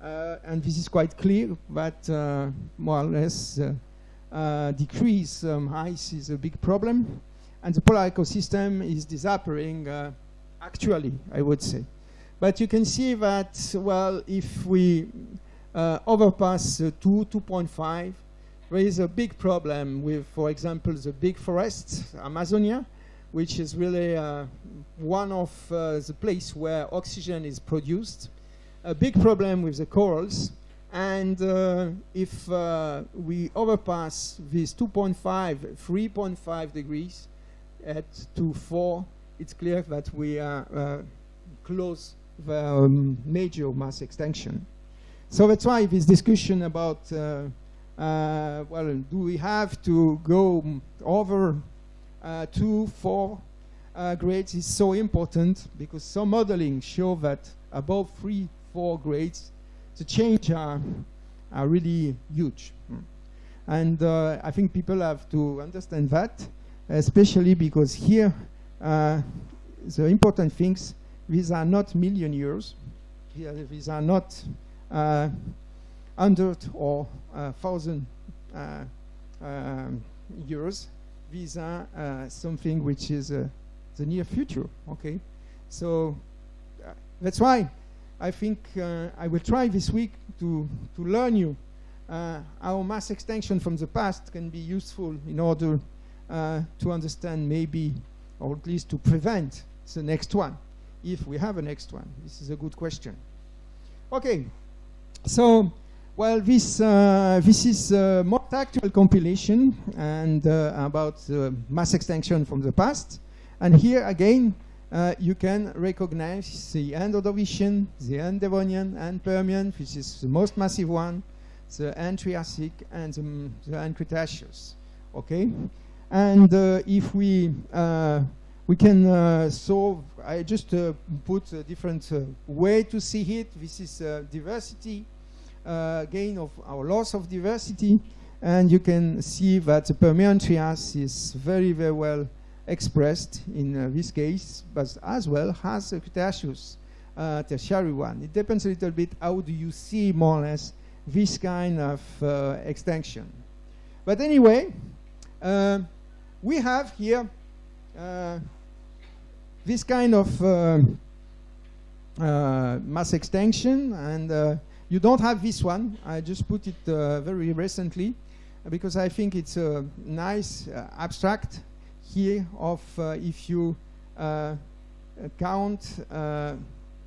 [SPEAKER 8] And this is quite clear that more or less decrease ice is a big problem. And the polar ecosystem is disappearing actually, I would say. But you can see that, well, if we overpass 2.5, there is a big problem with, for example, the big forests, Amazonia, which is really one of the place where oxygen is produced. A big problem with the corals. And if we overpass this 2.5, 3.5 degrees to 4, it's clear that we are close the major mass extinction. So that's why this discussion about, well, do we have to go over 2, 4 grades is so important, because some modeling show that above 3, 4 grades, the change are really huge. And I think people have to understand that, especially because here, the important things, these are not million years. These are not 100 or 1,000 years. These are something which is the near future, okay? So that's why I think I will try this week to learn you how mass extinction from the past can be useful in order to understand maybe, or at least to prevent the next one, if we have a next one. This is a good question. Okay, so, well, this is a more tactual compilation and about mass extinction from the past. And here again, you can recognize the end Ordovician, the end Devonian, and Permian, which is the most massive one, the end Triassic, and the end Cretaceous. Okay, and if we can solve, I just put a different way to see it. This is diversity, gain of our loss of diversity, and you can see that the Permian Trias is very, very well expressed in this case, but as well as the Cretaceous tertiary one. It depends a little bit how do you see more or less this kind of extinction. But anyway, we have here this kind of mass extinction, and you don't have this one. I just put it very recently because I think it's a nice abstract here of if you count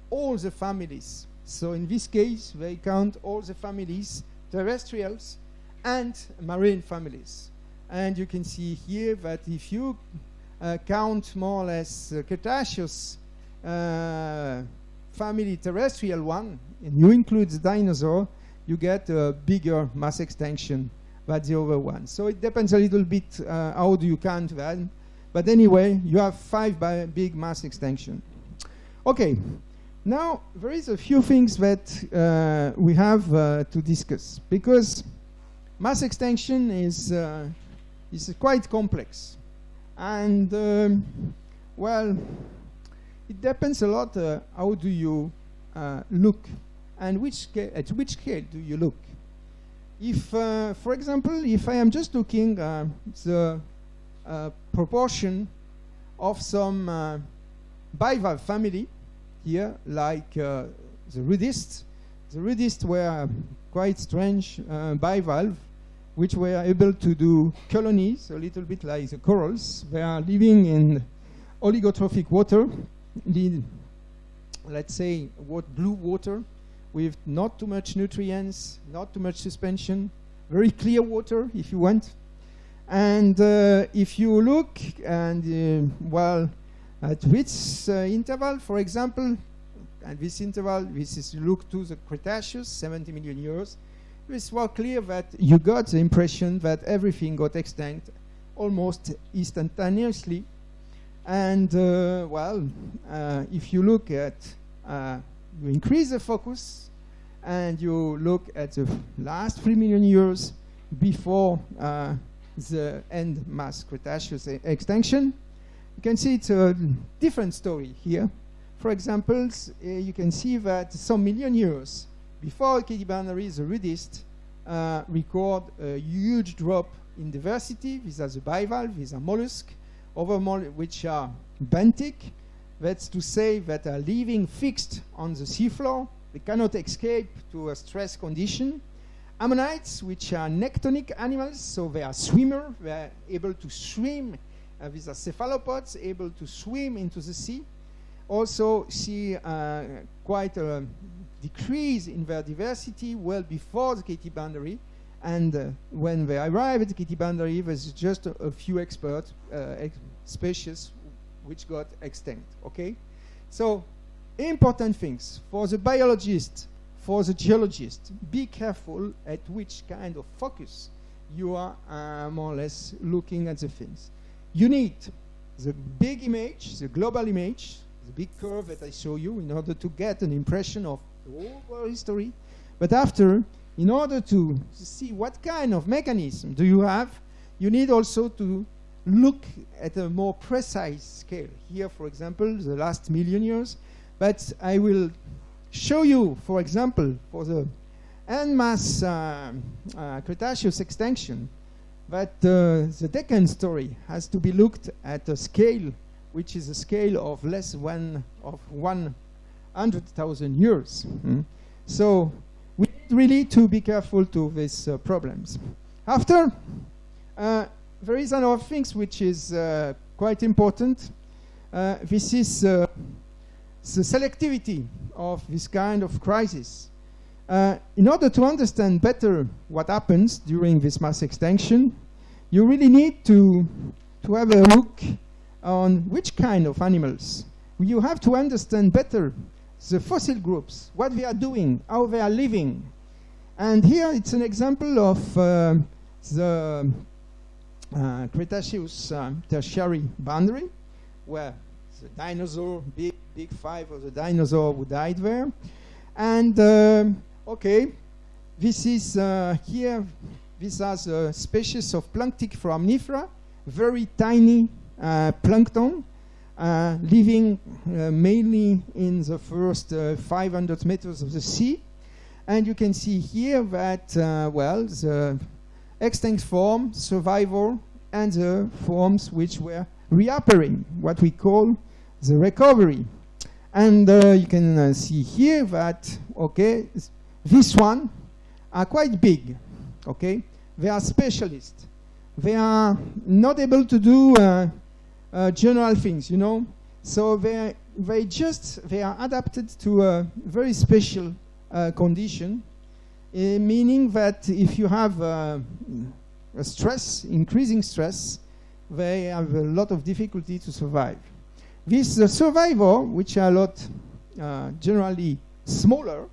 [SPEAKER 8] all the families. So in this case, they count all the families, terrestrials and marine families. And you can see here that if you count more or less Cretaceous family terrestrial one, and you include the dinosaur, you get a bigger mass extinction than the other one. So it depends a little bit how do you count that. But anyway, you have 5 big mass extinction. Okay, now there is a few things that we have to discuss, because mass extinction is quite complex. And, well, it depends a lot how do you look, and at which scale do you look. If, for example, if I am just looking the proportion of some bivalve family here, like the rudists. The rudists were quite strange bivalve, which were able to do colonies, a little bit like the corals. They are living in oligotrophic water, let's say blue water, with not too much nutrients, not too much suspension, very clear water if you want. And if you look, and well, at which interval, for example, at this interval, this is look to the Cretaceous, 70 million years, it's well clear that you got the impression that everything got extinct almost instantaneously. And well, if you look at, you increase the focus, and you look at the last 3 million years before the end mass Cretaceous extinction, you can see it's a different story here. For example, you can see that some million years before Katy boundary, the rudist record a huge drop in diversity. These are the bivalve, these are mollusks, which are benthic. That's to say that are living fixed on the seafloor. They cannot escape to a stress condition. Ammonites, which are nectonic animals, so they are swimmer, they are able to swim. These are cephalopods, able to swim into the sea. Also see quite a decrease in their diversity well before the Katy boundary. And when they arrive at the Katy boundary, there's just a few species which got extinct, okay? So, important things for the biologist, for the geologist, be careful at which kind of focus you are more or less looking at the things. You need the big image, the global image, the big curve that I show you in order to get an impression of the whole history. But after, in order to see what kind of mechanism do you have, you need also to look at a more precise scale. Here, for example, the last million years. But I will show you, for example, for the end mass Cretaceous extinction, that the Deccan story has to be looked at a scale which is a scale of less of 100,000 years. So we need really to be careful to these problems. After, there is another thing which is quite important. This is the selectivity of this kind of crisis. In order to understand better what happens during this mass extinction, you really need to have a look on which kind of animals you have to understand better the fossil groups, what they are doing, how they are living. And here it's an example of the Cretaceous tertiary boundary, where the dinosaur, big five of the dinosaur who died there. And okay, this is here, these are the species of planktic foramnifera, very tiny plankton, living mainly in the first 500 meters of the sea. And you can see here that, well, the extinct form, survival, and the forms which were reappearing, what we call the recovery. And you can see here that, okay, this one are quite big, okay? They are specialists. They are not able to do general things, you know? So they are adapted to a very special condition, meaning that if you have a stress, increasing stress, they have a lot of difficulty to survive. These survivors, which are a lot generally smaller,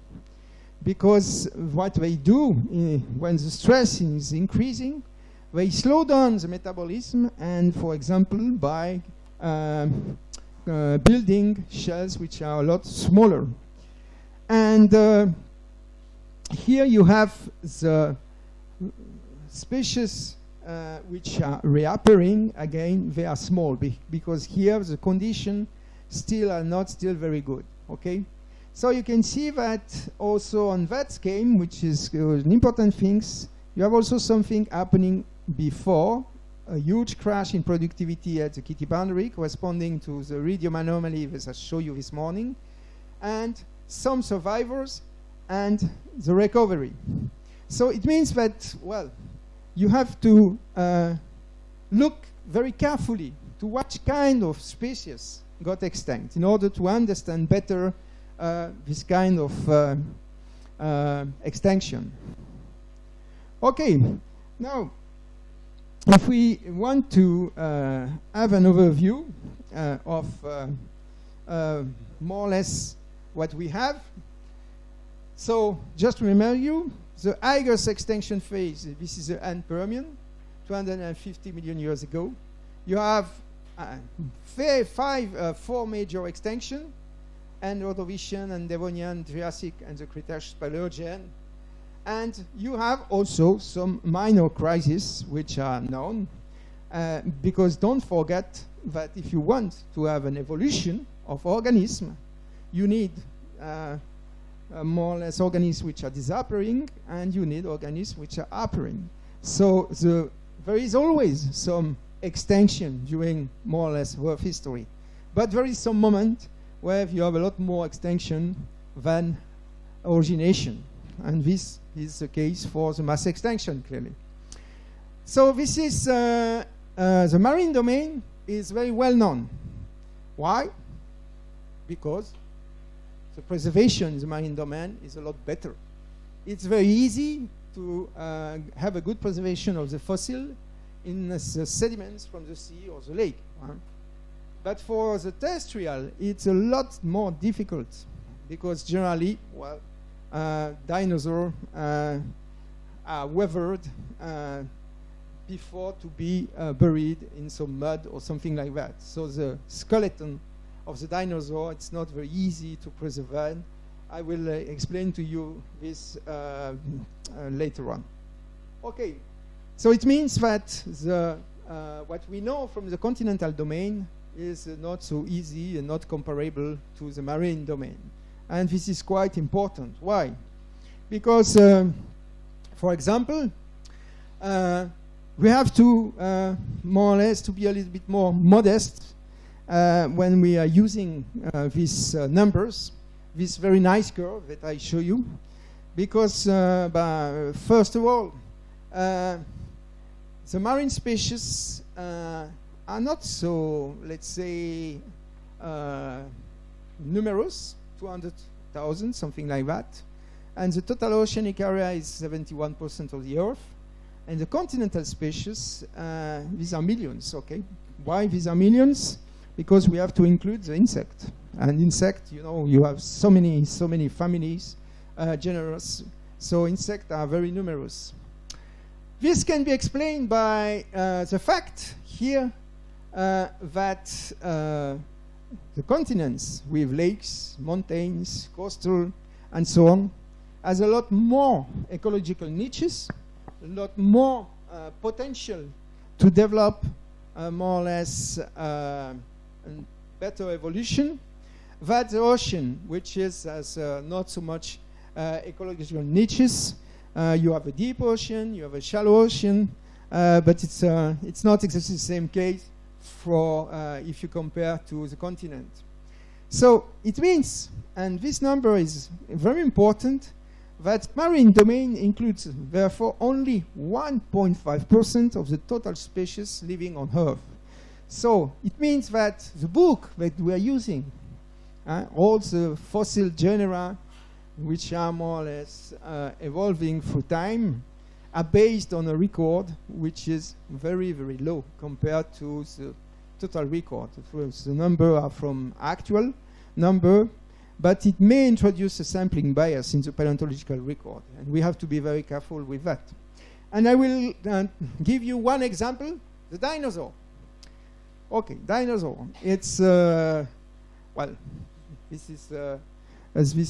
[SPEAKER 8] because what they do when the stress is increasing, they slow down the metabolism, and for example, by building shells which are a lot smaller. And here you have the species which are reappearing. Again, they are small because here the conditions are not very good. Okay, so you can see that also on that scheme, which is an important thing. You have also something happening before, a huge crash in productivity at the Kitty boundary, corresponding to the radium anomaly that I showed you this morning, and some survivors and the recovery. So it means that, well, you have to look very carefully to what kind of species got extinct in order to understand better this kind of extinction. Okay, now if we want to have an overview of more or less what we have, so just to remember you, the highest extinction phase, this is the Permian, 250 million years ago. You have four major extinctions, and Ordovician, and Devonian, Triassic, and the Cretaceous Paleogene. And you have also some minor crises which are known, because don't forget that if you want to have an evolution of organism, you need more or less organisms which are disappearing, and you need organisms which are appearing. So there is always some extinction during more or less Earth history. But there is some moment where you have a lot more extinction than origination. And this is the case for the mass extinction, clearly. So this is the marine domain is very well known. Why? Because the preservation in the marine domain is a lot better. It's very easy to have a good preservation of the fossil in the sediments from the sea or the lake. But for the terrestrial, it's a lot more difficult, because generally, well, dinosaurs are weathered before to be buried in some mud or something like that. So the skeleton of the dinosaur, it's not very easy to preserve. I will explain to you this later on. Okay, so it means that what we know from the continental domain is not so easy and not comparable to the marine domain. And this is quite important. Why? Because, for example, we have to more or less to be a little bit more modest when we are using these numbers, this very nice curve that I show you, because first of all, the marine species are not so, let's say, numerous, 200,000, something like that. And the total oceanic area is 71% of the Earth. And the continental species, these are millions, okay? Why these are millions? because we have to include the insect. And insect, you know, you have so many families, genera, so insects are very numerous. This can be explained by the fact here that the continents with lakes, mountains, coastal, and so on, has a lot more ecological niches, a lot more potential to develop more or less better evolution, that the ocean, which has not so much ecological niches. You have a deep ocean, you have a shallow ocean, but it's not exactly the same case for if you compare to the continent. So it means, and this number is very important, that marine domain includes therefore only 1.5% of the total species living on Earth. So it means that the book that we are using, all the fossil genera which are more or less evolving through time, are based on a record which is very, very low compared to the total record. The number are from actual number, but it may introduce a sampling bias in the paleontological record, and we have to be very careful with that. And I will give you one example, the dinosaur. Okay, dinosaur. It's, well, this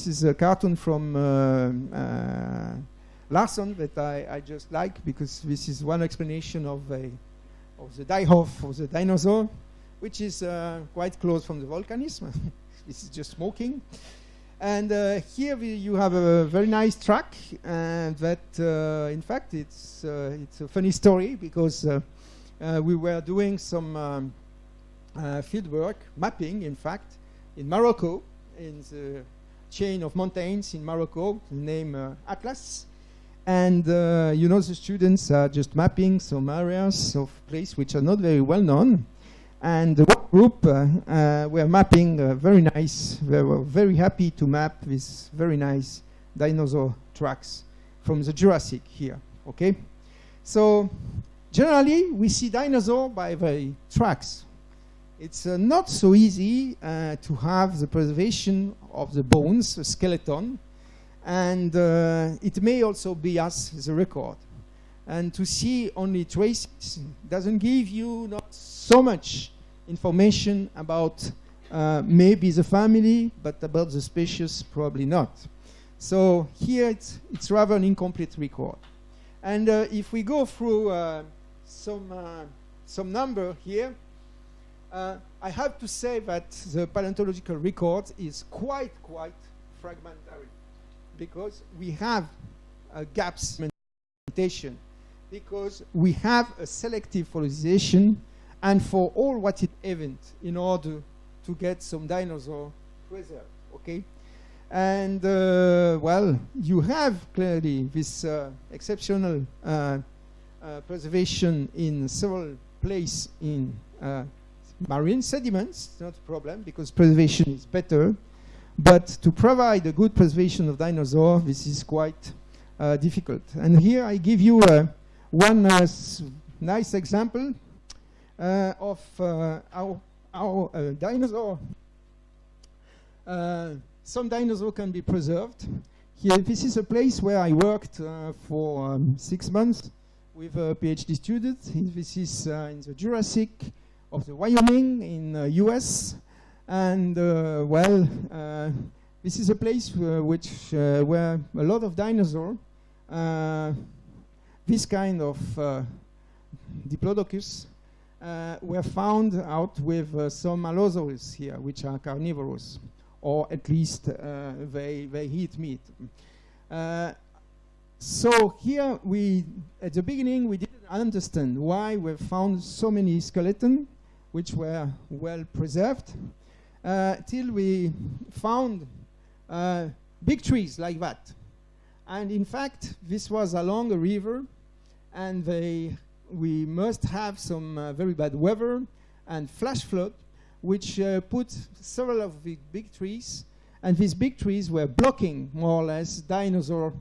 [SPEAKER 8] is a cartoon from Larson that I just like, because this is one explanation of the die-off of the dinosaur, which is quite close from the volcanism. This is just smoking. And here you have a very nice track, and that in fact it's a funny story, because we were doing some field work, mapping in fact, in Morocco, in the chain of mountains in Morocco, named Atlas. And you know, the students are just mapping some areas of place which are not very well known. And the group were mapping very nice. They were very happy to map these very nice dinosaur tracks from the Jurassic here. Okay, so generally we see dinosaur by the tracks. It's not so easy to have the preservation of the bones, the skeleton, and it may also be as the record. And to see only traces doesn't give you not so much information about maybe the family, but about the species, probably not. So here it's rather an incomplete record. And if we go through some number here, I have to say that the paleontological record is quite fragmentary, because we have gaps in documentation, because we have a selective fossilization, and for all what it event in order to get some dinosaur preserved. Okay, and well, you have clearly this exceptional preservation in several places in marine sediments. Not a problem, because preservation is better. But to provide a good preservation of dinosaurs, this is quite difficult. And here I give you one nice example of how dinosaur, some dinosaur can be preserved. Here, this is a place where I worked for 6 months with a PhD student. This is in the Jurassic of the Wyoming in US. And well, this is a place where a lot of dinosaurs, this kind of Diplodocus, were found out with some Allosaurus here, which are carnivorous, or at least they eat meat. So here at the beginning, we didn't understand why we found so many skeletons which were well preserved, till we found big trees like that. And in fact, this was along a river, and we must have some very bad weather and flash flood, which put several of the big trees, and these big trees were blocking more or less dinosaur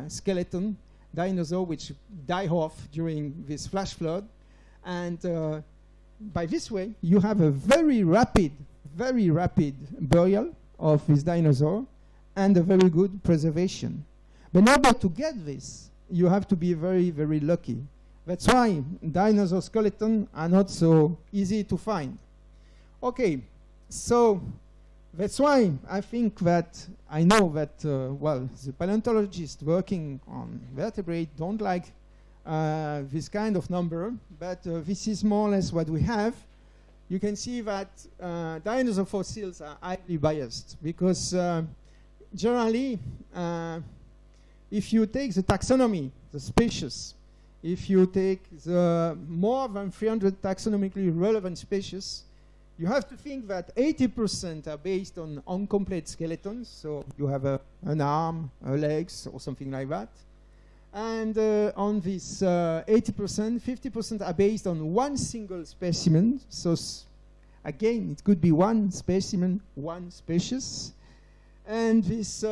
[SPEAKER 8] skeleton, dinosaur which die off during this flash flood. And by this way, you have a very rapid burial of this dinosaur and a very good preservation. But in order to get this, you have to be very, very lucky. That's why dinosaur skeletons are not so easy to find. Okay, so that's why I think that I know that, well, the paleontologists working on vertebrate don't like this kind of number, but this is more or less what we have. You can see that dinosaur fossils are highly biased because generally, if you take the taxonomy, the species, if you take the more than 300 taxonomically relevant species, you have to think that 80% are based on incomplete skeletons. So you have an arm, a legs, or something like that. And on this 80%, 50% are based on one single specimen. So again, it could be one specimen, one species. And this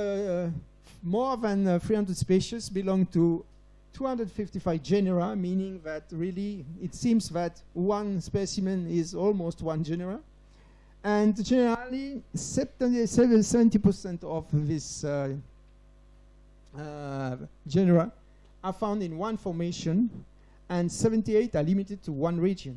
[SPEAKER 8] more than 300 species belong to 255 genera, meaning that really it seems that one specimen is almost one genera. And generally, 70% of this genera are found in one formation, and 78 are limited to one region.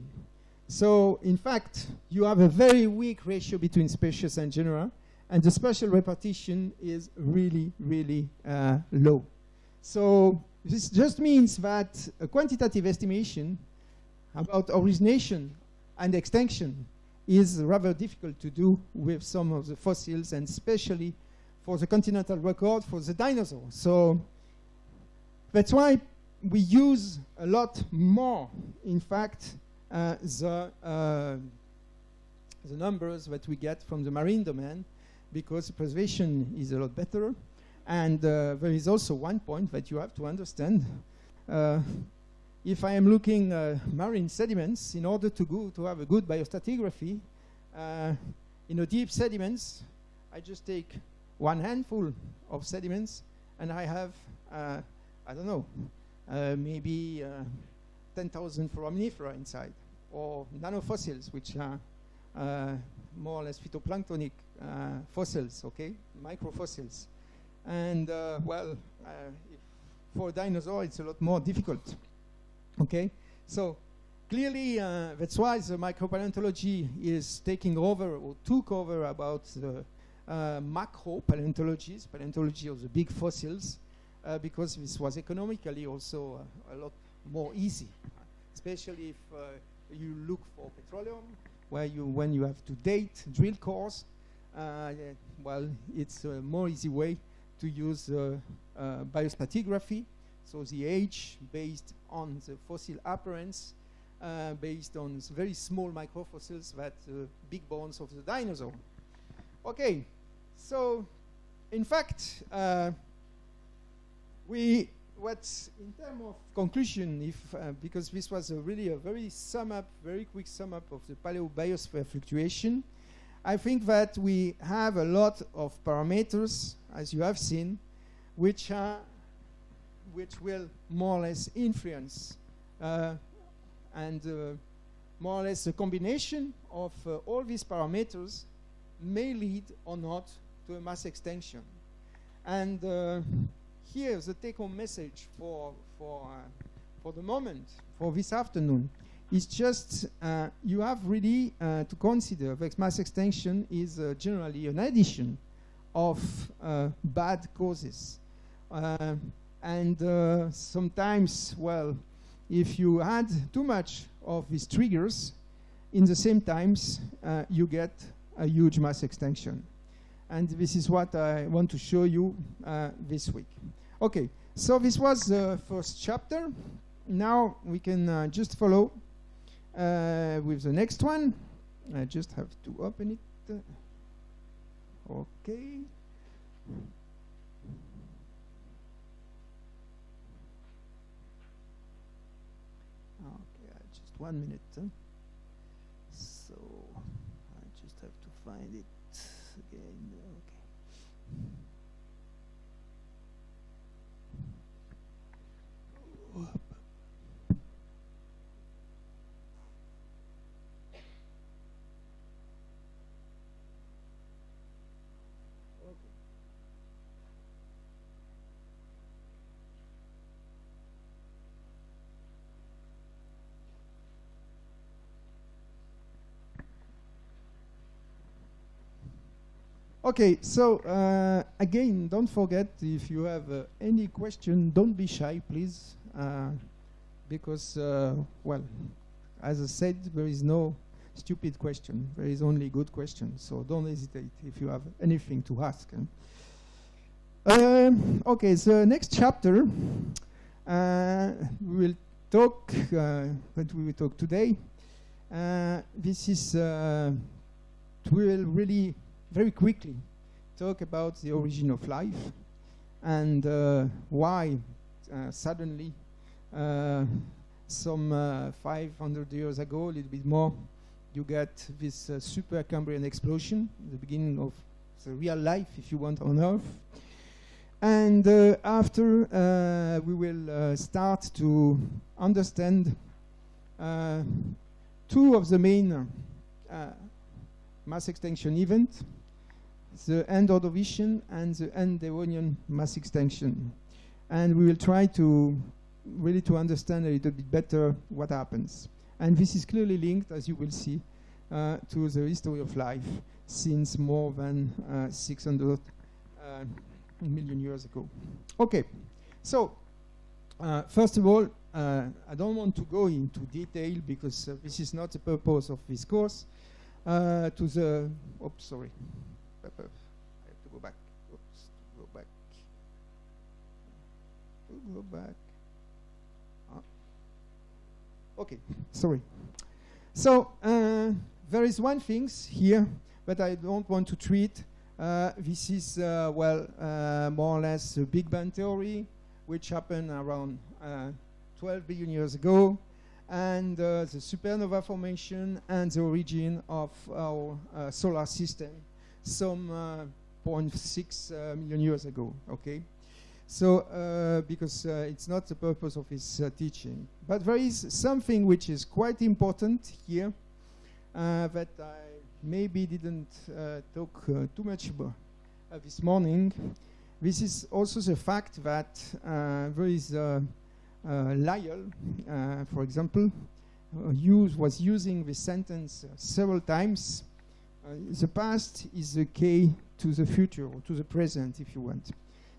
[SPEAKER 8] So, in fact, you have a very weak ratio between species and genera, and the spatial repartition is really, really low. So, this just means that a quantitative estimation about origination and extinction is rather difficult to do with some of the fossils, and especially for the continental record for the dinosaur. So that's why we use a lot more, in fact, the numbers that we get from the marine domain, because preservation is a lot better. And there is also one point that you have to understand. If I am looking marine sediments, in order to have a good biostratigraphy, in a deep sediments, I just take one handful of sediments, and I have, I don't know, maybe 10,000 foraminifera inside, or nanofossils, which are more or less phytoplanktonic fossils, okay, microfossils. And well, for dinosaur, it's a lot more difficult. Okay, so clearly that's why the micropaleontology is taking over, or took over, about the macro paleontology of the big fossils, because this was economically also a lot more easy, especially if you look for petroleum, when you have to date drill cores. Well, it's a more easy way to use biostratigraphy, so the age based on the fossil appearance, based on very small microfossils, that big bones of the dinosaur. Okay, so in fact, what's in terms of conclusion, if because this was really a very quick sum up of the paleobiosphere fluctuation, I think that we have a lot of parameters, as you have seen, which will more or less influence, and more or less a combination of all these parameters may lead or not to a mass extinction. And here the take-home message for the moment, for this afternoon, is just you have really to consider that mass extinction is generally an addition of bad causes. And sometimes, well, if you add too much of these triggers, in the same times, you get a huge mass extinction. And this is what I want to show you this week. Okay, so this was the first chapter. Now we can just follow with the next one. I just have to open it. Okay. Okay, just 1 minute. So I just have to find it again. Okay. Okay, so again, don't forget, if you have any question, don't be shy, please, because, well, as I said, there is no stupid question. There is only good question. So don't hesitate if you have anything to ask. Okay, so next chapter, we will talk, what we will talk today. This is, we will really very quickly talk about the origin of life and why suddenly some 500 years ago, a little bit more, you get this super Cambrian explosion, the beginning of the real life, if you want, on Earth. And after, we will start to understand two of the main mass extinction events, the end Ordovician and the end Devonian mass extinction. And we will try to really to understand a little bit better what happens. And this is clearly linked, as you will see, to the history of life since more than 600 million years ago. Okay, so first of all, I don't want to go into detail because this is not the purpose of this course. To the, oops, sorry, I have to go back. Oops, go back. Go back. Okay, sorry. So there is one thing here that I don't want to treat. This is, well, more or less a Big Bang theory, which happened around 12 billion years ago, and the supernova formation and the origin of our solar system some 0.6 million years ago, okay? So, because it's not the purpose of this teaching. But there is something which is quite important here that I maybe didn't talk too much about this morning. This is also the fact that there is Lyell, for example, was using this sentence several times. The past is the key to the future, or to the present, if you want.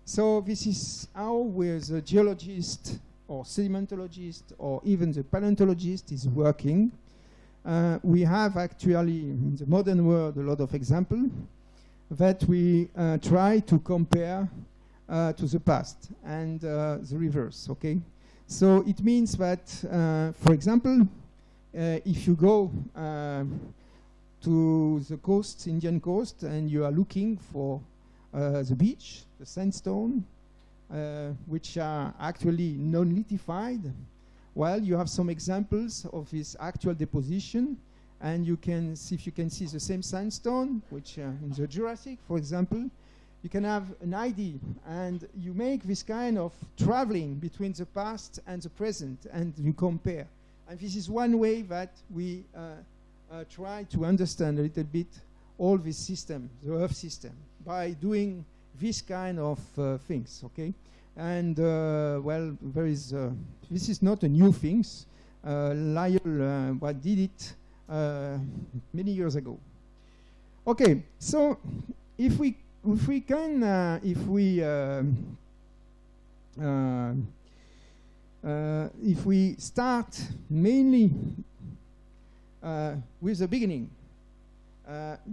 [SPEAKER 8] So this is how, with the geologist, or sedimentologist, or even the paleontologist is working. We have actually, in the modern world, a lot of examples that we try to compare to the past and the reverse, okay? So it means that, for example, if you go to the coast, Indian coast, and you are looking for the beach, the sandstone, which are actually non-lithified, well, you have some examples of this actual deposition, and you can see, if you can see the same sandstone, which in the Jurassic, for example, you can have an idea, and you make this kind of traveling between the past and the present, and you compare. And this is one way that we try to understand a little bit all this system, the Earth system, by doing this kind of things, okay? And, well, there is, this is not a new thing. Lyell did it many years ago. Okay, so if we start mainly with the beginning,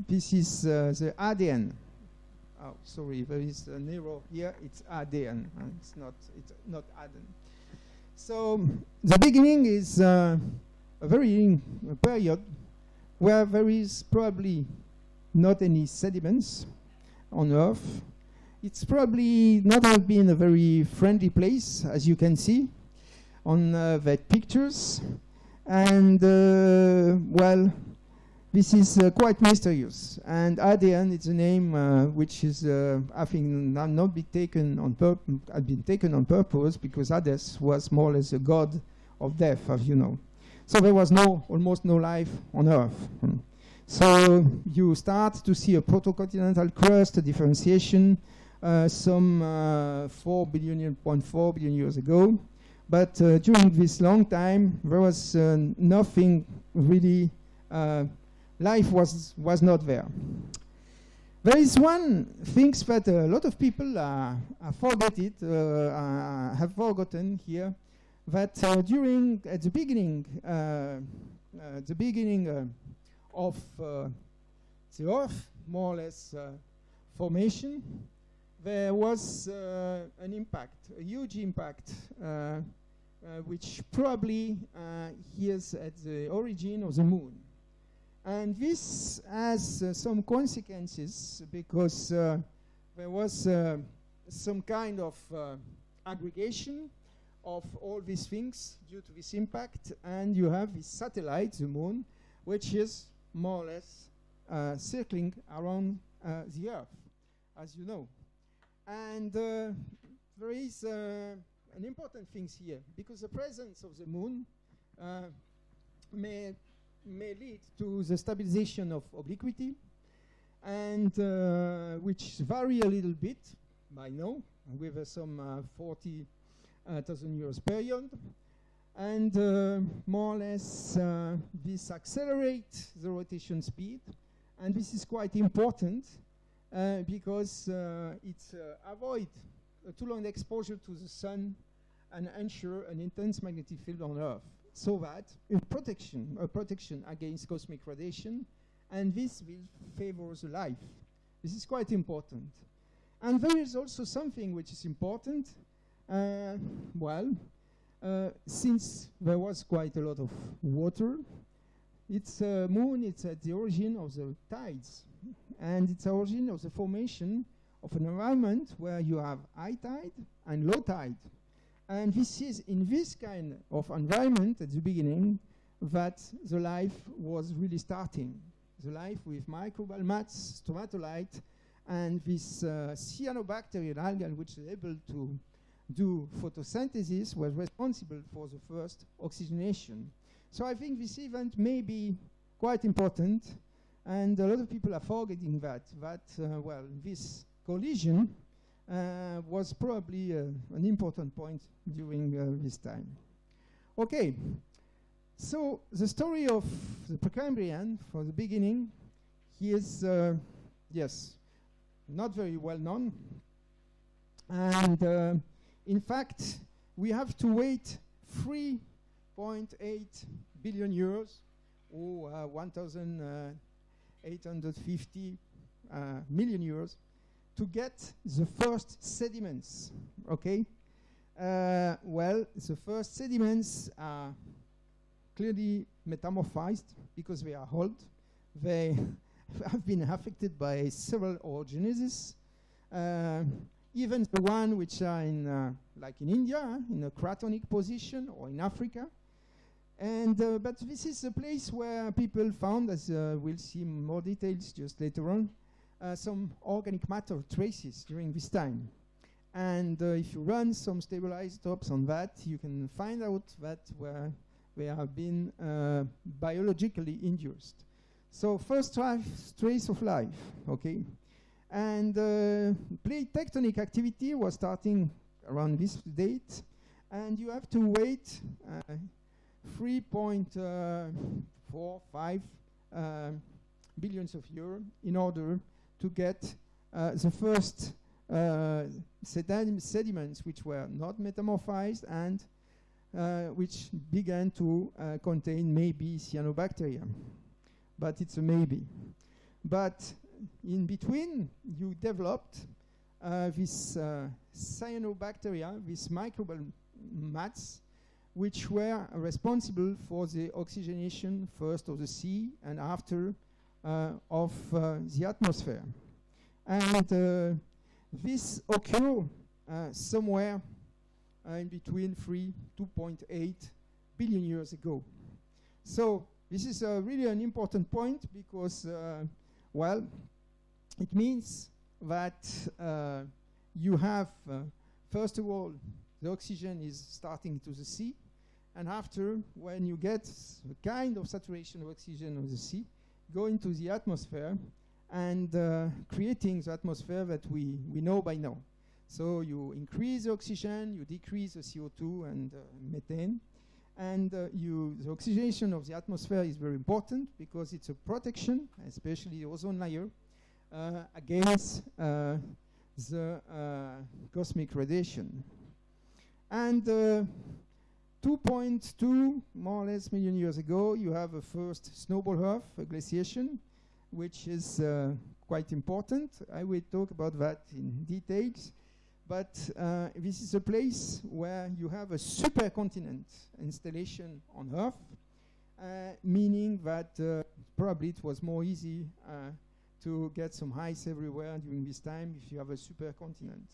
[SPEAKER 8] this is the ADN. Oh, sorry, there is an error here. It's ADN. It's not ADN. So the beginning is a very young period where there is probably not any sediments on Earth. It's probably not have been a very friendly place, as you can see on the pictures. And, well, this is quite mysterious. And ADN is a name which is, I think, not be taken on had been taken on purpose, because Hades was more or less a god of death, as you know. So there was almost no life on Earth. So you start to see a protocontinental crust, a differentiation, some 0.4 billion years ago. But during this long time, there was nothing really, life was not there. There is one thing that a lot of people have forgotten here, that during at the beginning of the Earth, more or less formation, there was an impact, a huge impact, which probably is at the origin of the moon. And this has some consequences, because there was some kind of aggregation of all these things due to this impact, and you have this satellite, the moon, which is more or less circling around the Earth, as you know. And there is an important thing here, because the presence of the moon may lead to the stabilization of obliquity, and which vary a little bit by now, with some 40,000 years period. And more or less this accelerates the rotation speed, and this is quite important because it avoids too long exposure to the sun and ensure an intense magnetic field on Earth, so that a protection against cosmic radiation, and this will favor the life. This is quite important. And there is also something which is important. Since there was quite a lot of water, its moon, it's at the origin of the tides, and it's the origin of the formation of an environment where you have high tide and low tide. And this is in this kind of environment at the beginning that the life was really starting. The life with microbial mats, stromatolite, and this cyanobacterial algae, which is able to do photosynthesis, was responsible for the first oxygenation. So I think this event may be quite important, and a lot of people are forgetting that this collision was probably an important point during this time. Okay, so the story of the Precambrian, for the beginning, he is, yes, not very well known. And in fact, we have to wait 3.8 billion euros, or 1,850 million euros, to get the first sediments, okay? The first sediments are clearly metamorphized because they are old. They have been affected by several orogenesis. Even the one which are in, like in India, in a cratonic position, or in Africa. And but this is a place where people found, as we'll see more details just later on, some organic matter traces during this time. And if you run some stabilized isotopes on that, you can find out that they have been biologically induced. So first trace of life, okay? And plate tectonic activity was starting around this date, and you have to wait 3.45 billions of euros in order to get the first sediments which were not metamorphized and which began to contain maybe cyanobacteria. But it's a maybe. But in between, you developed this cyanobacteria, these microbial mats, which were responsible for the oxygenation first of the sea and after of the atmosphere. And this occurred somewhere in between 2.8 billion years ago. So this is really an important point because, it means that you have, first of all, the oxygen is starting to the sea, and after, when you get the kind of saturation of oxygen of the sea, go into the atmosphere and creating the atmosphere that we know by now. So you increase the oxygen, you decrease the CO2 and methane, and the oxygenation of the atmosphere is very important because it's a protection, especially the ozone layer, against the cosmic radiation. And 2.2 more or less million years ago, you have a first snowball Earth, a glaciation, which is quite important. I will talk about that in details. But this is a place where you have a supercontinent installation on Earth, meaning that probably it was more easy to get some ice everywhere during this time if you have a supercontinent.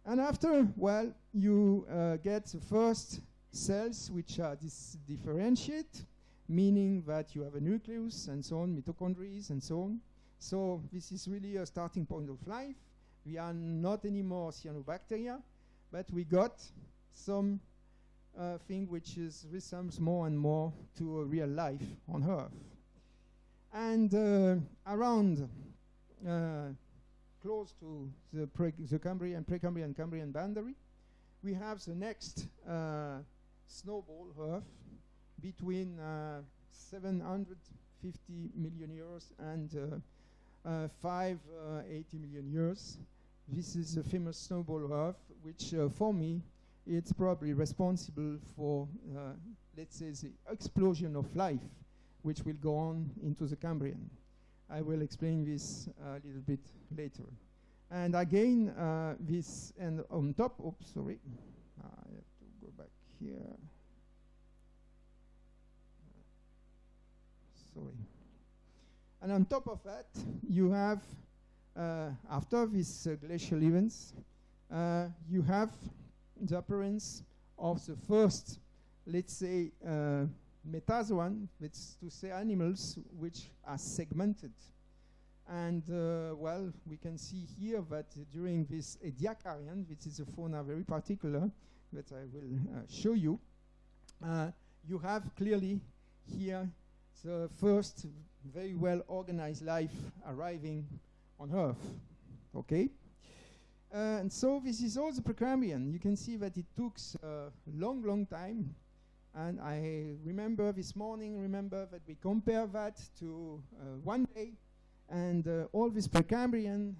[SPEAKER 8] And after, well, you get the first cells which are differentiate, meaning that you have a nucleus and so on, mitochondria and so on. So this is really a starting point of life. We are not anymore cyanobacteria, but we got some thing which resembles more and more to a real life on Earth. And around close to the Cambrian, Precambrian, Cambrian boundary, we have the next snowball Earth between 750 million years and 580 million years. This is a famous snowball Earth, which for me, it's probably responsible for, let's say, the explosion of life, which will go on into the Cambrian. I will explain this a little bit later. And again, this, and on top, oops, sorry, I have to go back here. Sorry. And on top of that, you have, after these glacial events, you have the appearance of the first, let's say, metazoan, which is to say animals which are segmented. And, well, we can see here that during this Ediacarian, which is a fauna very particular, that I will show you, you have clearly here the first very well organized life arriving on Earth. Okay? And so this is all the Precambrian. You can see that it took a long, long time. And I remember this morning, that we compare that to 1 day. And all this Precambrian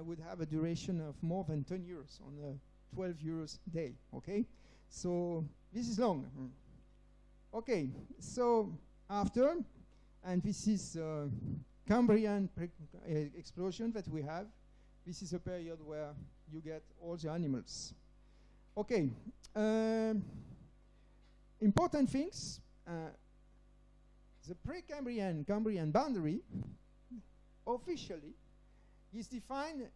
[SPEAKER 8] would have a duration of more than 10 years on a 12 years day. Okay? So this is long. Okay, so after, and this is Cambrian explosion that we have. This is a period where you get all the animals. Okay, important things. The Precambrian-Cambrian boundary officially is defined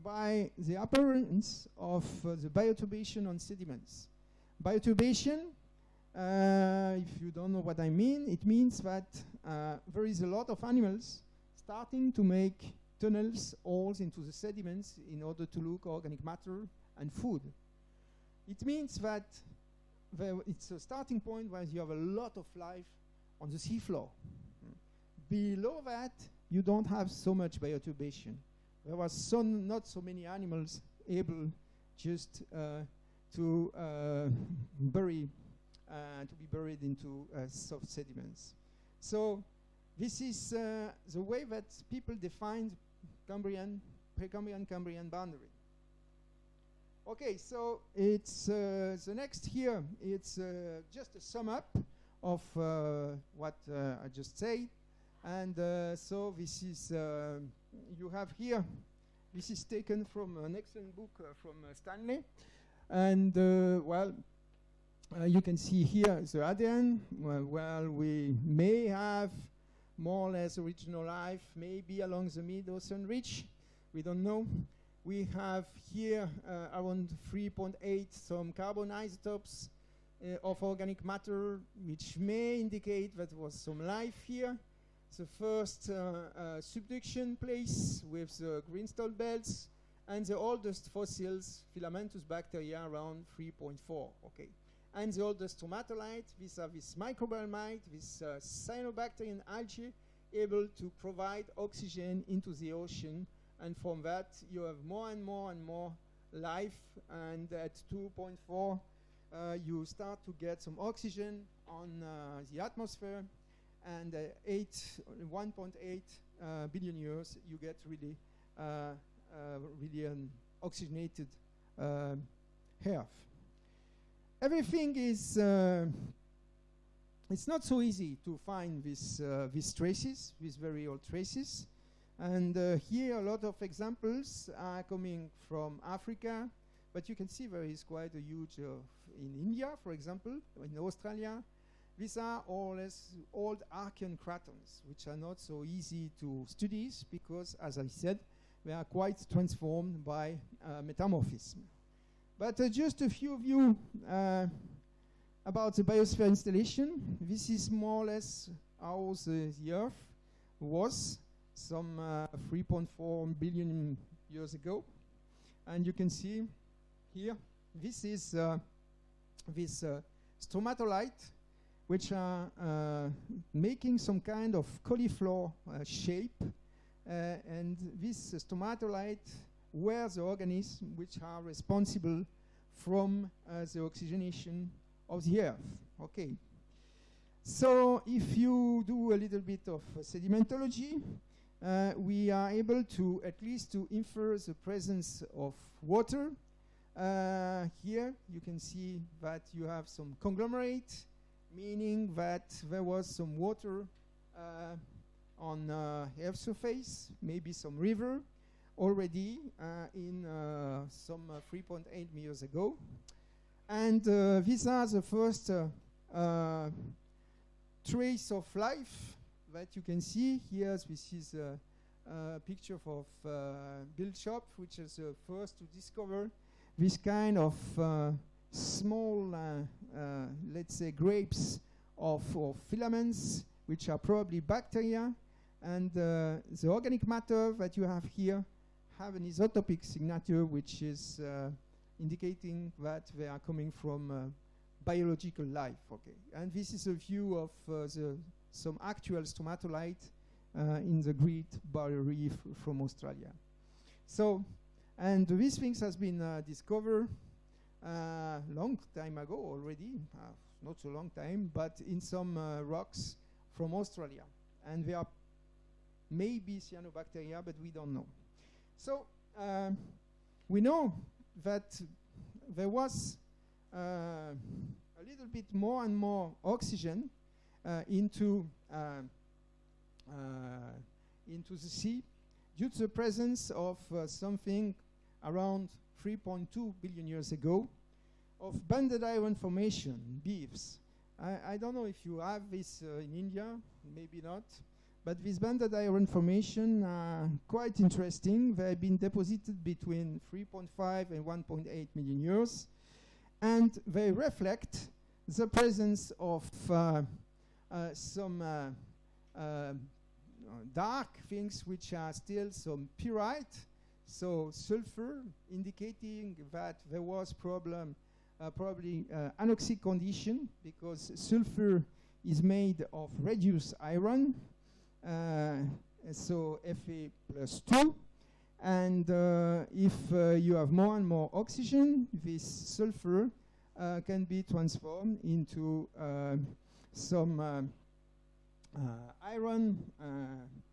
[SPEAKER 8] by the appearance of the bioturbation on sediments. Bioturbation, if you don't know what I mean, it means that there is a lot of animals starting to make tunnels, holes into the sediments in order to look organic matter and food. It means that it's a starting point where you have a lot of life on the seafloor. Below that, you don't have so much bioturbation. There was not so many animals able just to be buried into soft sediments. So this is the way that people defined Precambrian-Cambrian boundary. Okay, so it's the next here. It's just a sum up of what I just said. And so this is, you have here, this is taken from an excellent book from Stanley. And well, you can see here the ADN. Well, we may have more or less original life, maybe along the mid-ocean ridge. We don't know. We have here around 3.8 some carbon isotopes of organic matter, which may indicate that there was some life here. The first subduction place with the greenstone belts, and the oldest fossils, filamentous bacteria, around 3.4. Okay, and the oldest stromatolite, these are this microbial mite, this cyanobacterian algae, able to provide oxygen into the ocean, and from that you have more and more and more life, and at 2.4 you start to get some oxygen on the atmosphere. and 1.8 billion years, you get really really an oxygenated earth. Everything is it's not so easy to find these traces, these very old traces. And here a lot of examples are coming from Africa, but you can see there is quite a huge in India, for example, in Australia. These are all less old Archean cratons, which are not so easy to study because, as I said, they are quite transformed by metamorphism. But just a few of you about the biosphere installation. This is more or less how the Earth was some 3.4 billion years ago. And you can see here, this is this stromatolite, which are making some kind of cauliflower shape. And this stromatolite were the organisms which are responsible from the oxygenation of the Earth. Okay. So if you do a little bit of sedimentology, we are able to at least to infer the presence of water. Here you can see that you have some conglomerate, meaning that there was some water on Earth surface, maybe some river, already in some 3.8 years ago. And these are the first trace of life that you can see here. This is a picture of Bill Shop, which is the first to discover this kind of small, let's say, grapes of filaments, which are probably bacteria. And the organic matter that you have here have an isotopic signature, which is indicating that they are coming from biological life. Okay, and this is a view of some actual stromatolite in the Great Barrier Reef from Australia. So, and these things has been discovered long time ago already, not so long time, but in some rocks from Australia, and they are maybe cyanobacteria, but we don't know. So we know that there was a little bit more and more oxygen into the sea due to the presence of something around 3.2 billion years ago of banded iron formation, BIFs. I don't know if you have this in India, maybe not. But these banded iron formation are quite interesting. They have been deposited between 3.5 and 1.8 million years. And they reflect the presence of some dark things which are still some pyrite, so sulfur, indicating that there was probably anoxic condition, because sulfur is made of reduced iron, so Fe+2, and if you have more and more oxygen, this sulfur can be transformed into some iron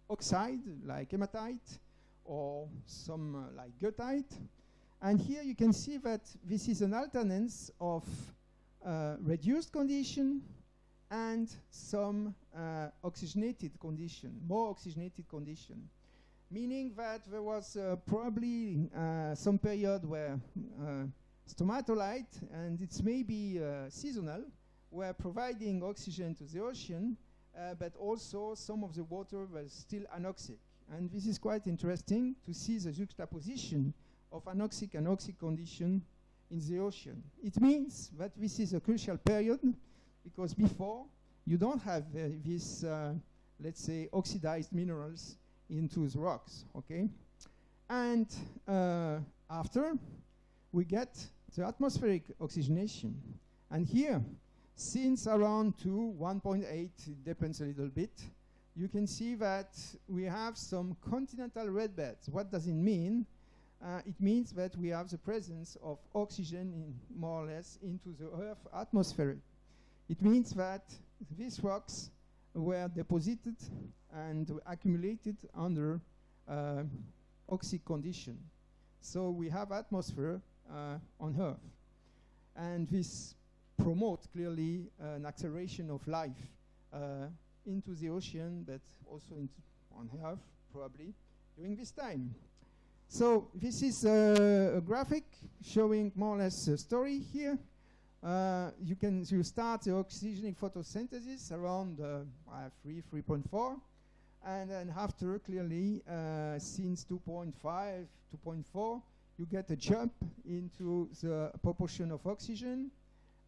[SPEAKER 8] oxide like hematite, or some like goethite. And here you can see that this is an alternance of reduced condition and some oxygenated condition, more oxygenated condition, meaning that there was probably some period where stromatolite, and it's maybe seasonal, were providing oxygen to the ocean, but also some of the water was still anoxic. And this is quite interesting to see the juxtaposition of anoxic and oxic condition in the ocean. It means that this is a crucial period, because before you don't have these, let's say, oxidized minerals into the rocks, okay? And after, we get the atmospheric oxygenation. And here, since around 1.8, it depends a little bit, you can see that we have some continental red beds. What does it mean? It means that we have the presence of oxygen in more or less into the Earth atmosphere. It means that these rocks were deposited and accumulated under oxic condition. So we have atmosphere on Earth. And this promotes clearly an acceleration of life into the ocean, but also on Earth, probably, during this time. So this is a graphic showing more or less a story here. You start the oxygenic photosynthesis around 3.4, and then after, clearly, since 2.5, 2.4, you get a jump into the proportion of oxygen,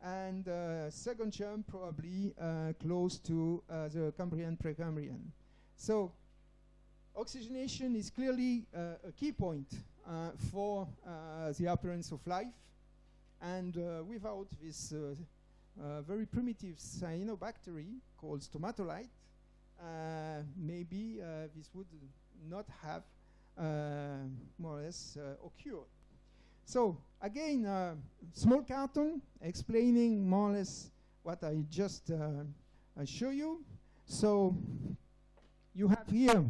[SPEAKER 8] and second jump probably close to the Cambrian, Precambrian. So oxygenation is clearly a key point for the appearance of life, and without this very primitive cyanobacteria called stromatolite, maybe this would not have more or less occurred. So again, small cartoon explaining more or less what I just show you. So you have here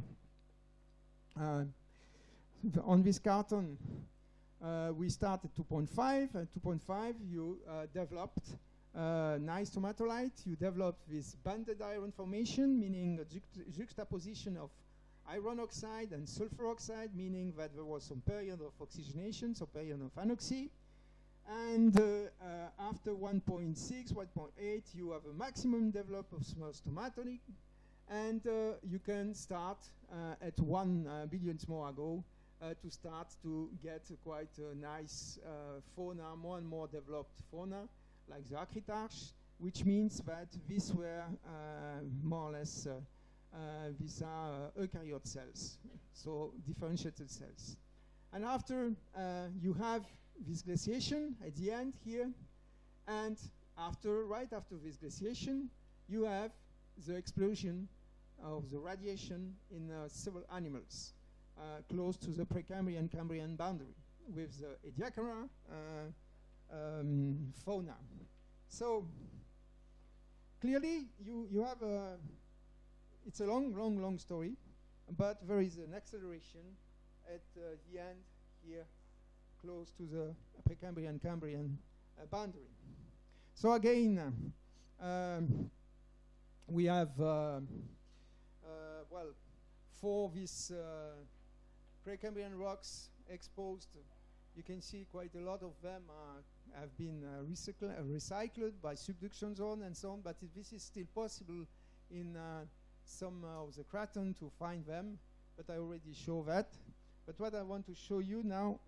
[SPEAKER 8] on this cartoon, we start at 2.5. At 2.5, you developed nice stromatolite. You developed this banded iron formation, meaning a juxtaposition of iron oxide and sulfur oxide, meaning that there was some period of oxygenation, some period of anoxy. And after 1.6, 1.8, you have a maximum develop of stromatolic, and you can start at 1 billion more ago to start to get quite a nice fauna, more and more developed fauna, like the acritarch, which means that these were more or less these are eukaryote cells, so differentiated cells. And after you have this glaciation at the end here, and right after this glaciation, you have the explosion of the radiation in several animals close to the Precambrian Cambrian boundary with the Ediacara fauna. So clearly you have a it's a long story, but there is an acceleration at the end here, close to the Precambrian Cambrian boundary. So again, we have well, for these Precambrian rocks exposed, you can see quite a lot of them have been recycled by subduction zone and so on, but this is still possible in some of the craton to find them, but I already show that. But what I want to show you now,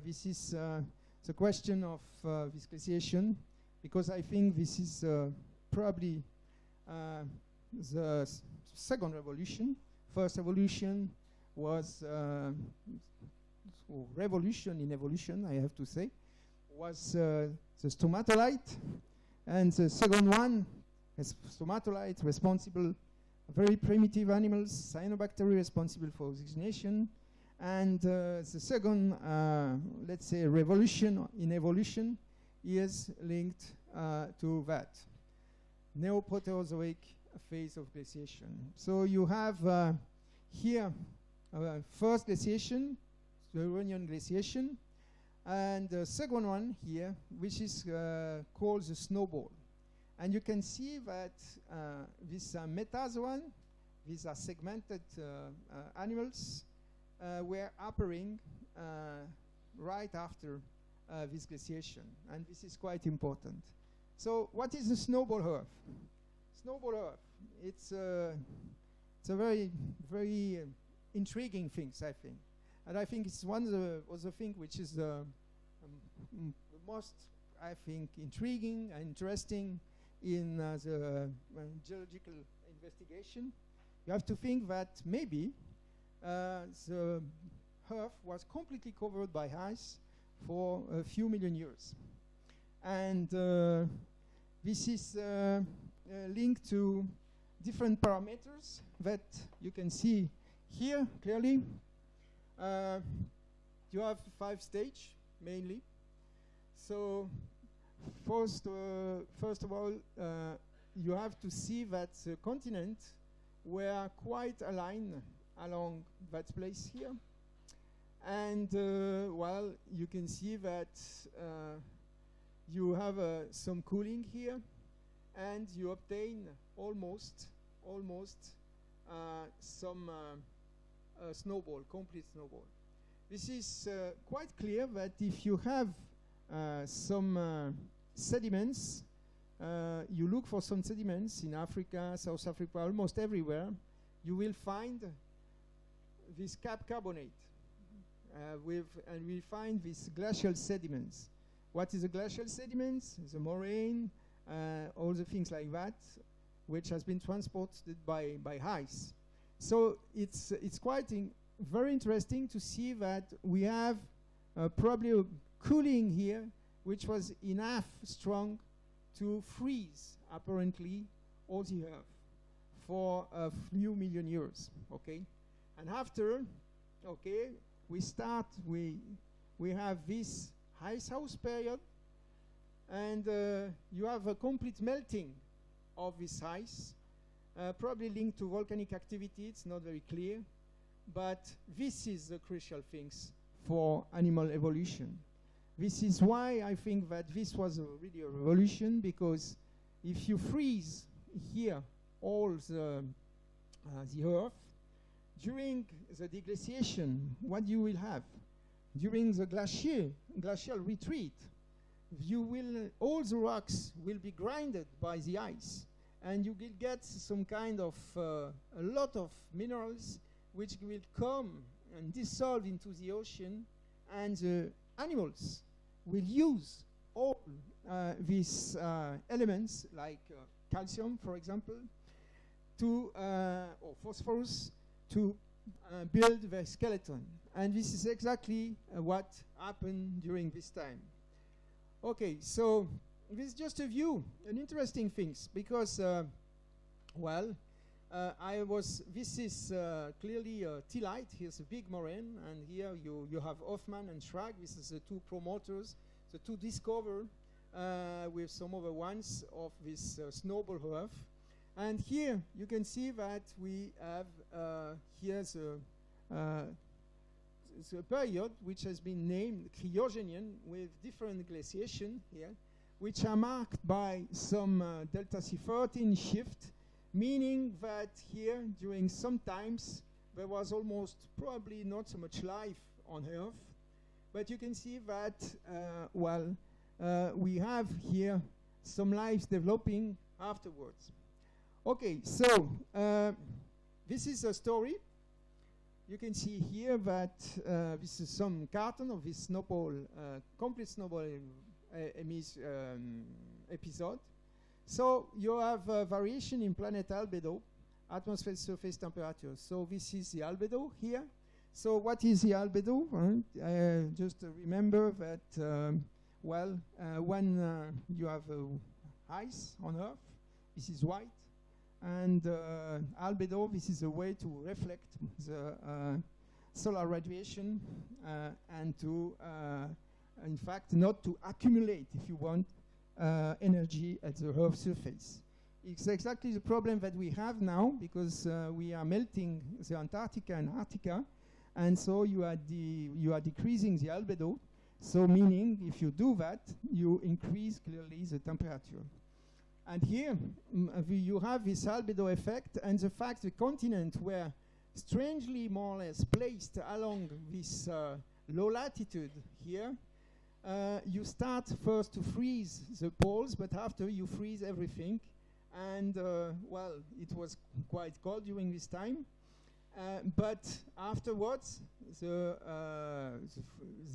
[SPEAKER 8] this is the question of this glaciation, because I think this is probably the second revolution. First evolution was revolution in evolution, I have to say, was the stromatolite, and the second one is stromatolite responsible, very primitive animals, cyanobacteria responsible for oxygenation, and the second, let's say, revolution in evolution is linked to that Neoproterozoic phase of glaciation. So you have here first glaciation, the Uranian glaciation, and the second one here, which is called the snowball. And you can see that these metazoan, these are segmented animals, were appearing right after this glaciation. And this is quite important. So what is the snowball Earth? Snowball Earth, it's a very, very intriguing thing, I think. And I think it's one of the things which is the most, I think, intriguing and interesting in the geological investigation. You have to think that maybe the Earth was completely covered by ice for a few million years. And this is linked to different parameters that you can see here clearly. You have 5 stages mainly. So first of all, you have to see that the continent were quite aligned along that place here. And well, you can see that you have some cooling here, and you obtain almost some snowball, complete snowball. This is quite clear that if you have some sediments, you look for some sediments in Africa, South Africa, almost everywhere, you will find this cap carbonate and we find these glacial sediments. What is a glacial sediments? The moraine, all the things like that, which has been transported by ice. So it's quite very interesting to see that we have probably a cooling here, which was enough strong to freeze apparently all the Earth for a few million years. Okay, and after, okay, we have this ice house period, and you have a complete melting of this ice, probably linked to volcanic activity. It's not very clear, but this is the crucial things for animal evolution. This is why I think that this was really a revolution, because if you freeze here all the Earth, during the deglaciation, what you will have? During the glacial retreat, all the rocks will be grinded by the ice, and you will get some kind of a lot of minerals which will come and dissolve into the ocean, and the animals will use all these elements, like calcium, for example, or phosphorus, to build their skeleton. And this is exactly what happened during this time. Okay, so this is just a view, an interesting things, because, this is clearly T-Light. Here's a big moraine, and here you have Hoffman and Schrag. This is the two promoters, the two discover with some other ones of this snowball Earth. And here you can see that we have here's a period which has been named Cryogenian, with different glaciation here, which are marked by some delta C13 shift, meaning that here during some times there was almost probably not so much life on Earth, but you can see that we have here some lives developing afterwards. Okay, so this is a story. You can see here that this is some carton of this snowball, complete snowball episode. So you have variation in planet albedo, atmosphere surface temperature. So this is the albedo here. So what is the albedo? Just remember that, when you have ice on Earth, this is white. And albedo, this is a way to reflect the solar radiation and to, in fact, not to accumulate, if you want, energy at the Earth's surface. It's exactly the problem that we have now, because we are melting the Antarctica and Arctica, and so you are decreasing the albedo. So meaning, if you do that, you increase clearly the temperature. And here you have this albedo effect, and the fact the continents were strangely more or less placed along this low latitude here. You start first to freeze the poles, but after you freeze everything. And it was quite cold during this time. But afterwards, the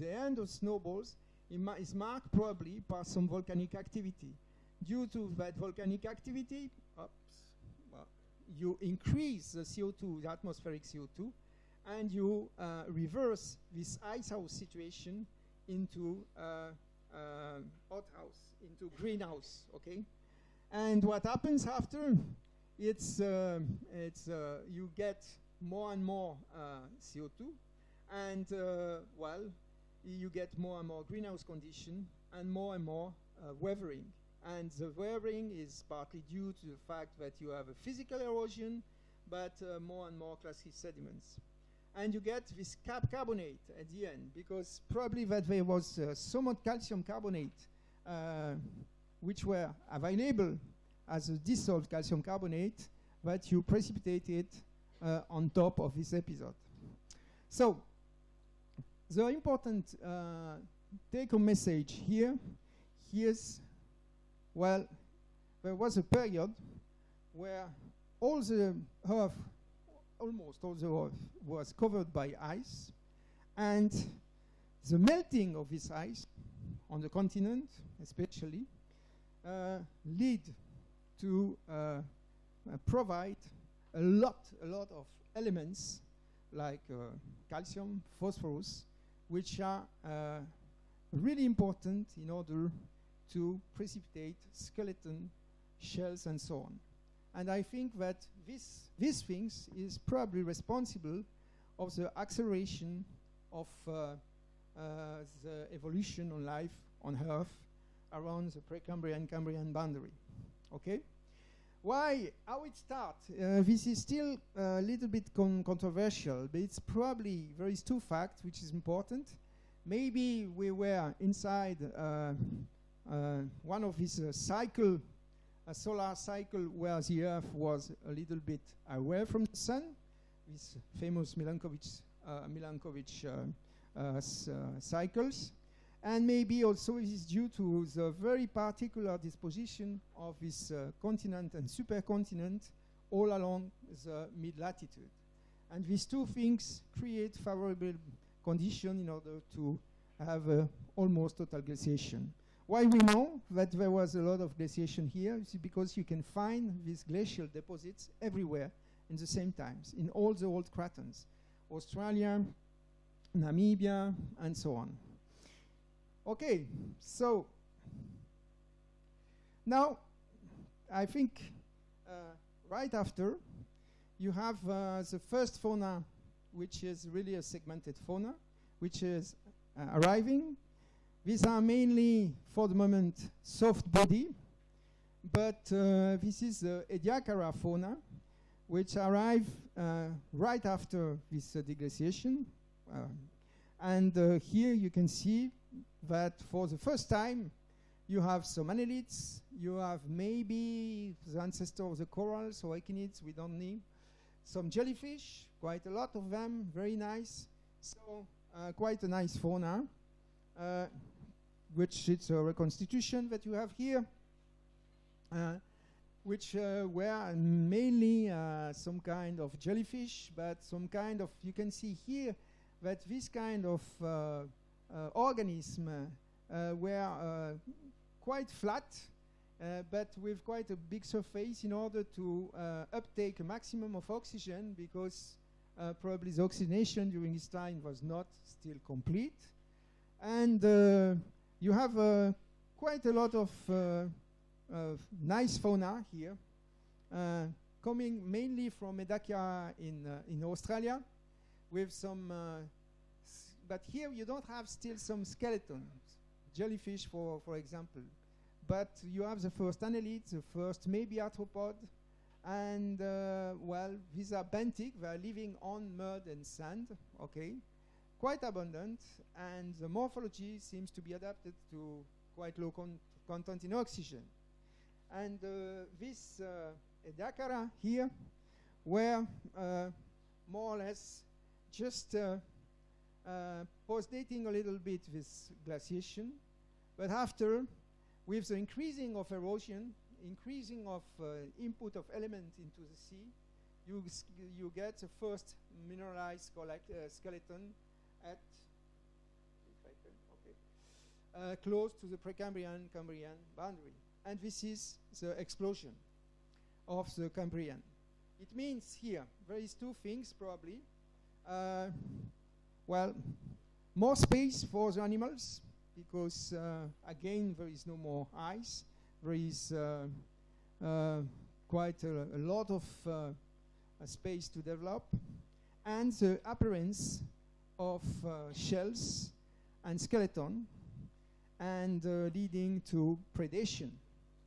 [SPEAKER 8] end of snowballs is marked probably by some volcanic activity. Due to that volcanic activity, you increase the CO2, the atmospheric CO2, and you reverse this ice house situation into hothouse, into greenhouse. Okay, and what happens after? It's you get more and more CO2, and you get more and more greenhouse condition and more weathering. And the weathering is partly due to the fact that you have a physical erosion, but more and more classic sediments. And you get this carbonate at the end, because probably that there was so much calcium carbonate which were available as a dissolved calcium carbonate that you precipitate it on top of this episode. So, the important take-home message here is, well, there was a period where all the Earth, almost all the Earth, was covered by ice, and the melting of this ice on the continent, especially, lead to provide a lot of elements like calcium, phosphorus, which are really important in order to precipitate skeleton, shells, and so on. And I think that these things is probably responsible of the acceleration of the evolution of life on Earth around the Precambrian-Cambrian boundary. Okay? Why? How it starts? This is still a little bit controversial, but it's probably, there is two facts which is important. Maybe we were inside one of these cycle, a solar cycle where the Earth was a little bit away from the Sun, these famous Milankovitch cycles. And maybe also it is due to the very particular disposition of this continent and supercontinent all along the mid-latitude. And these two things create favorable conditions in order to have almost total glaciation. Why we know that there was a lot of glaciation here is because you can find these glacial deposits everywhere in the same times, in all the old cratons, Australia, Namibia, and so on. Okay, so now I think right after you have the first fauna, which is really a segmented fauna, which is arriving. These are mainly, for the moment, soft body, but this is the Ediacara fauna, which arrive right after this deglaciation. And here you can see that for the first time you have some annelids, you have maybe the ancestor of the corals or echinids, we don't need, some jellyfish, quite a lot of them, very nice. So quite a nice fauna, which is a reconstitution that you have here, which were mainly some kind of jellyfish, but some kind of, you can see here that this kind of organism were quite flat, but with quite a big surface in order to uptake a maximum of oxygen, because probably the oxygenation during this time was not still complete. And you have quite a lot of nice fauna here, coming mainly from Medacia in Australia, with some, but here you don't have still some skeletons, jellyfish for example, but you have the first annelids, the first maybe arthropod, and well, these are benthic, they are living on mud and sand, okay, quite abundant, and the morphology seems to be adapted to quite low content in oxygen. And this Ediacara here were more or less just post-dating a little bit this glaciation, but after, with the increasing of erosion, increasing of input of element into the sea, you get the first mineralized skeleton at, if I can, close to the Precambrian-Cambrian boundary. And this is the explosion of the Cambrian. It means here, there is two things probably. Well, more space for the animals, because again, there is no more ice. There is quite a lot of space to develop. And the appearance of shells and skeleton, and leading to predation.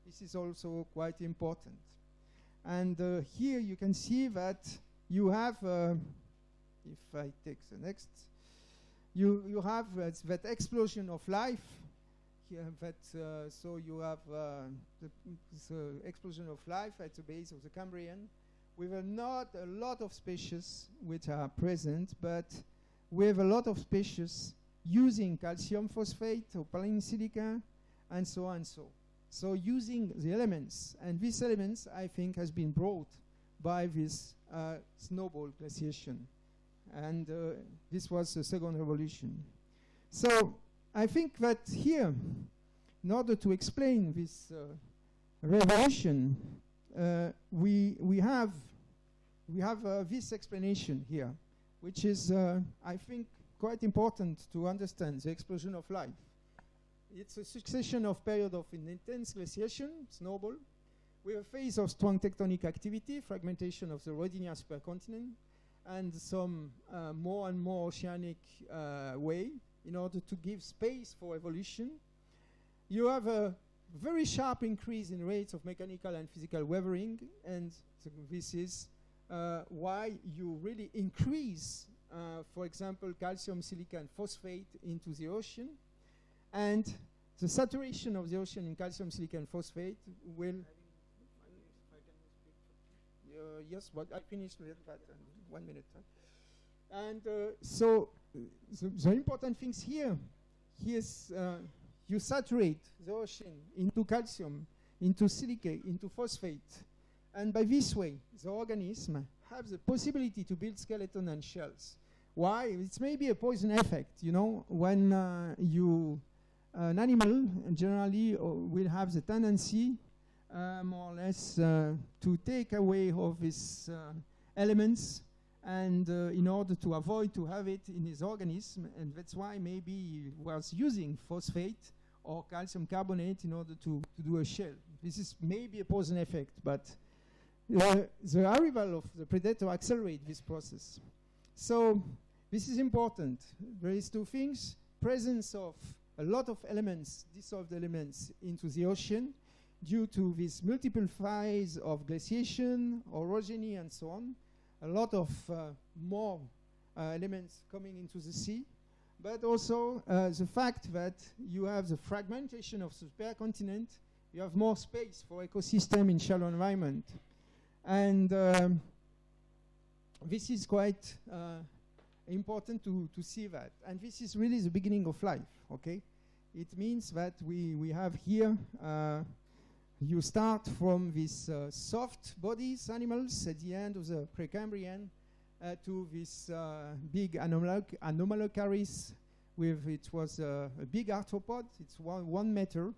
[SPEAKER 8] This is also quite important. And here you can see that you have, if I take the next, you have that explosion of life here. So you have the explosion of life at the base of the Cambrian, with not a lot of species which are present, but with a lot of species using calcium phosphate or opaline silica, and so on. So using the elements, and these elements, I think, has been brought by this snowball glaciation. And this was the second revolution. So I think that here, in order to explain this revolution, we have this explanation here, which is, I think, quite important to understand the explosion of life. It's a succession of periods of intense glaciation, snowball, with a phase of strong tectonic activity, fragmentation of the Rodinia supercontinent, and some more and more oceanic way in order to give space for evolution. You have a very sharp increase in rates of mechanical and physical weathering, and this is why you really increase, for example, calcium, silica, and phosphate into the ocean. And the saturation of the ocean in calcium, silica, and phosphate will... yes, but I finished with that in 1 minute. And so the important things here is you saturate the ocean into calcium, into silica, into phosphate. And by this way, the organism has the possibility to build skeleton and shells. Why? It's maybe a poison effect, you know, when an animal generally will have the tendency more or less to take away all these elements, and in order to avoid to have it in his organism, and that's why maybe he was using phosphate or calcium carbonate in order to do a shell. This is maybe a poison effect, but the arrival of the predator accelerates this process. So this is important. There is two things: presence of a lot of elements, dissolved elements, into the ocean due to this multiple phase of glaciation, orogeny, and so on. A lot of more elements coming into the sea, but also the fact that you have the fragmentation of the supercontinent. You have more space for ecosystem in shallow environment. And this is quite important to see that. And this is really the beginning of life, okay? It means that we have here, you start from these soft bodies animals at the end of the Precambrian to this big Anomalocaris with, it was a big arthropod. It's 1 meter,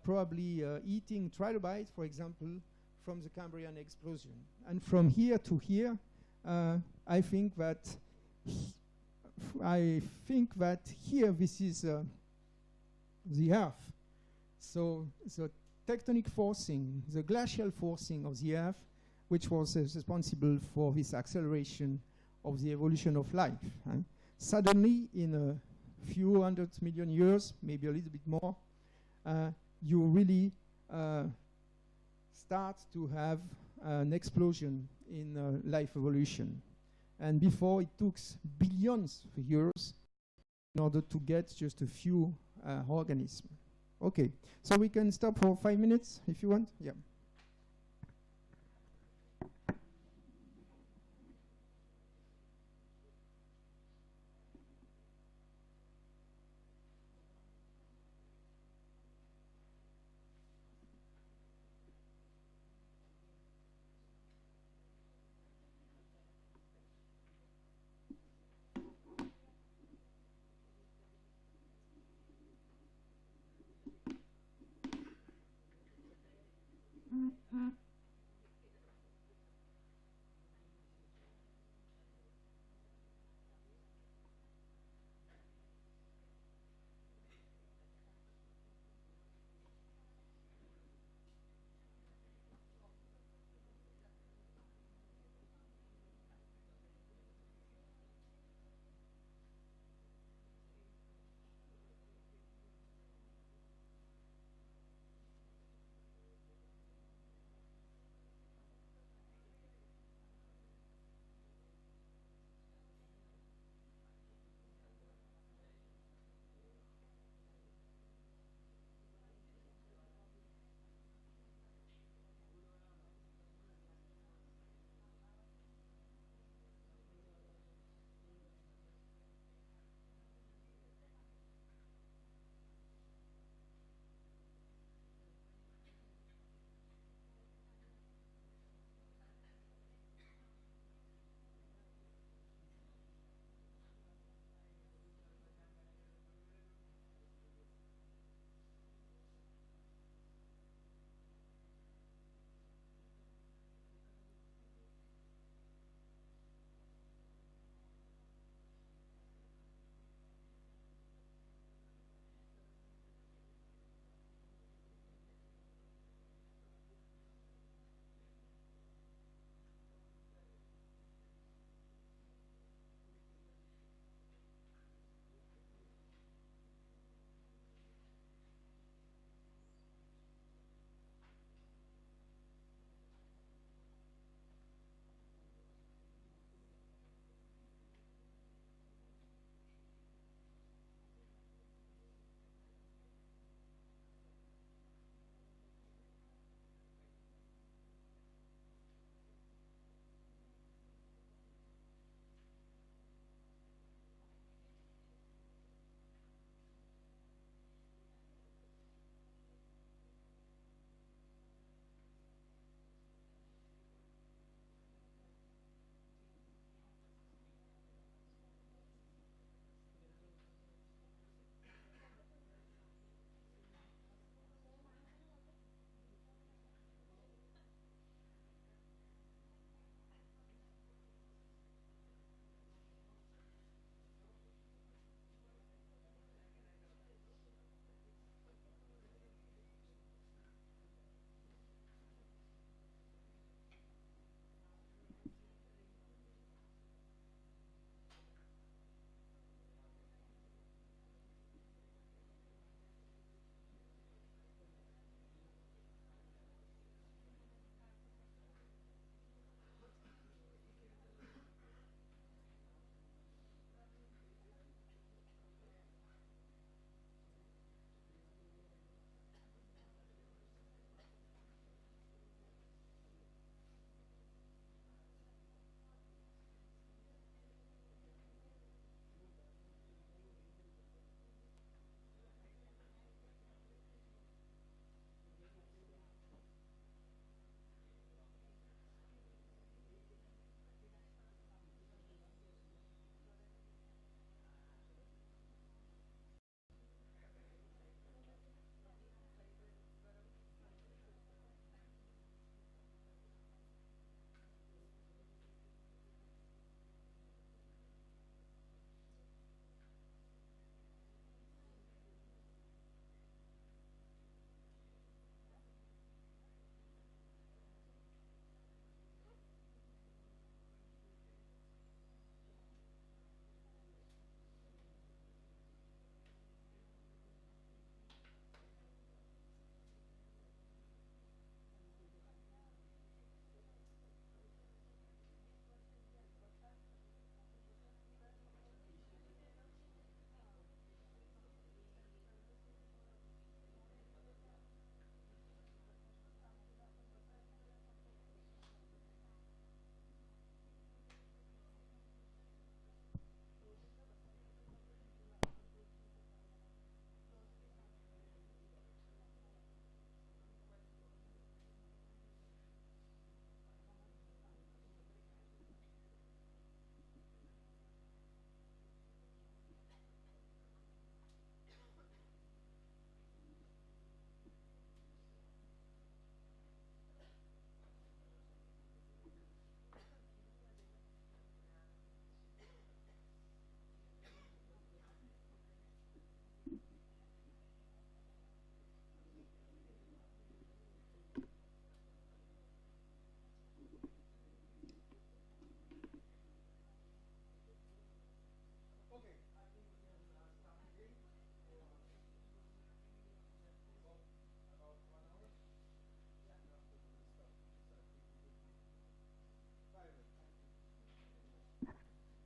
[SPEAKER 8] probably eating trilobite, for example, from the Cambrian explosion. And from here to here, I think that here this is the Earth. So the tectonic forcing, the glacial forcing of the Earth, which was responsible for this acceleration of the evolution of life. Suddenly, in a few 100 million years, maybe a little bit more, you really start to have an explosion in life evolution. And before, it took billions of years in order to get just a few organisms. Okay, so we can stop for 5 minutes if you want. Yeah.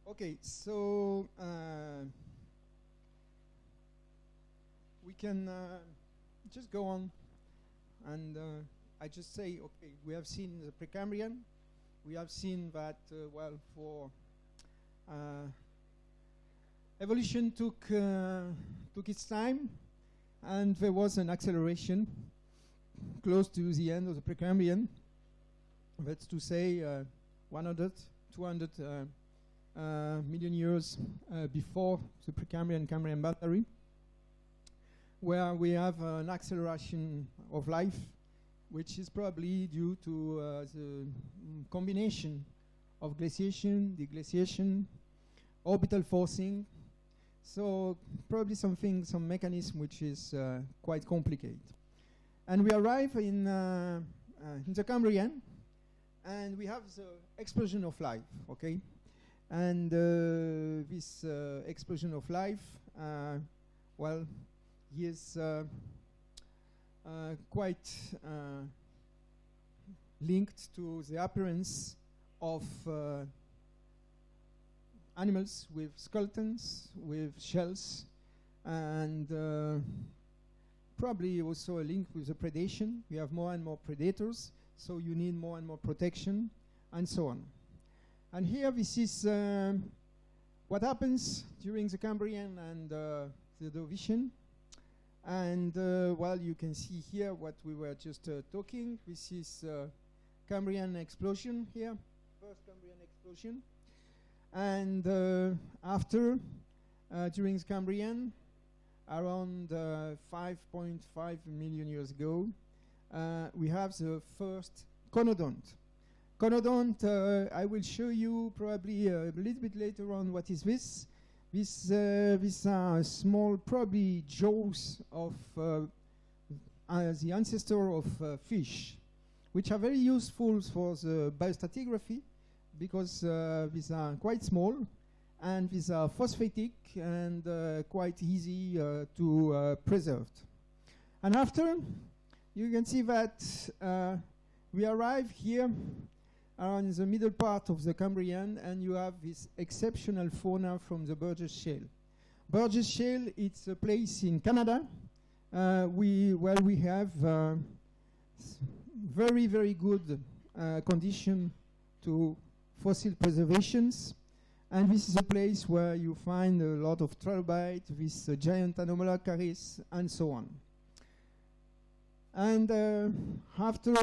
[SPEAKER 8] Okay, so we can just go on, and I just say, okay, we have seen the Precambrian. We have seen that, well, for evolution took its time, and there was an acceleration close to the end of the Precambrian. That's to say, 100, 200 million years before the Precambrian-Cambrian boundary, where we have an acceleration of life, which is probably due to the combination of glaciation, deglaciation, orbital forcing. So probably some mechanism which is quite complicated. And we arrive in the Cambrian, and we have the explosion of life, okay? And this explosion of life, well, is quite linked to the appearance of animals with skeletons, with shells, and probably also a link with the predation. We have more and more predators, so you need more and more protection, and so on. And here this is what happens during the Cambrian and the Ordovician. And well, you can see here what we were just talking. This is Cambrian explosion here, first Cambrian explosion. And after, during the Cambrian, around 5.5 million years ago, we have the first conodont. Conodont, I will show you probably a little bit later on what is this. These are small, probably jaws of the ancestor of fish, which are very useful for the biostratigraphy because these are quite small and these are phosphatic and quite easy to preserve. And after, you can see that we arrive here in the middle part of the Cambrian, and you have this exceptional fauna from the Burgess Shale. Burgess Shale, it's a place in Canada where we have very, very good condition to fossil preservations. And this is a place where you find a lot of trilobite, this giant Anomalocaris, and so on. And after,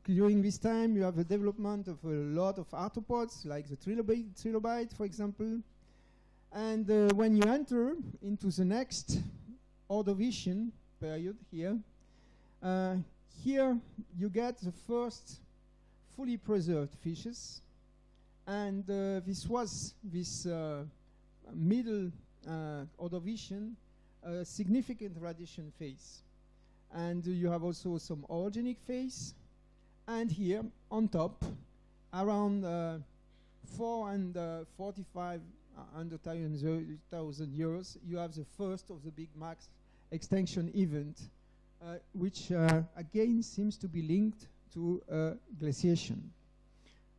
[SPEAKER 8] during this time, you have the development of a lot of arthropods, like the trilobite, for example. And when you enter into the next Ordovician period here, here you get the first fully preserved fishes. And this was this middle Ordovician significant radiation phase. And you have also some orogenic phase. And here, on top, around 445,000 years, you have the first of the big max extinction event, which again seems to be linked to glaciation.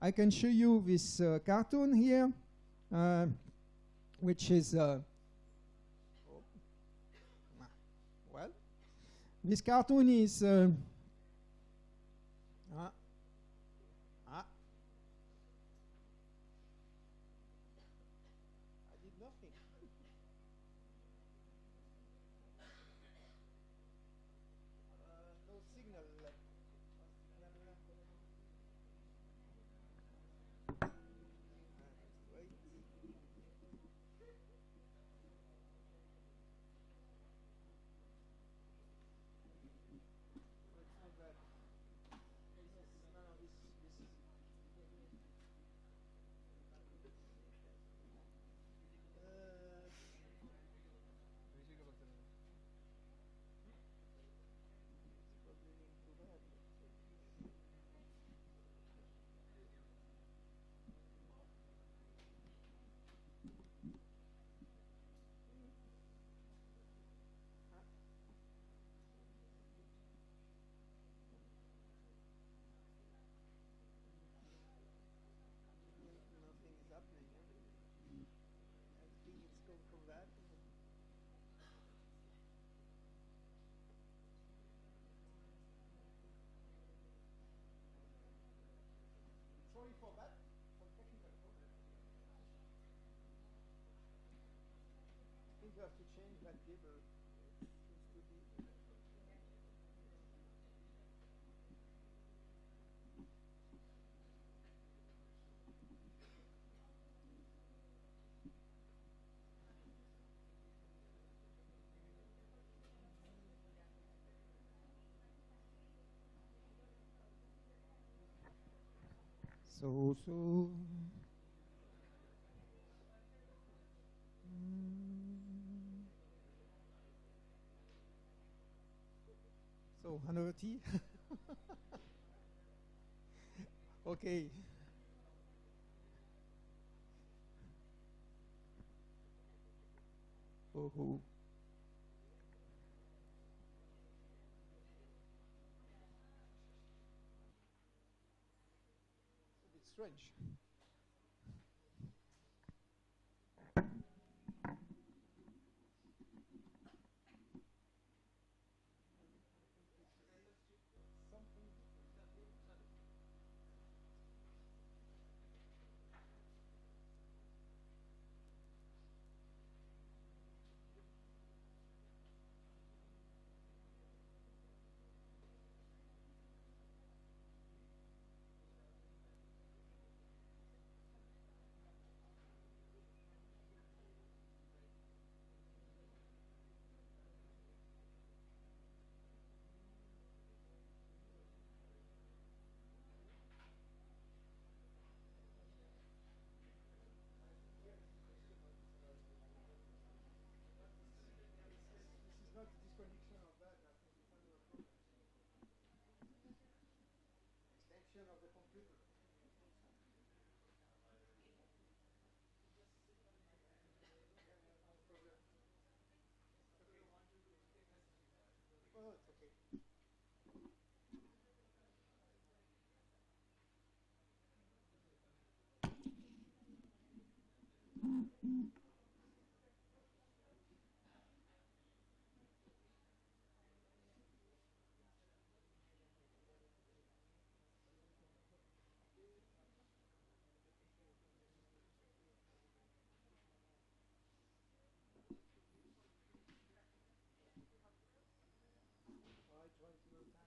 [SPEAKER 8] I can show you this cartoon here, which is, well, this cartoon is I did nothing. No signal. Wait. So. So, another tea? Okay. Oh. A bit strange. This is not disconnection of that. I think it's another problem. Extension of the computer. Oh, it's okay. I try to go time.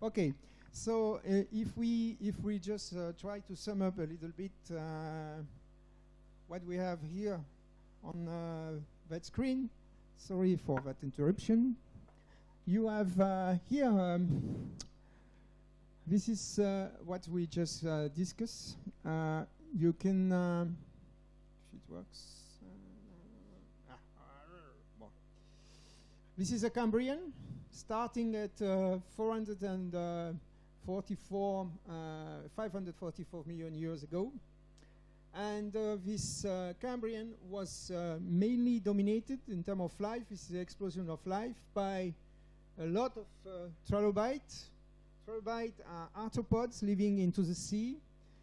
[SPEAKER 8] Okay, so if we just try to sum up a little bit what we have here on that screen. Sorry for that interruption. You have here, this is what we just discussed. You can, if it works. This is a Cambrian, starting at 544 million years ago. And this Cambrian was mainly dominated in terms of life, this is the explosion of life, by a lot of trilobites. Trilobites are arthropods living into the sea.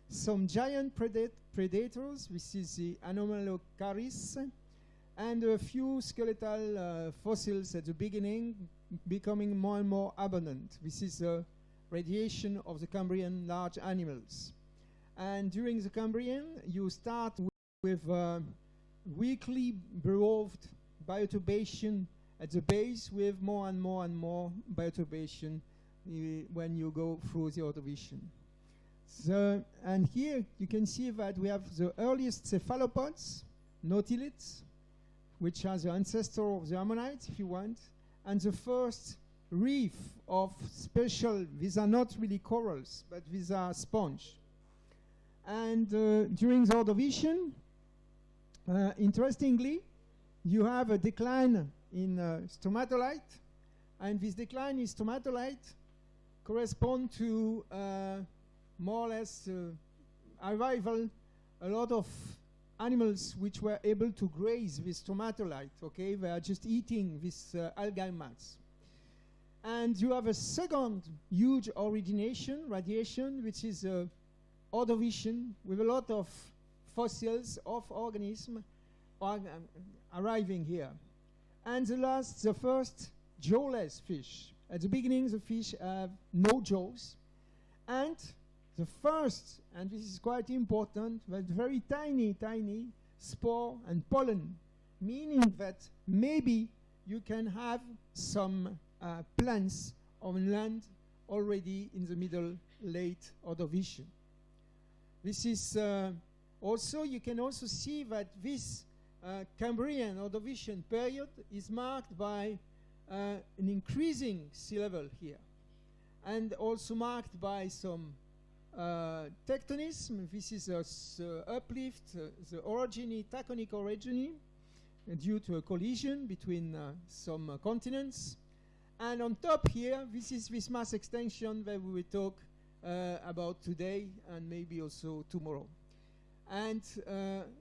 [SPEAKER 8] Some giant predators, this is the Anomalocaris, and a few skeletal fossils at the beginning, becoming more and more abundant. This is the radiation of the Cambrian large animals. And during the Cambrian, you start with weakly beroved bioturbation at the base, with more and more and more bioturbation when you go through the Ordovician. So, and here you can see that we have the earliest cephalopods, nautilids, which are the ancestor of the ammonites, if you want, and the first reef of special, these are not really corals, but these are sponge. And during the Ordovician, interestingly, you have a decline in stromatolite, and this decline in stromatolite corresponds to more or less arrival a lot of animals which were able to graze with stromatolite, okay? They are just eating this algae mats. And you have a second huge origination, radiation, which is Ordovician, with a lot of fossils of organisms arriving here. And the first jawless fish. At the beginning, the fish have no jaws. And the first, and this is quite important, but very tiny, tiny spore and pollen, meaning that maybe you can have some plants on land already in the middle, late Ordovician. This is also, you can also see that this Cambrian Ordovician period is marked by an increasing sea level here, and also marked by some tectonism. This is the uplift, the orogeny, taconic orogeny, due to a collision between some continents. And on top here, this is this mass extinction that we will talk about today and maybe also tomorrow. And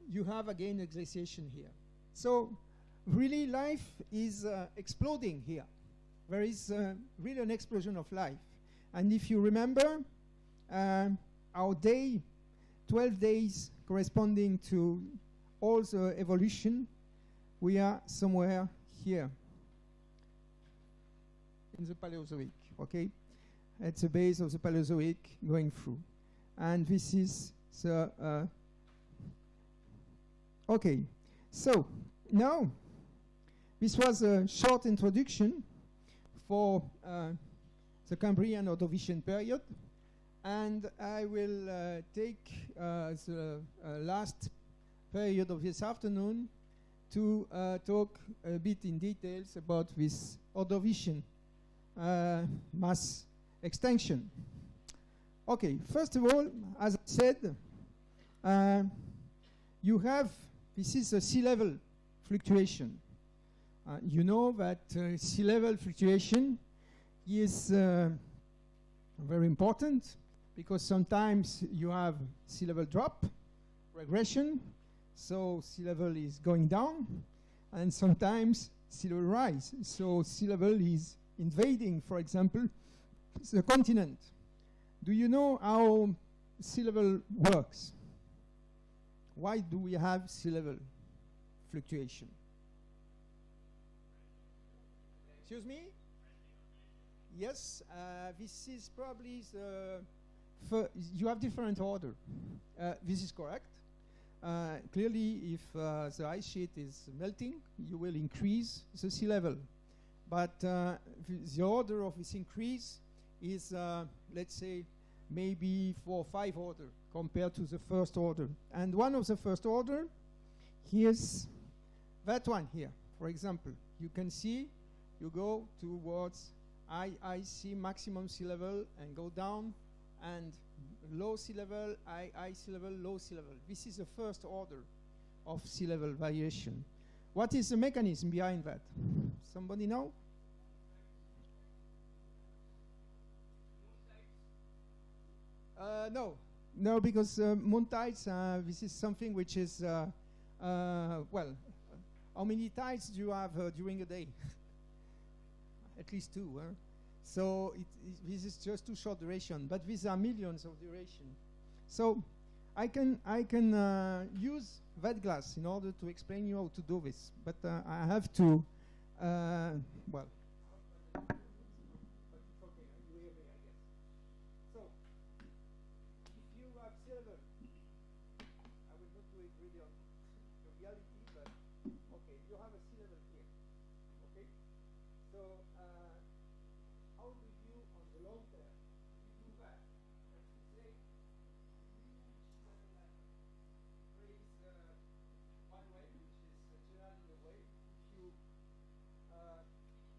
[SPEAKER 8] you have again a glaciation here. So really life is exploding here. There is really an explosion of life. And if you remember, our day, 12 days corresponding to all the evolution, we are somewhere here in the Paleozoic, okay? At the base of the Paleozoic going through. And this is the... okay, so now this was a short introduction for the Cambrian Ordovician period. And I will take the last period of this afternoon to talk a bit in details about this Ordovician mass extinction. Okay, first of all, as I said, you have, this is a sea level fluctuation. You know that sea level fluctuation is very important, because sometimes you have sea level drop, regression, so sea level is going down, and sometimes sea level rise. So sea level is invading, for example, the continent. Do you know how sea level works? Why do we have sea level fluctuation? Excuse me? Yes, this is probably the... you have different order. This is correct. Clearly, if the ice sheet is melting, you will increase the sea level. But the order of this increase is, let's say, maybe 4 or 5 order compared to the first order. And one of the first order, here's that one here. For example, you can see you go towards IC maximum sea level and go down, and low sea level, high sea level, low sea level. This is the first order of sea level variation. What is the mechanism behind that? Somebody know? No, because moon tides, this is something which is, well, how many tides do you have during a day? At least 2, huh? So this is just too short duration, but these are millions of duration. So I can use that glass in order to explain you how to do this, but I have to, well. So if you have silver, I will not do it really on the reality, but okay, you have a silver here, okay? So how do you, on the long term, you do that? Let's say, there is one way, which is generally the way if you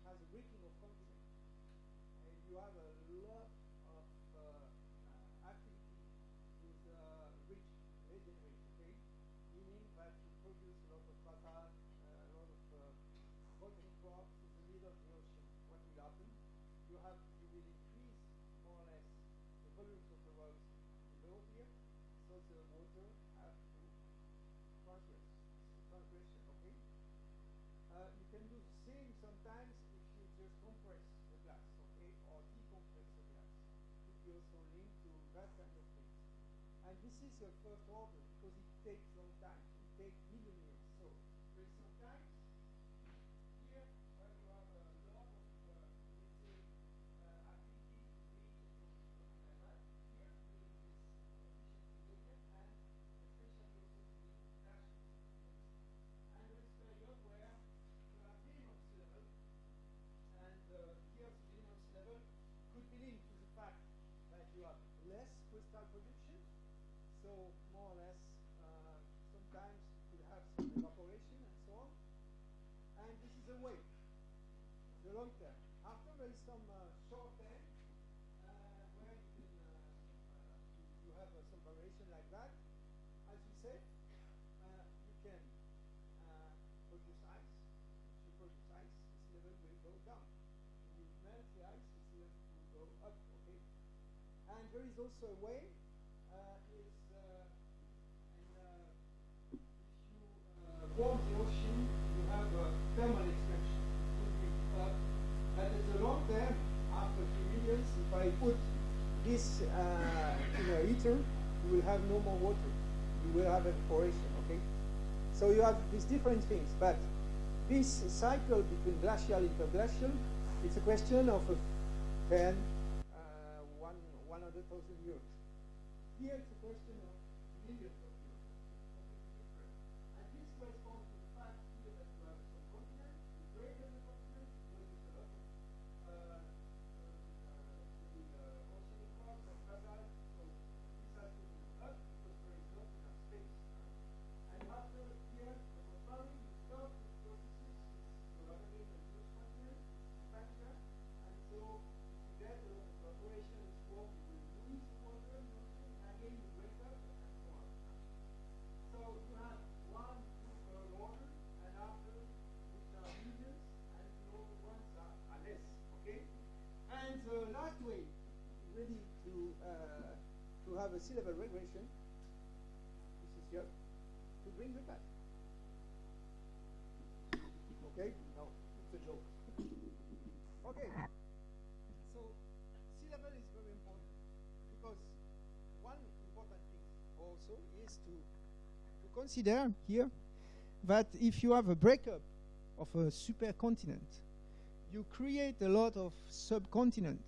[SPEAKER 8] has a breaking of continent, and you have a lot of activity with rich regenerate, okay? Meaning that you produce a lot of bata, a lot of volcanic rocks in the middle of the ocean. What will happen? You will increase more or less the volumes of the rocks below here, so the water have to transgression, okay? You can do the same sometimes if you just compress the glass, okay, or decompress the glass. It could be also linked to that kind of thing. And this is a first order because it takes long time. It takes million years. So there is sometimes here where you have a lot of let's say activity like that. Here there is this efficiency gradient and especially also the dashes. And there is a period where you have minimum sea level, and here the minimum sea level could be linked to the fact that you have less crystal production, so more or less sometimes you could have some evaporation and so on. And this is a way, the long term. After there is some short term where you can you have some variation like that. As you said, you can produce ice. If you produce ice, the sea level will go down. When you melt the ice, the sea level will go up. Okay. And there is also a way if you warm the ocean, you have a thermal expansion. But in the long term, after a few millions, if I put this in a heater, you will have no more water. You will have evaporation, okay? So you have these different things, but this cycle between glacial and interglacial, it's a question of 100,000 years. Here it's a question of millions of years. And this corresponds to the fact here that you have some continent, you break the continent, there is a lot of oceanic rocks and basalt, so this has to be up because there is not enough space. And after here, the contrary, you stop these processes, you have again a huge continent, expansion, and so if you get a lot of evaporation and swarm, you will lose the water, and again you break up and so on. So you have 1, 2 per order, and after which are millions, and the other ones are less. Okay? And the last way, really to have a sea level regression, this is here, to bring it back. Okay? No, it's a joke. Okay. So sea level is very important because one important thing also is to consider here that if you have a breakup of a supercontinent, you create a lot of subcontinent,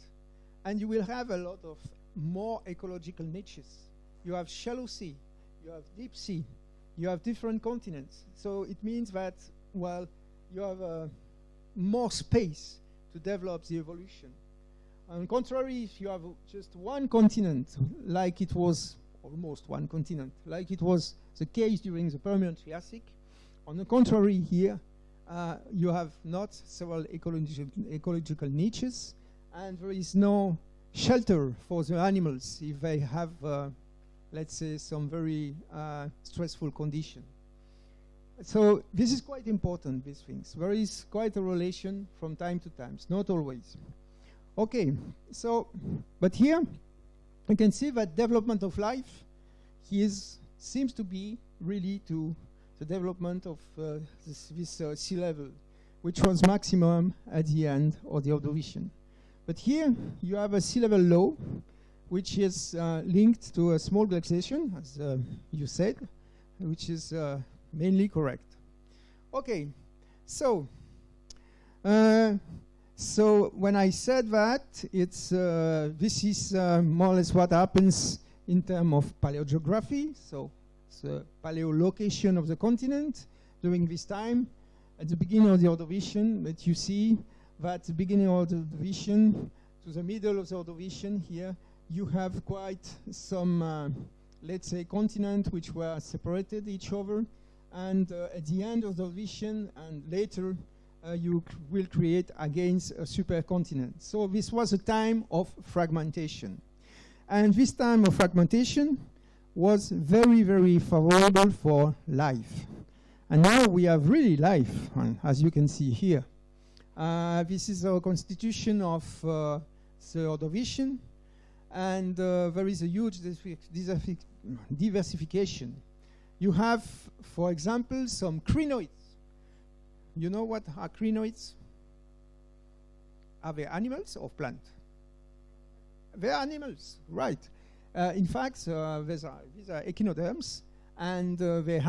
[SPEAKER 8] and you will have a lot of more ecological niches. You have shallow sea, you have deep sea, you have different continents. So it means that, well, you have more space to develop the evolution. On the contrary, if you have just one continent, like it was almost one continent, like it was the case during the Permian Triassic, on the contrary here, you have not several ecological niches, and there is no shelter for the animals if they have, let's say, some very stressful condition. So this is quite important, these things. There is quite a relation from time to time, not always. Okay, so, but here you can see that development of life seems to be really to the development of this sea level, which was maximum at the end of the Ordovician. But here you have a sea level low, which is linked to a small glaciation, as you said, which is mainly correct. Okay, so when I said that, it's this is more or less what happens in terms of paleogeography. So it's the paleolocation of the continent during this time. At the beginning of the Ordovician, but you see that the beginning of the Ordovician to the middle of the Ordovician here, you have quite some, let's say, continents which were separated each other. And at the end of the Ordovician and later, you will create against a supercontinent. So this was a time of fragmentation. And this time of fragmentation was very, very favorable for life. And now we have really life, as you can see here. This is our constitution of the Ordovician. And there is a huge diversification. You have, for example, some crinoids. You know what are crinoids? Are they animals or plants? They are animals, right. In fact, these are echinoderms, and they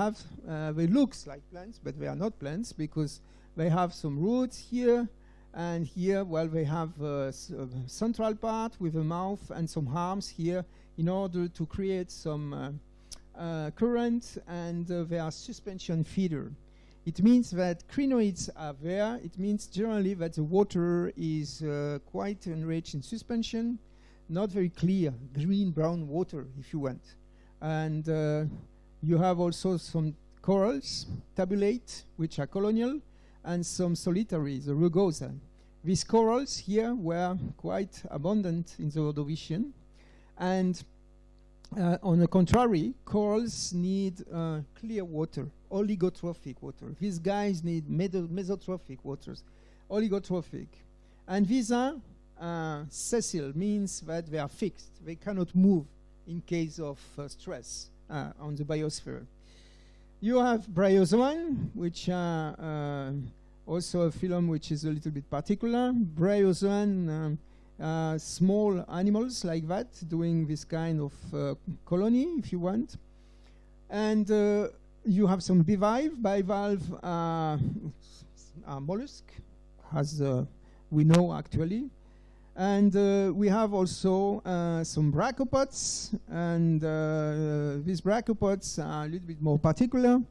[SPEAKER 8] look like plants, but they are not plants because they have some roots here, and here, well, they have a central part with a mouth and some arms here in order to create some current, and they are suspension feeder. It means that crinoids are there. It means generally that the water is quite enriched in suspension, not very clear, green-brown water, if you want. And you have also some corals, tabulate, which are colonial, and some solitary, the rugosa. These corals here were quite abundant in the Ordovician. And on the contrary, corals need clear water, oligotrophic water. These guys need mesotrophic waters, oligotrophic. And these are sessile, means that they are fixed. They cannot move in case of stress on the biosphere. You have bryozoan, which are also a phylum which is a little bit particular. Bryozoan, small animals like that doing this kind of colony, if you want. And you have some bivalve. Bivalve are mollusk, as we know actually. And we have also some brachiopods, and these brachiopods are a little bit more particular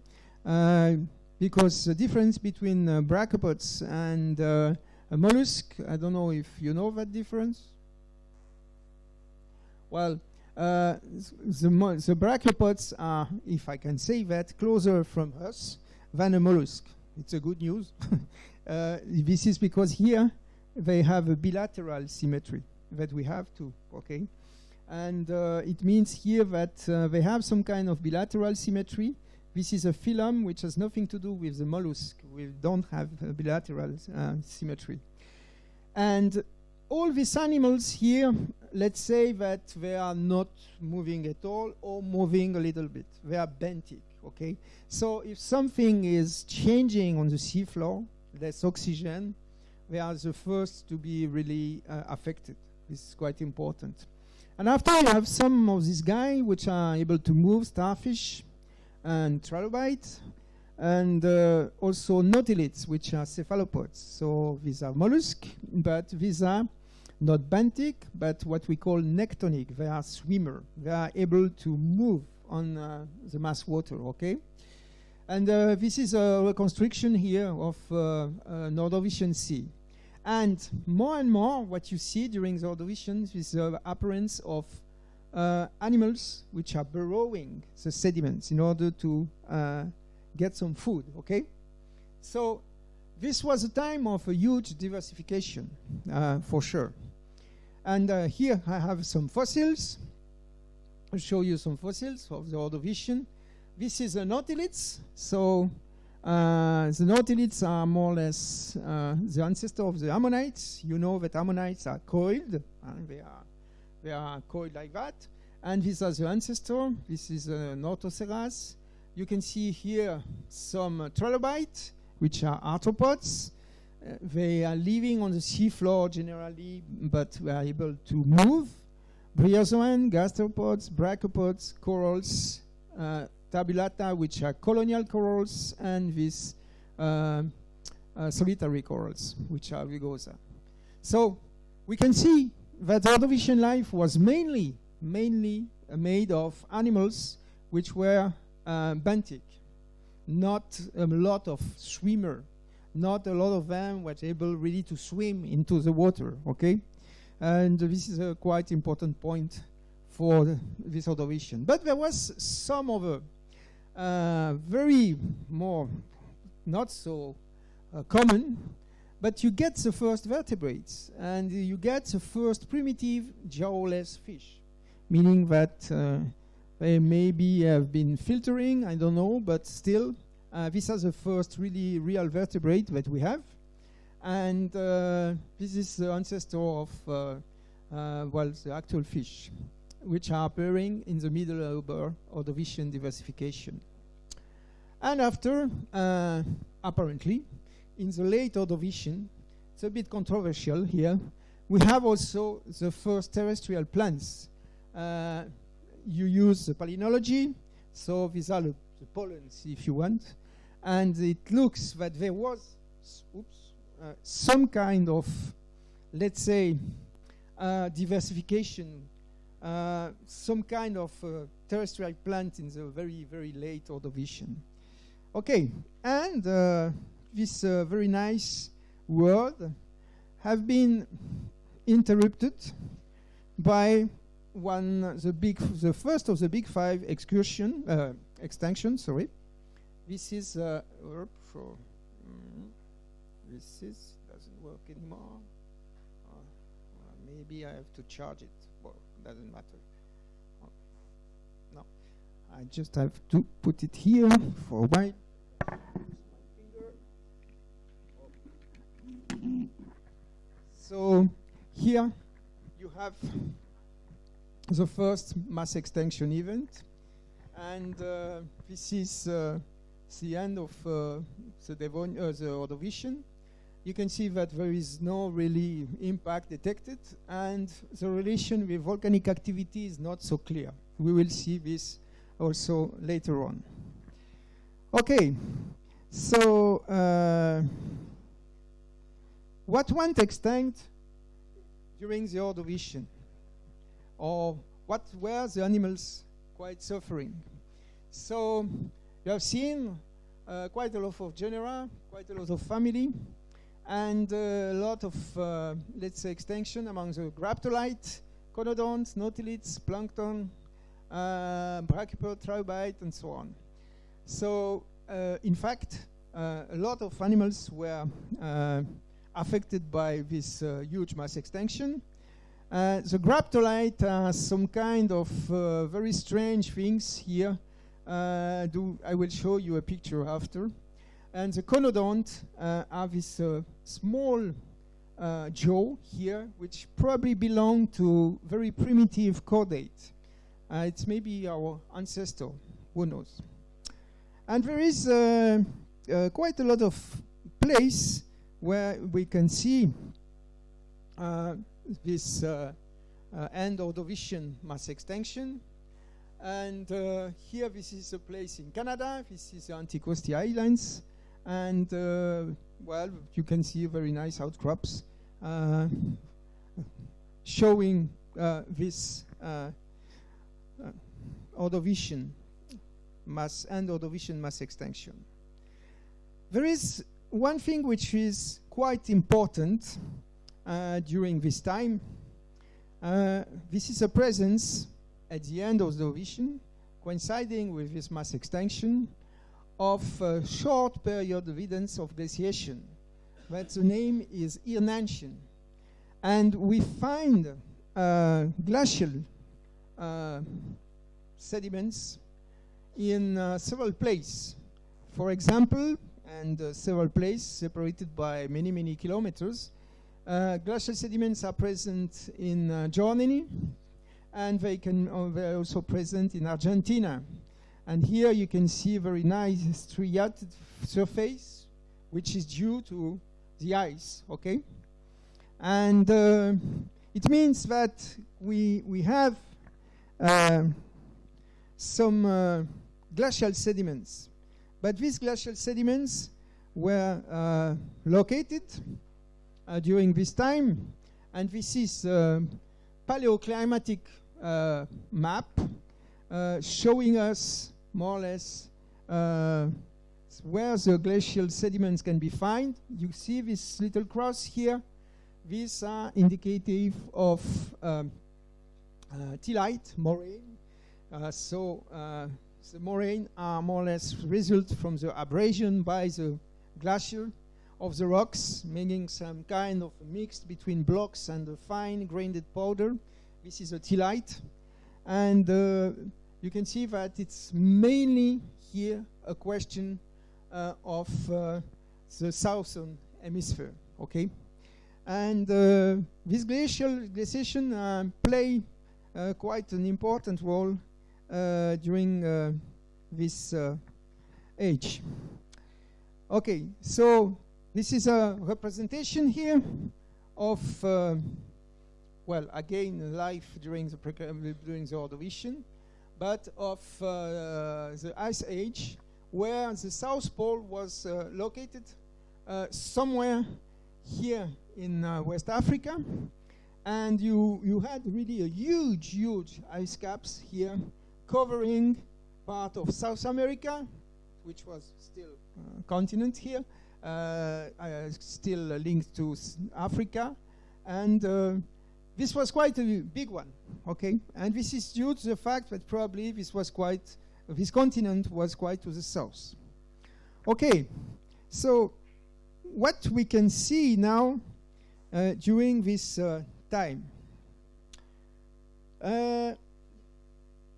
[SPEAKER 8] because the difference between brachiopods and a mollusk, I don't know if you know that difference. Well, the brachiopods are, if I can say that, closer from us than a mollusk. It's a good news. This is because here they have a bilateral symmetry that we have too, okay? And it means here that they have some kind of bilateral symmetry. This is a phylum which has nothing to do with the mollusk. We don't have a bilateral symmetry. And all these animals here, let's say that they are not moving at all or moving a little bit. They are benthic, okay? So if something is changing on the seafloor, less oxygen, they are the first to be really affected. This is quite important. And after you have some of these guys which are able to move, starfish and trilobites, and also nautilids, which are cephalopods. So these are mollusks, but these are not benthic, but what we call nectonic. They are swimmer. They are able to move on the mass water, okay? And this is a reconstruction here of an Ordovician sea. And more, what you see during the Ordovician is the appearance of animals which are burrowing the sediments in order to get some food, okay? So this was a time of a huge diversification, for sure. And here I have some fossils. I'll show you some fossils of the Ordovician. This is a nautilids. So the nautilids are more or less the ancestor of the ammonites. You know that ammonites are coiled. They are coiled like that. And these are the ancestor. This is a Nortoceras. You can see here some trilobites, which are arthropods. They are living on the seafloor generally, but they are able to move. Bryozoan, gastropods, brachiopods, corals, tabulata, which are colonial corals, and these solitary corals, which are rugosa. So we can see that the Ordovician life was mainly made of animals which were benthic, not a lot of swimmer, not a lot of them were able really to swim into the water, okay? And this is a quite important point for this Ordovician. But there was some other very more not so common, but you get the first vertebrates, and you get the first primitive jawless fish, meaning that they maybe have been filtering, I don't know, but still, these are the first really real vertebrate that we have. And this is the ancestor of, well, the actual fish, which are appearing in the middle of Ordovician diversification. And after, apparently, in the late Ordovician, it's a bit controversial here, we have also the first terrestrial plants. You use the palynology, so these are the pollens, if you want, and it looks that there was, some kind of, let's say, diversification, some kind of terrestrial plant in the very, very late Ordovician. Okay, and this very nice world have been interrupted by the first of the big five extinction. Sorry, this is this doesn't work anymore. Maybe I have to charge it. Well, doesn't matter. No, I just have to put it here for a while. So here you have the first mass extinction event, and this is the end of the Ordovician. You can see that there is no really impact detected, and the relation with volcanic activity is not so clear. We will see this also later on. Okay, so what went extinct during the Ordovician? Or what were the animals quite suffering? So you have seen quite a lot of genera, quite a lot of family, and a lot of, let's say, extinction among the graptolite, conodonts, nautilids, plankton, brachipod, trilobite, and so on. So, in fact, a lot of animals were affected by this huge mass extinction. The graptolite has some kind of very strange things here. I will show you a picture after. And the conodont have this small jaw here, which probably belong to very primitive chordate. It's maybe our ancestor, who knows. And there is quite a lot of place where we can see this end Ordovician mass extinction. And here, this is a place in Canada. This is the Anticosti Islands. And, well, you can see very nice outcrops showing this Ordovician mass extinction. There is one thing which is quite important during this time. This is a presence at the end of the Ordovician, coinciding with this mass extinction, of a short period evidence of glaciation. But the name is Extinction. And we find glacial sediments in several places. For example, and several places separated by many, many kilometers, glacial sediments are present in Germany, and they're also present in Argentina. And here you can see a very nice striated surface, which is due to the ice, okay? And it means that we have some glacial sediments. But these glacial sediments were located during this time, and this is a paleoclimatic map showing us more or less where the glacial sediments can be found. You see this little cross here. These are indicative of tillite moraine. The moraine are more or less result from the abrasion by the glacier of the rocks, making some kind of a mix between blocks and a fine grained powder. This is a tillite. And you can see that it's mainly here a question of the southern hemisphere, okay? And this glaciation play quite an important role during this age. Okay, so this is a representation here of, well, again, life during the Ordovician, but of the Ice Age, where the South Pole was located somewhere here in West Africa, and you had really a huge ice caps here covering part of South America, which was still a continent here, still linked to Africa, and this was quite a big one, okay? And this is due to the fact that probably this continent was quite to the south. Okay, so what we can see now during this time.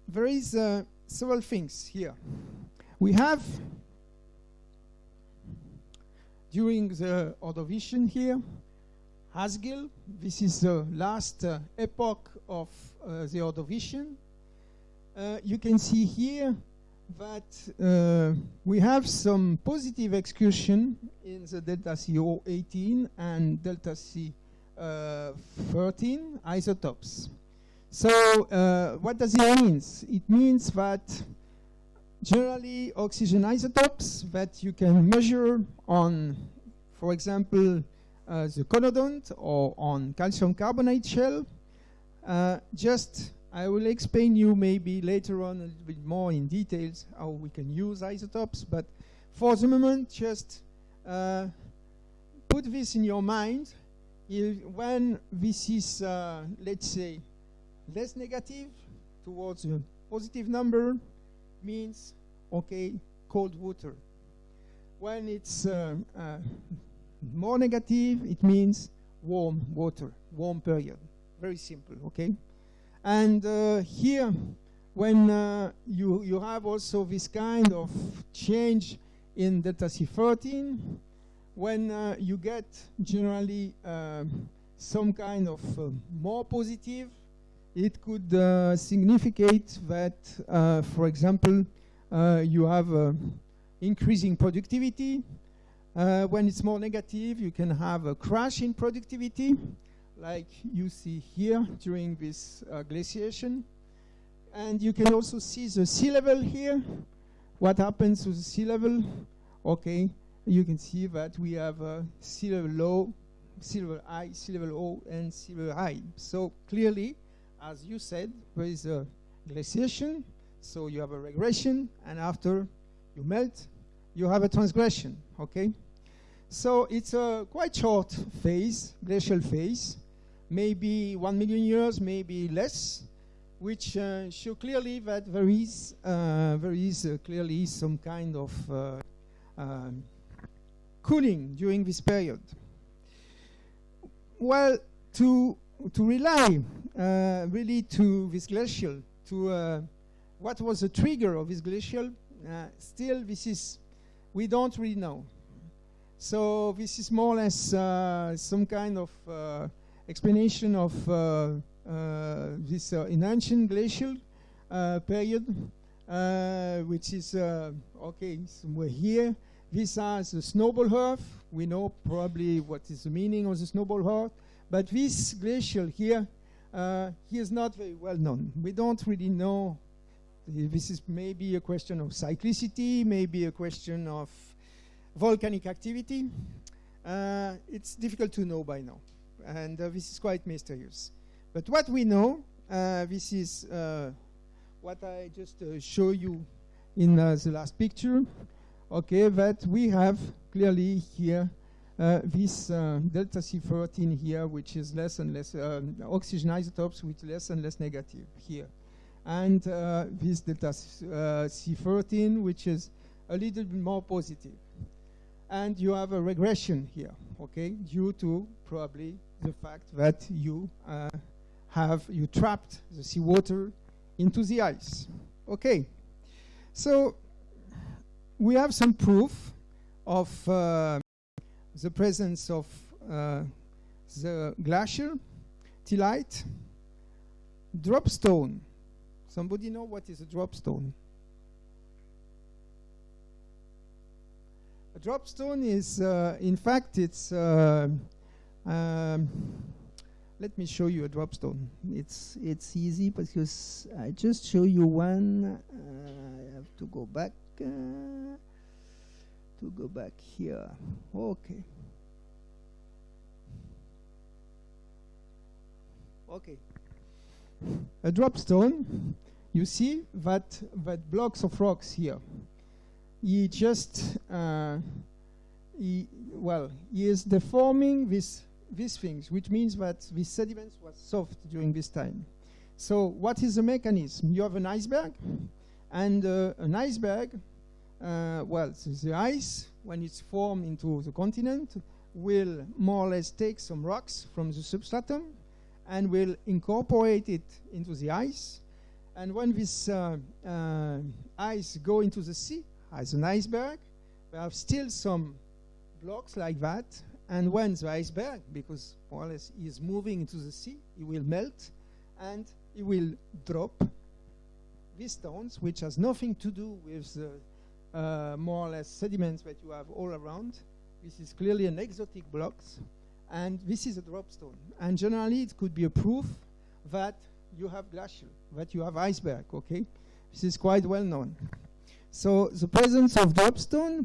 [SPEAKER 8] There is several things here. We have, during the Ordovician here, Asgil. This is the last epoch of the Ordovician. You can see here that we have some positive excursion in the delta CO18 and delta C13 isotopes. So what does it mean? It means that generally oxygen isotopes that you can measure on, for example, the conodont or on calcium carbonate shell. I will explain you maybe later on a little bit more in details how we can use isotopes, but for the moment just put this in your mind. When this is, let's say, less negative towards a positive number, means, okay, cold water. When it's more negative, it means warm water, warm period. Very simple, okay? And here, when you have also this kind of change in delta C13, when you get generally some kind of more positive, it could significate that, for example, you have increasing productivity. When it's more negative, you can have a crash in productivity, like you see here during this glaciation. And you can also see the sea level here. What happens to the sea level? Okay, you can see that we have sea level low, sea level high, sea level low, and sea level high. So clearly, as you said, there is a glaciation, so you have a regression, and after you melt, you have a transgression, okay? So it's a quite short phase, glacial phase, maybe 1 million years, maybe less, which show clearly that there is clearly some kind of cooling during this period. Well, to rely really to this glacial, to what was the trigger of this glacial, still we don't really know. So this is more or less some kind of explanation of this in ancient glacial period, which is okay, somewhere here. These are the snowball earth. We know probably what is the meaning of the snowball earth, but this glacial here, he is not very well known. We don't really know. This is maybe a question of cyclicity, maybe a question of volcanic activity. It's difficult to know by now, and this is quite mysterious. But what we know, this is what I just show you in the last picture. Okay, that we have clearly here this delta C13 here, which is less and less oxygen isotopes with less and less negative here, and this delta C13, which is a little bit more positive. And you have a regression here, okay, due to probably the fact that you trapped the seawater into the ice. Okay, so we have some proof of the presence of the glacier, tillite, dropstone. Somebody know what is a dropstone? A dropstone is, in fact, it's. Let me show you a dropstone. It's easy because I just show you one. I have to go back. Here. Okay. Okay. A dropstone. You see that blocks of rocks here. He just he is deforming these things, which means that this sediment was soft during this time. So what is the mechanism? You have an iceberg, and an iceberg, the ice, when it's formed into the continent, will more or less take some rocks from the substratum and will incorporate it into the ice. And when this ice go into the sea as an iceberg, we have still some blocks like that. And when the iceberg, because more or less is moving into the sea, it will melt and it will drop these stones, which has nothing to do with the more or less sediments that you have all around. This is clearly an exotic blocks, and this is a drop stone. And generally, it could be a proof that you have glacial, that you have iceberg. Okay, this is quite well known. So the presence of dropstone,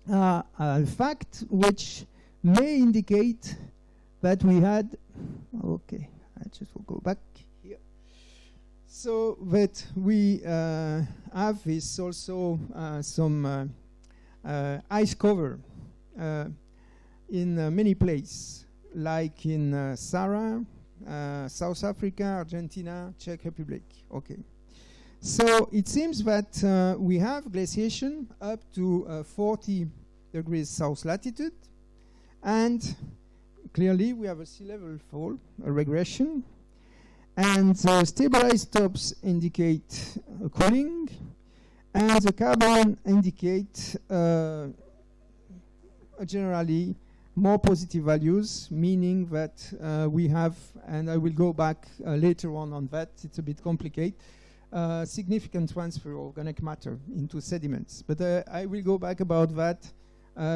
[SPEAKER 8] a fact which may indicate that we had. Okay, I just will go back here. So that we have this also some ice cover in many places, like in Sahara, South Africa, Argentina, Czech Republic. Okay. So it seems that we have glaciation up to 40 degrees south latitude, and clearly we have a sea level fall, a regression, and the stabilized stops indicate cooling, and the carbon indicate generally more positive values, meaning that we have, and I will go back later on that, it's a bit complicated, significant transfer of organic matter into sediments. But I will go back about that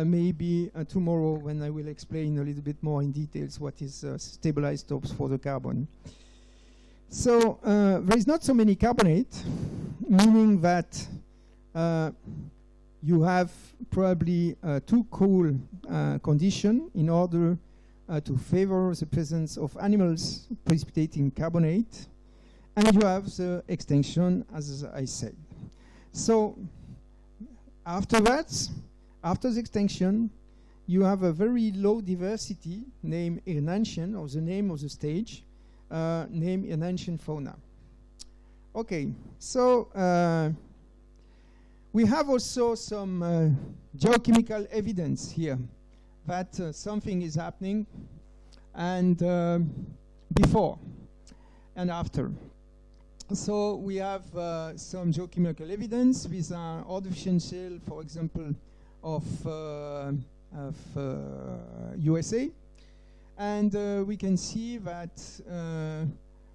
[SPEAKER 8] maybe tomorrow when I will explain a little bit more in details what is stabilized stops for the carbon. So there is not so many carbonate, meaning that you have probably too cool condition in order to favor the presence of animals precipitating carbonate. And you have the extinction, as I said. So after that, after the extinction, you have a very low diversity named Irnantian, or the name of the stage, named Irnantian fauna. Okay, so we have also some geochemical evidence here that something is happening, and before and after. So we have some geochemical evidence with an ordovician shell, for example, of USA, and we can see that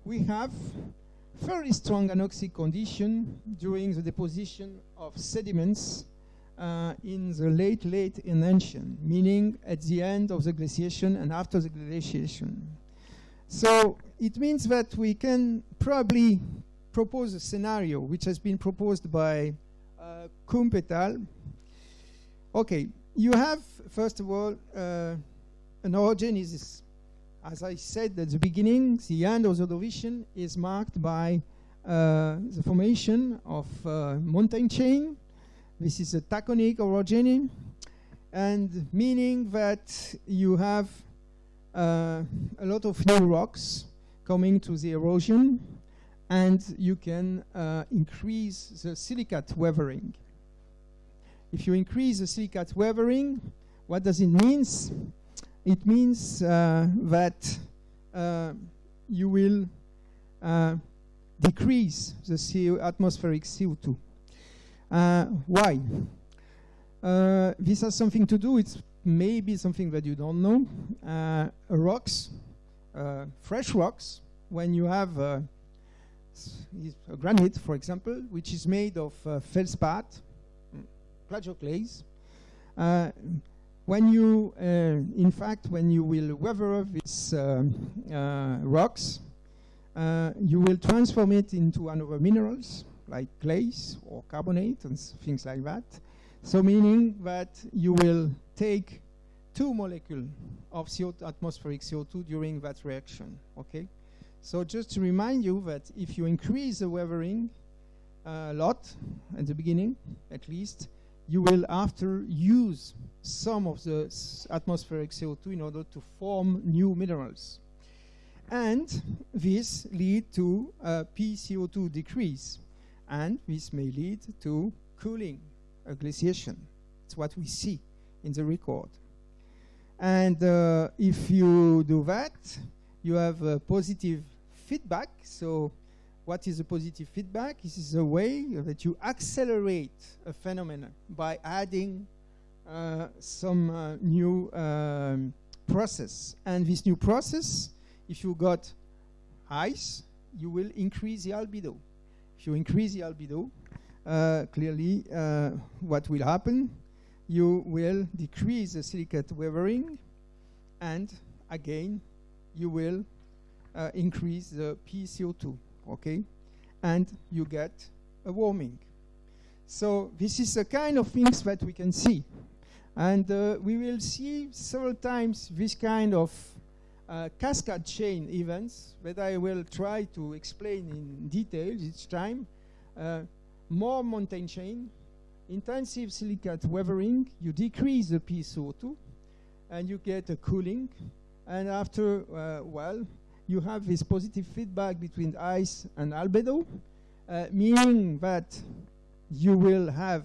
[SPEAKER 8] we have very strong anoxic condition during the deposition of sediments in the late Irnantian, meaning at the end of the glaciation and after the glaciation. So it means that we can probably propose a scenario which has been proposed by Kump et al. Okay, you have, first of all, an orogenesis. As I said at the beginning, the end of the Ordovician is marked by the formation of mountain chain. This is a taconic orogeny, and meaning that you have a lot of new rocks coming to the erosion, and you can increase the silicate weathering. If you increase the silicate weathering, what does it mean? It means that you will decrease the atmospheric CO2. Why? This has something to do, it's maybe something that you don't know. Rocks, fresh rocks, when you have a granite, for example, which is made of feldspat, plagioclase, when you, in fact, when you will weather these rocks, you will transform it into other minerals, like clays or carbonate and things like that. So meaning that you will take 2 molecules of CO2, atmospheric CO2 during that reaction, okay? So just to remind you that if you increase the weathering a lot at the beginning, at least, you will after use some of the atmospheric CO2 in order to form new minerals. And this lead to a PCO2 decrease. And this may lead to cooling, a glaciation. It's what we see in the record. And if you do that, you have a positive feedback. So what is a positive feedback? This is a way that you accelerate a phenomenon by adding some new process. And this new process, if you got ice, you will increase the albedo. If you increase the albedo, clearly what will happen? You will decrease the silicate weathering, and again, you will increase the PCO2, okay? And you get a warming. So this is the kind of things that we can see. And we will see several times this kind of cascade chain events that I will try to explain in detail each time. More mountain chain, intensive silicate weathering, you decrease the PCO2 and you get a cooling. And after, well, you have this positive feedback between ice and albedo, meaning that you will have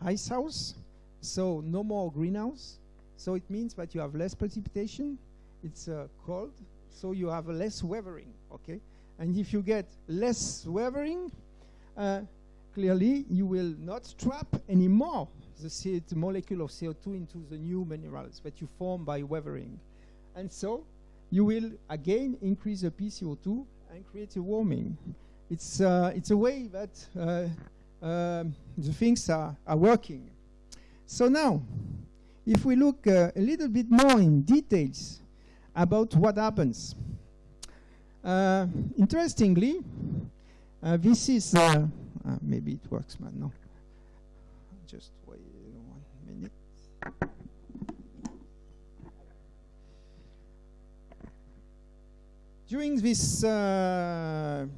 [SPEAKER 8] ice house, so no more greenhouse. So it means that you have less precipitation, it's cold, so you have less weathering, okay? And if you get less weathering, clearly you will not trap anymore the molecule of CO2 into the new minerals that you form by weathering. And so you will again increase the PCO2 and create a warming. It's a way that the things are working. So now, if we look a little bit more in details about what happens. Interestingly, this is, maybe it works, man, no. Just wait 1 minute. During this, no,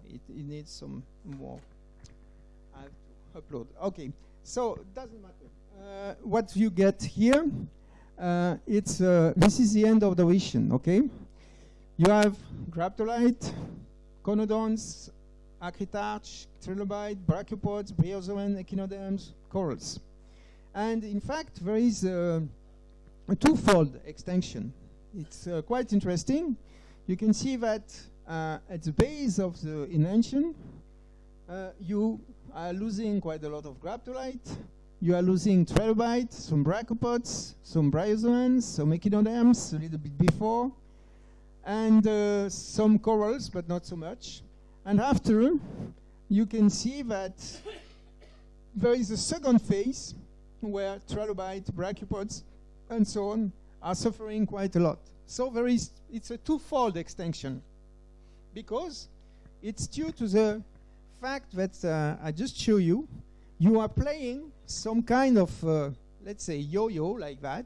[SPEAKER 8] it needs some more. I have to upload. Okay, So it doesn't matter. What you get here, this is the end of the vision, okay? You have graptolite, conodons, acritarch, trilobite, brachiopods, bryozoan, echinoderms, corals. And in fact, there is a twofold extinction. It's quite interesting. You can see that at the base of the invention, you are losing quite a lot of graptolite. You are losing trilobite, some brachiopods, some bryozoans, some echinoderms a little bit before, and some corals, but not so much. And after, you can see that there is a second phase where trilobite, brachiopods, and so on are suffering quite a lot. So it's a twofold extinction, because it's due to the fact that I just show you, you are playing some kind of, let's say, yo-yo like that,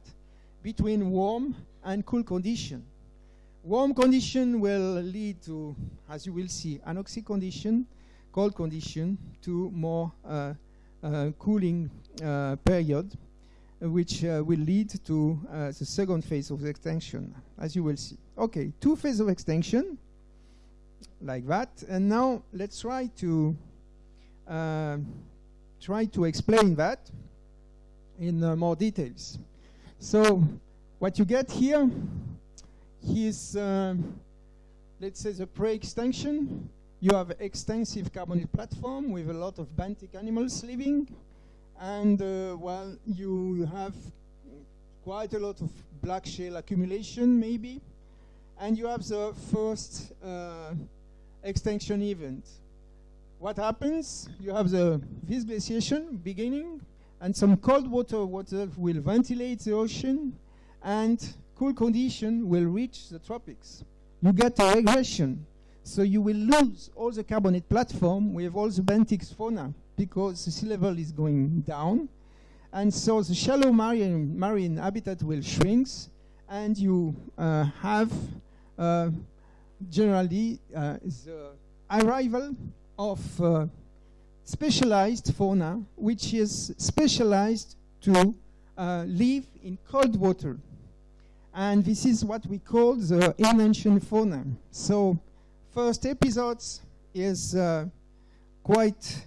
[SPEAKER 8] between warm and cool condition. Warm condition will lead to, as you will see, anoxic condition, cold condition, to more cooling period, which will lead to the second phase of the extinction, as you will see. Okay, two phases of extinction, like that. And now let's try to explain that in more details. So what you get here is, let's say, the pre-extinction. You have extensive carbonate platform with a lot of benthic animals living, and well, you have quite a lot of black shale accumulation maybe, and you have the first extinction event. What happens? You have this glaciation beginning, and some cold water will ventilate the ocean, and cool condition will reach the tropics. You get a regression. So you will lose all the carbonate platform with all the benthic fauna, because the sea level is going down. And so the shallow marine habitat will shrink, and you have generally the arrival of specialized fauna, which is specialized to live in cold water. And this is what we call the invention fauna. So first episodes is quite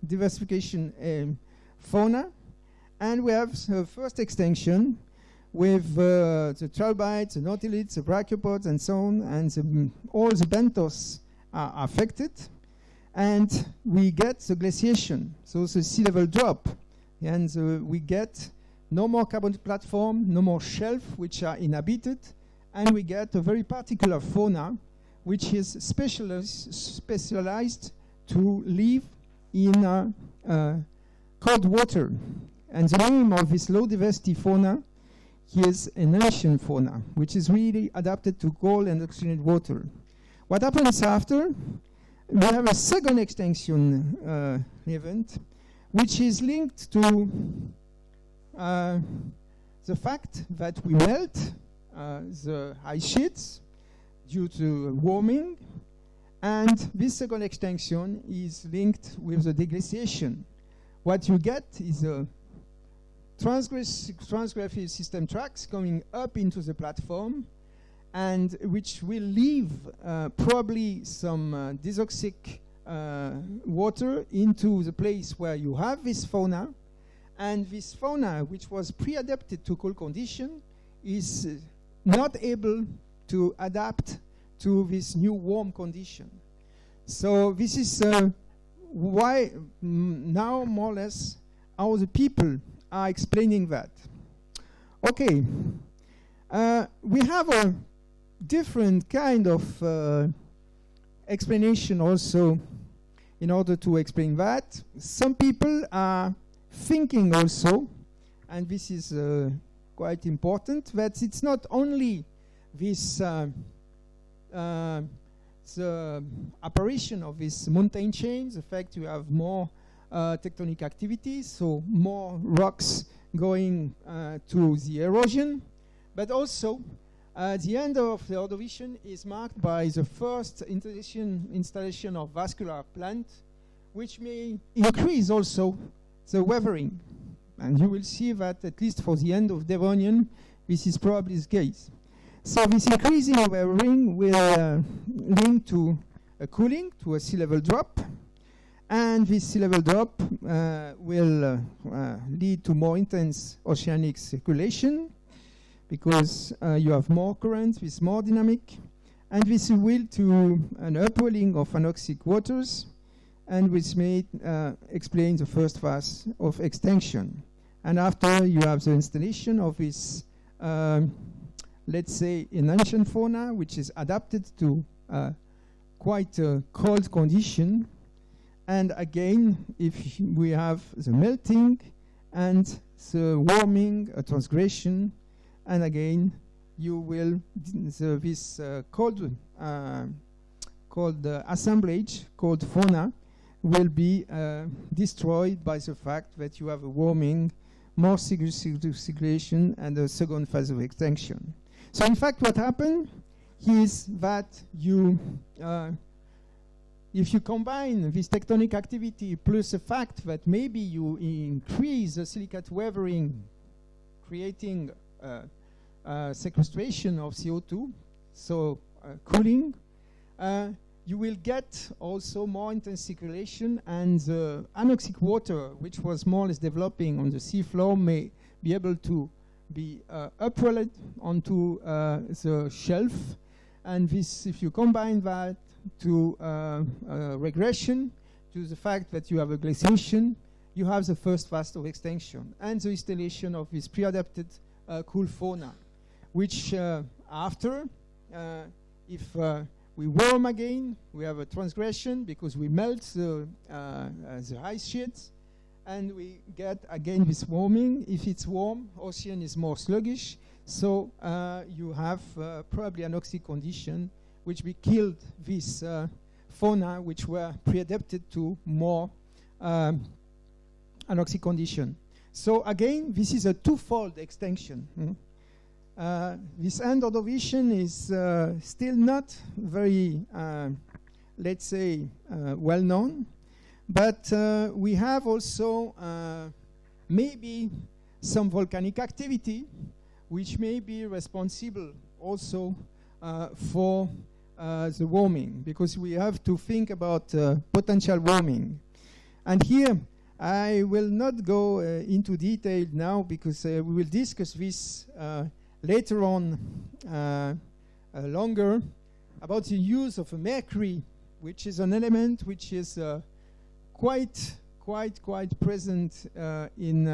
[SPEAKER 8] diversification fauna, and we have the first extinction with the trilobites, the nautilids, the brachiopods, and so on, and all the benthos are affected, and we get the glaciation, so the sea level drop, and we get no more carbonate platform, no more shelf which are inhabited, and we get a very particular fauna which is specialized to live in cold water. And the name of this low diversity fauna is an ocean fauna, which is really adapted to cold and oxygenated water. What happens after? We have a second extinction event, which is linked to the fact that we melt the ice sheets due to warming, and this second extinction is linked with the deglaciation. What you get is a transgressive system tracks coming up into the platform, and which will leave probably some dysoxic water into the place where you have this fauna, and this fauna, which was pre-adapted to cold condition, is not able to adapt to this new warm condition. So this is why now more or less how the people are explaining that. Okay, we have a different kind of explanation also in order to explain that. Some people are thinking also, and this is quite important, that it's not only this the apparition of this mountain chains, the fact you have more tectonic activity, so more rocks going to the erosion, but also the end of the Ordovician is marked by the first installation of vascular plant, which may increase also the weathering. And you will see that at least for the end of Devonian, this is probably the case. So this increasing weathering will link to a cooling, to a sea level drop. And this sea level drop will lead to more intense oceanic circulation because you have more currents with more dynamic. And this will to an upwelling of anoxic waters, and which may explain the first phase of extinction. And after you have the installation of this, let's say, an ancient fauna, which is adapted to quite a cold condition. And again, if we have the melting and the warming, a transgression, and again, you will this cold assemblage called fauna will be destroyed by the fact that you have a warming, more circulation, and a second phase of extinction. So in fact, what happened is that you, if you combine this tectonic activity plus the fact that maybe you increase the silicate weathering, creating sequestration of CO2, so cooling, you will get also more intense circulation, and the anoxic water, which was more or less developing on the seafloor, may be able to be upwelled onto the shelf. And this, if you combine that to regression, to the fact that you have a glaciation, you have the first phase of extinction and the installation of this pre-adapted cool fauna, which after, if we warm again, we have a transgression because we melt the ice sheets, and we get again this warming. If it's warm, ocean is more sluggish, so you have probably an anoxic condition, which we killed this fauna, which were pre-adapted to more anoxic condition. So again, this is a twofold extinction. This end of the vision is still not very, let's say, well known, but we have also maybe some volcanic activity which may be responsible also for the warming, because we have to think about potential warming. And here, I will not go into detail now, because we will discuss this later on longer, about the use of mercury, which is an element which is quite present in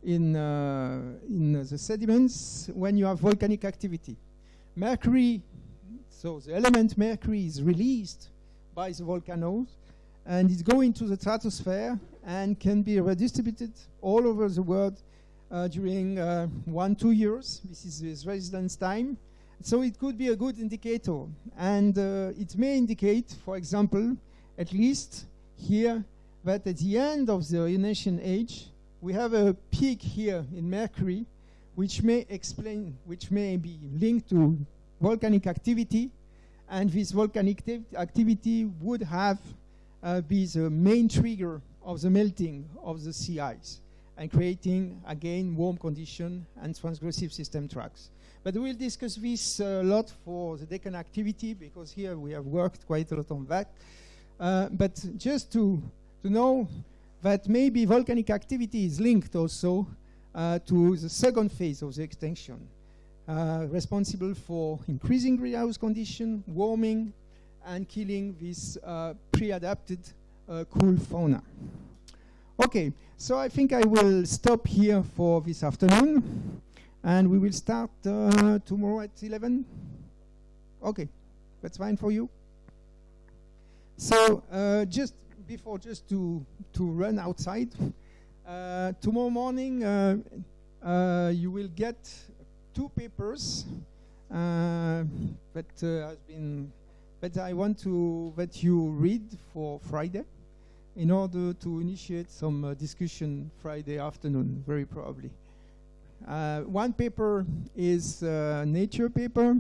[SPEAKER 8] the sediments when you have volcanic activity. Mercury, so the element mercury is released by the volcanoes, and it's going to the stratosphere and can be redistributed all over the world during 1-2 years. This is its residence time. So it could be a good indicator. And it may indicate, for example, at least here, that at the end of the Ionasian age, we have a peak here in mercury, which may explain, which may be linked to volcanic activity. And this volcanic activity would have be the main trigger of the melting of the sea ice, and creating, again, warm condition and transgressive system tracks. But we'll discuss this a lot for the Deccan activity, because here we have worked quite a lot on that. But just to know that maybe volcanic activity is linked also to the second phase of the extinction, responsible for increasing greenhouse condition, warming, and killing this pre-adapted cool fauna. Okay, so I think I will stop here for this afternoon, and we will start tomorrow at 11. Okay, that's fine for you. So just to run outside, tomorrow morning you will get 2 papers that I want that you read for Friday, in order to initiate some discussion Friday afternoon, very probably. One paper is a nature paper,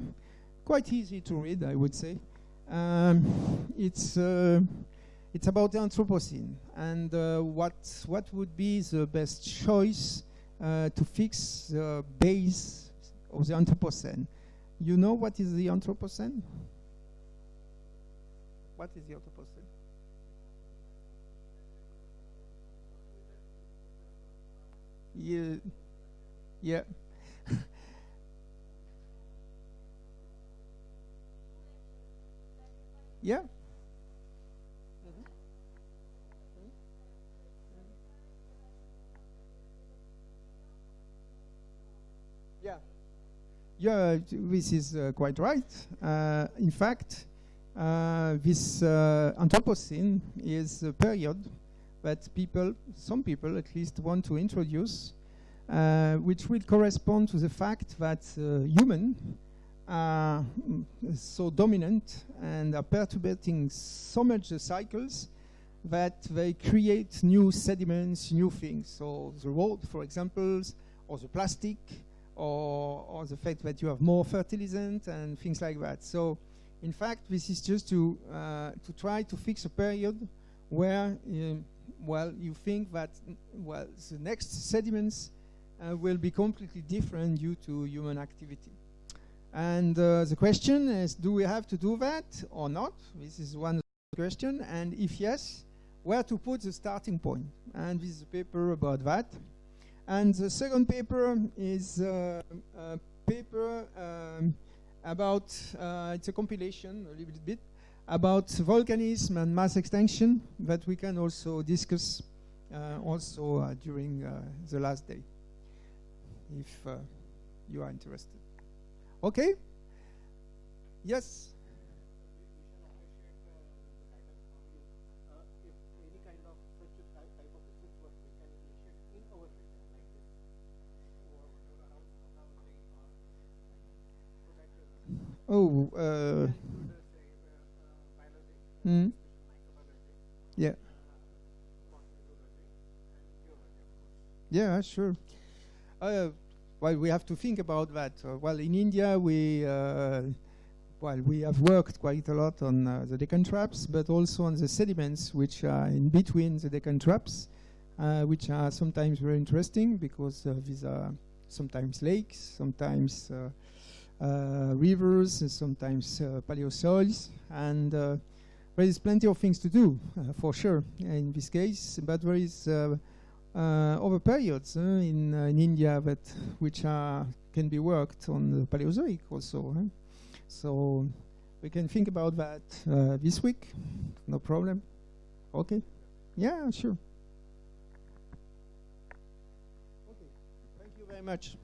[SPEAKER 8] quite easy to read, I would say. It's It's about the Anthropocene and what would be the best choice to fix the base of the Anthropocene. You know what is the Anthropocene? What is the Anthropocene? Yeah. Yeah. Yeah. Yeah. Yeah, this is quite right. In fact, this Anthropocene is a period that some people at least, want to introduce, which will correspond to the fact that humans are so dominant and are perturbating so much the cycles that they create new sediments, new things. So the road, for example, or the plastic, or the fact that you have more fertilizant and things like that. So in fact, this is just to try to fix a period where you think that the next sediments will be completely different due to human activity. And the question is, do we have to do that or not? This is one question. And if yes, where to put the starting point? And this is a paper about that. And the second paper is a paper about, it's a compilation, a little bit, about volcanism and mass extinction that we can also discuss during the last day, if you are interested. Okay? Yes? Oh, yeah. Yeah, sure. Well, we have to think about that. Well, in India, we have worked quite a lot on the Deccan traps, but also on the sediments which are in between the Deccan traps, which are sometimes very interesting because these are sometimes lakes, sometimes rivers, and sometimes paleosoils, and there is plenty of things to do, for sure, in this case, but there is over periods in India which can be worked on the Paleozoic also. So we can think about that this week, no problem. Okay? Yeah, sure. Okay, thank you very much.